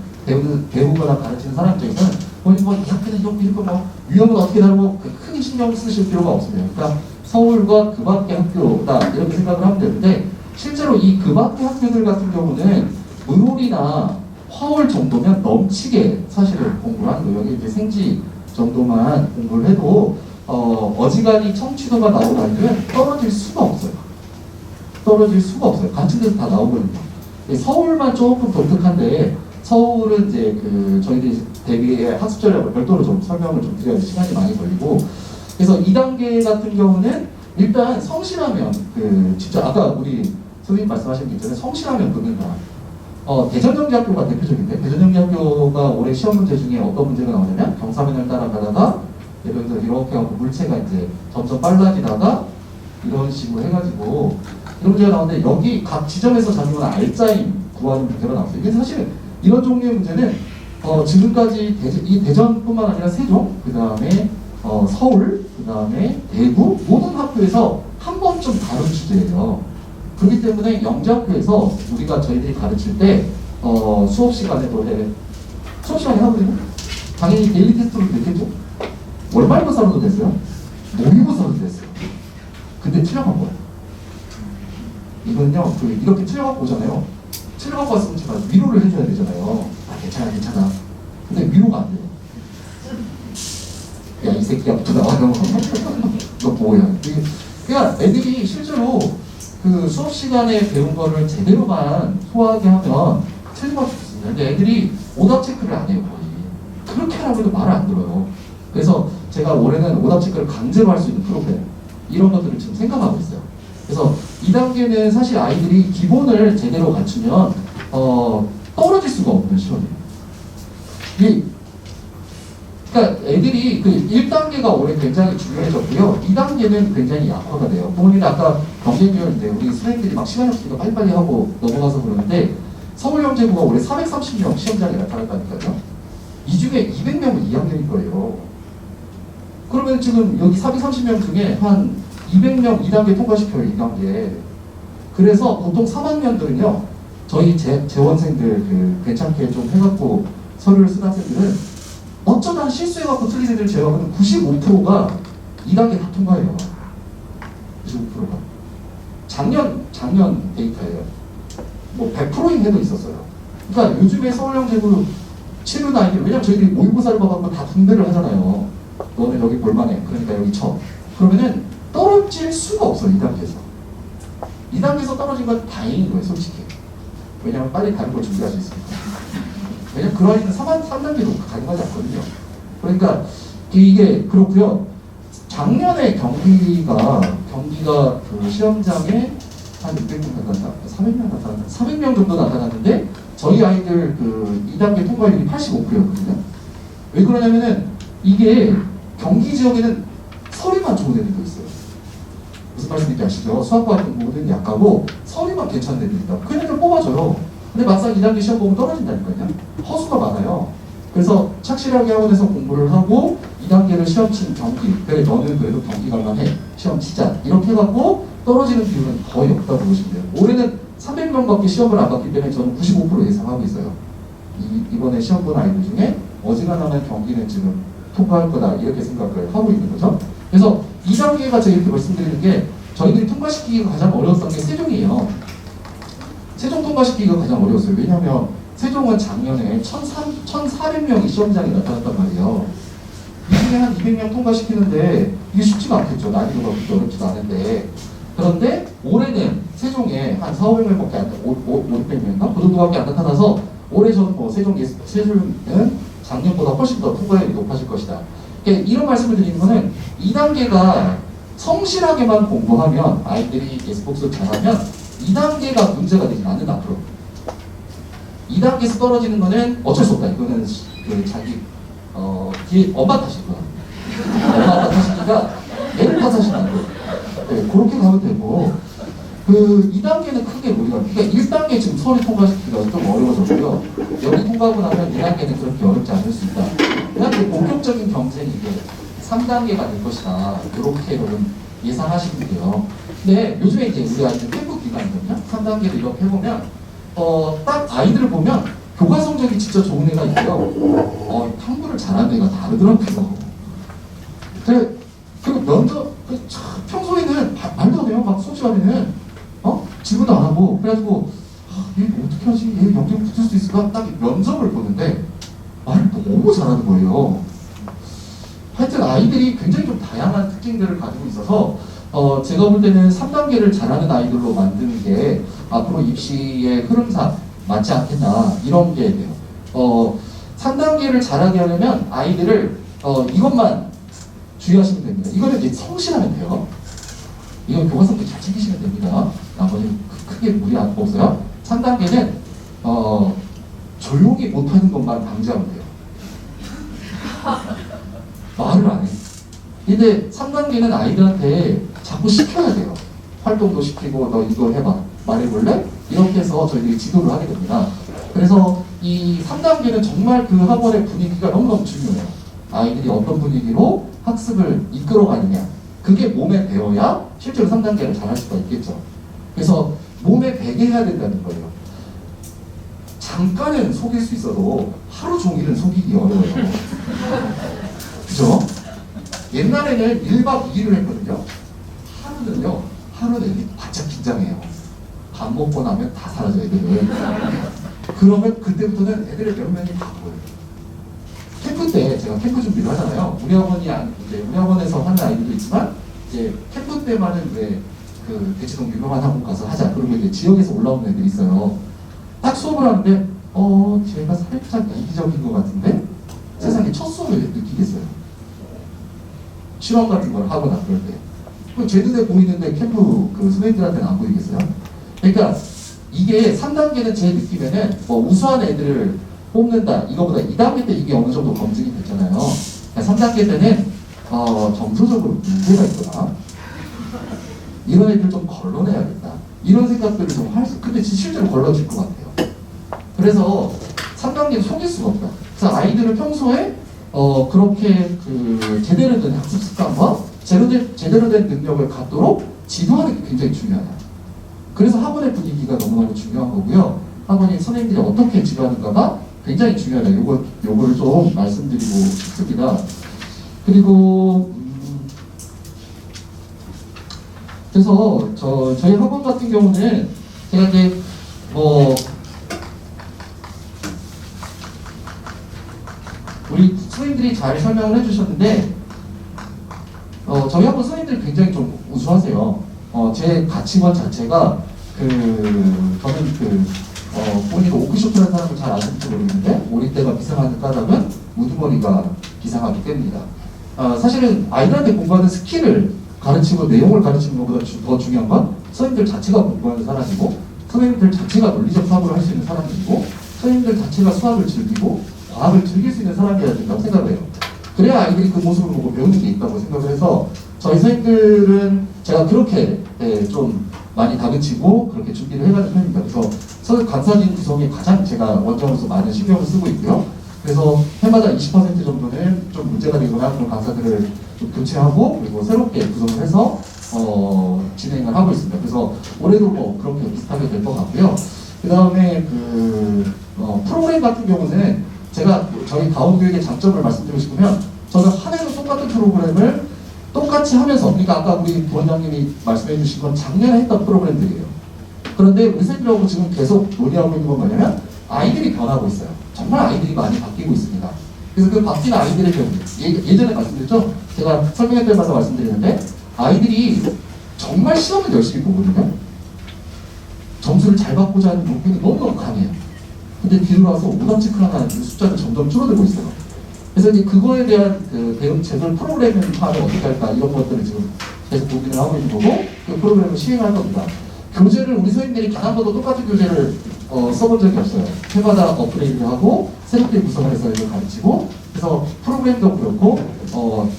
배우거나 가르치는 사람 입장에서는 이 학교는 이렇게 뭐 위험은 어떻게 다루고 크게 신경 쓰실 필요가 없습니다. 그러니까 서울과 그 밖의 학교다 이렇게 생각을 하면 되는데 실제로 이 그 밖의 학교들 같은 경우는 의홀이나 화월 정도면 넘치게 사실은 공부를 하는 거예요. 여기 이제 생지 정도만 공부를 해도 어지간히 청취도가 나온 아이들은 떨어질 수가 없어요. 떨어질 수가 없어요. 같은 데서 다 나오거든요. 서울만 조금 독특한데 서울은 이제 그 저희들이 대비의 학습 전략을 별도로 좀 설명을 좀 드려야 시간이 많이 걸리고 그래서 2단계 같은 경우는 일단 성실하면 그 진짜 아까 우리 선생님 말씀하신 게 있잖아요. 성실하면 듣는다. 대전경기학교가 대표적인데 대전경기학교가 올해 시험 문제 중에 어떤 문제가 나오냐면 경사면을 따라가다가 예를 들어 이렇게 하고 물체가 이제 점점 빨라지다가 이런 식으로 해가지고 이런 문제가 나오는데 여기 각 지점에서 자기는 알짜임 구하는 문제가 나왔어요. 이게 사실 이런 종류의 문제는 지금까지 이 대전뿐만 아니라 세종, 그 다음에 서울, 그 다음에 대구 모든 학교에서 한 번쯤 다룬 주제예요. 그렇기 때문에 영재학교에서 우리가 저희들이 가르칠 때 수업 시간에도 수업 시간에 하거든요. 당연히 데일리 테스트로 됐겠죠. 월말고사로도 됐어요. 모의고사로도 됐어요. 근데 틀려간 거예요. 이거는요, 이렇게 틀려갖고 오잖아요. 틀려갖고 왔으면 제가 위로를 해줘야 되잖아요. 괜찮아, 괜찮아. 근데 위로가 안 돼요. 야, 이 새끼야부터 나와요. 너 뭐야. 그러니까 애들이 실제로 그 수업 시간에 배운 거를 제대로만 소화하게 하면 틀림없이 있습니다. 근데 애들이 오답 체크를 안 해요, 거의. 그렇게 하라고 해도 말을 안 들어요. 그래서 제가 올해는 오답 체크를 강제로 할 수 있는 프로그램, 이런 것들을 지금 생각하고 있어요. 그래서 2단계는 사실 아이들이 기본을 제대로 갖추면 떨어질 수가 없는 시험이에요. 그러니까 애들이 그 1단계가 올해 굉장히 중요해졌고요. 2단계는 굉장히 약화가 돼요. 부모님이 아까 경쟁률인데 우리 선생님들이 막 시간이 없으니까 빨리빨리 하고 넘어가서 그러는데 서울영재고가 올해 430명 시험장에 나타났다니까요. 이 중에 200명은 2학년일 거예요. 그러면 지금 여기 430명 중에 한 200명 2단계 통과시켜요, 2단계. 그래서 보통 3학년들은요, 저희 재원생들 괜찮게 좀 해갖고 서류를 쓴 학생들은 어쩌다 실수해갖고 틀린 애들 제외하고는 95%가 2단계 다 통과해요. 95%가. 작년 데이터예요. 뭐 100%인 애도 있었어요. 그러니까 요즘에 서울영재고 치는 아이들, 왜냐면 저희들이 모의고사를 봐갖고 다 분배를 하잖아요. 너는 여기 볼만해. 그러니까 여기 쳐. 그러면은 떨어질 수가 없어, 2단계에서. 2단계에서 떨어진 건 다행인 거예요, 솔직히. 왜냐면 빨리 다른 걸 준비할 수 있으니까. 왜냐면 그 아이는 3단계로 가능하지 않거든요. 그러니까 이게 그렇고요. 작년에 경기가 그 시험장에 한 600명 나타났다, 300명 나타났다, 400명 정도 나타났는데 저희 아이들 그 2단계 통과율이 85%였거든요. 왜 그러냐면은 이게 경기 지역에는 서류만 좋은 애들도 있어요. 무슨 말씀인지 아시죠? 수학과 같은 부분은 약하고 서류만 괜찮은 애들이 있다. 그 애들 뽑아줘요. 근데 막상 2단계 시험 보면 떨어진다니까요. 허수가 많아요. 그래서 착실하게 학원에서 공부를 하고 2단계를 시험 친 경기, 그래 너는 그래도 경기 갈만해, 시험 치자, 이렇게 해갖고 떨어지는 비율은 거의 없다고 보시면 돼요. 올해는 300명밖에 시험을 안 봤기 때문에 저는 95% 예상하고 있어요. 이번에 시험 본 아이들 중에 어지간하면 경기는 지금 통과할 거다, 이렇게 생각을 하고 있는 거죠. 그래서 2단계가 제가 이렇게 말씀드리는 게 저희들이 통과시키기가 가장 어려웠던 게 세종이에요. 세종 통과시키기가 가장 어려웠어요. 왜냐하면 세종은 작년에 1,400명이 시험장에 나타났단 말이에요. 이 중에 한 200명 통과시키는데 이게 쉽지가 않겠죠. 난이도가 그렇게 어렵지도 않은데. 그런데 올해는 세종에 한 400명밖에 안, 500명인가? 그 정도밖에 안 나타나서 올해 저는 뭐 세종은 작년보다 훨씬 더 통과율이 높아질 것이다. 그러니까 이런 말씀을 드리는 거는 2단계가 성실하게만 공부하면 아이들이 예습복습 잘하면 2단계가 문제가 되지 않는 앞으로. 2단계에서 떨어지는 거는 어쩔 수 없다. 이거는 그 자기 엄마 탓일 거야. 엄마 아빠 탓이니까 애를 탓하시면 안 돼요. 네, 그렇게 가면 되고 그 2단계는 크게 우리가 그러니까 1단계 지금 서류 통과시키기가 좀 어려워졌고요. 여기 통과하고 나면 2단계는 그렇게 어렵지 않을 수 있다. 그냥 본격적인 경쟁이 이게 3단계가 될 것이다. 이렇게 여러분 예상하시면 돼요. 근데 요즘에 이제 우리 아이들 캠프 기간이거든요. 3단계를 이렇게 해보면 딱 아이들을 보면 교과 성적이 진짜 좋은 애가 있고요. 탐구를 잘하는 애가 다르더라고요. 그 면접 평소에는 막 수업 시간에는 질문도 안 하고 그래가지고 얘 어떻게 하지? 얘 영재 붙을 수 있을까? 딱 면접을 보는데 말을 너무 잘하는 거예요. 하여튼 아이들이 굉장히 좀 다양한 특징들을 가지고 있어서 제가 볼 때는 3단계를 잘하는 아이들로 만드는 게 앞으로 입시의 흐름상 맞지 않겠나 이런 게 돼요. 3단계를 잘하게 하려면 아이들을 이것만 주의하시면 됩니다. 이거는 이제 성실하면 돼요. 이건 교과서도 잘 챙기시면 됩니다. 나머지 크게 무리 없어요. 3단계는 조용히 못하는 것만 방지하면 돼요. 말을 안 해. 근데 3단계는 아이들한테 자꾸 시켜야 돼요. 활동도 시키고 너 이거 해봐. 말해볼래? 이렇게 해서 저희들이 지도를 하게 됩니다. 그래서 이 3단계는 정말 그 학원의 분위기가 너무너무 중요해요. 아이들이 어떤 분위기로 학습을 이끌어가느냐. 그게 몸에 배어야 실제로 3단계를 잘할 수가 있겠죠. 그래서 몸에 배게 해야 된다는 거예요. 잠깐은 속일 수 있어도 하루 종일은 속이기 어려워요. 그죠? 옛날에는 1박 2일을 했거든요. 하루는 바짝 긴장해요. 밥 먹고 나면 다 사라져 애들은. 그러면 그때부터는 애들의 몇 명이 다 보여요. 캠프 때 제가 캠프 준비를 하잖아요. 우리 학원에서 하는 아이들도 있지만 이제 캠프 때만은 왜 그 대치동 유명한 학원 가서 하자. 그리고 이제 지역에서 올라오는 애들이 있어요. 딱 수업을 하는데 제가 살짝 이기적인 것 같은데 세상에 첫 수업을 느끼겠어요. 실험 같은 걸 하거나 그럴 때. 그럼 제 눈에 보이는데 캠프 그 선생님들한테는 안 보이겠어요? 그러니까 이게 3단계는 제 느낌에는 우수한 애들을 뽑는다. 이거보다 2단계 때 이게 어느 정도 검증이 됐잖아요. 3단계 때는 정서적으로 문제가 있거나 이런 애들 좀 걸러내야겠다. 이런 생각들을 좀 근데 실제로 걸러질 것 같아요. 그래서 3단계는 속일 수가 없다. 그래서 아이들을 평소에 그렇게 그 제대로 된 학습 습관과 제대로 된 능력을 갖도록 지도하는 게 굉장히 중요하다. 그래서 학원의 분위기가 너무너무 중요한 거고요. 학원이 선생님들이 어떻게 지도하는가가 굉장히 중요하다. 요거를 좀 말씀드리고 싶습니다. 그리고 그래서 저희 학원 같은 경우는 제가 이제 우리 선생님들이 잘 설명을 해주셨는데 저희 학원 선생님들이 굉장히 좀 우수하세요. 제 가치관 자체가 저는 본인도 오크쇼트라는 사람을 잘 아실지 모르겠는데 오리때가 비상하는 까닭은 우두머리가 비상하기 때문이다. 사실은 아이들한테 공부하는 스킬을 가르치고 내용을 가르치는 것보다 더 중요한 건 선생님들 자체가 공부하는 사람이고 선생님들 자체가 논리적 사고를 할 수 있는 사람이고 선생님들 자체가 수학을 즐기고 과학을 즐길 수 있는 사람이어야 된다고 생각을 해요. 그래야 아이들이 그 모습을 보고 배우는 게 있다고 생각을 해서 저희 선생님들은 제가 그렇게 좀 많이 다그치고 그렇게 준비를 해가는 편입니다. 그래서 강사진 구성에 가장 제가 원장으로서 많은 신경을 쓰고 있고요. 그래서 해마다 20% 정도는 좀 문제가 되거나 그런 강사들을 좀 교체하고 그리고 새롭게 구성을 해서 진행을 하고 있습니다. 그래서 올해도 그렇게 비슷하게 될 것 같고요. 그 다음에 프로그램 같은 경우는 제가 저희 다운교육의 장점을 말씀드리고 싶으면 저는 한 해도 똑같은 프로그램을 똑같이 하면서 그러니까 아까 우리 부원장님이 말씀해 주신 건 작년에 했던 프로그램들이에요. 그런데 우리 선생님들하고 지금 계속 논의하고 있는 건 뭐냐면 아이들이 변하고 있어요. 정말 아이들이 많이 바뀌고 있습니다. 그래서 그 바뀐 아이들의 경우 예전에 말씀드렸죠? 제가 설명회 때마다 말씀드리는데 아이들이 정말 시험을 열심히 보거든요. 점수를 잘 받고자 하는 욕구는 너무너무 강해요. 근데 뒤돌아서 오답 체크를 하는 숫자는 점점 줄어들고 있어요. 그래서 이제 그거에 대한 대응 제도를 프로그램을 하면 어떻게 할까 이런 것들을 지금 계속 고민을 하고 있는 거고 그 프로그램을 시행할 겁니다. 교재를 우리 선생님들이 단 한 번도 똑같은 교재를 써본 적이 없어요. 해마다 업그레이드를 하고 새롭게 구성을 해서 이걸 가르치고 그래서 프로그램도 그렇고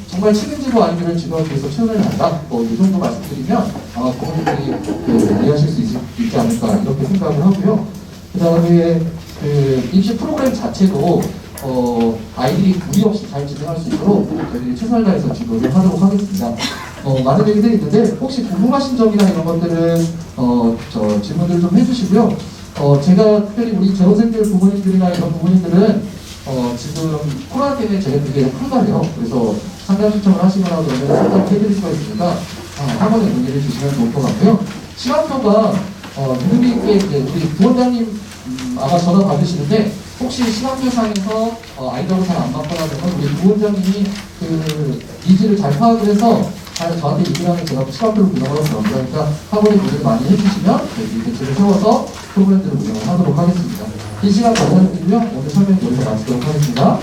정말 책임지고 아이들을 지도하기 위해서 최선을 다한다. 이 정도 말씀드리면 아마 부모님들이 이해하실 수 있지 않을까 이렇게 생각을 하고요. 그 다음에 입시 프로그램 자체도 아이들이 무리 없이 잘 진행할 수 있도록 저희들이 최선을 다해서 지도를 하도록 하겠습니다. 많은 얘기들이 있는데 혹시 궁금하신 점이나 이런 것들은 질문들 좀 해주시고요. 제가 특별히 우리 재원생들 부모님들이나 이런 부모님들은 지금 코로나 때문에 제가 되게 한가해요. 그래서 상담 신청을 하시거나 그러면 상담을 해드릴 수가 있으니까 학원에 문의를 주시면 좋을 것 같고요. 시간표가 누누이 있게 우리 부원장님 아마 전화 받으시는데 혹시 시간표상에서 아이디어가 잘 안 맞거나 그러면 우리 부원장님이 그 니즈를 잘 파악을 해서 잘 저한테 얘기를 하면 제가 시간표를 운영을 하고 그러니까 학원에 문의를 많이 해주시면 이 대책을 세워서 프로그램들을 운영을 하도록 하겠습니다. 긴 시간 감사드리고요. 오늘 설명 여기서 마치도록 하겠습니다.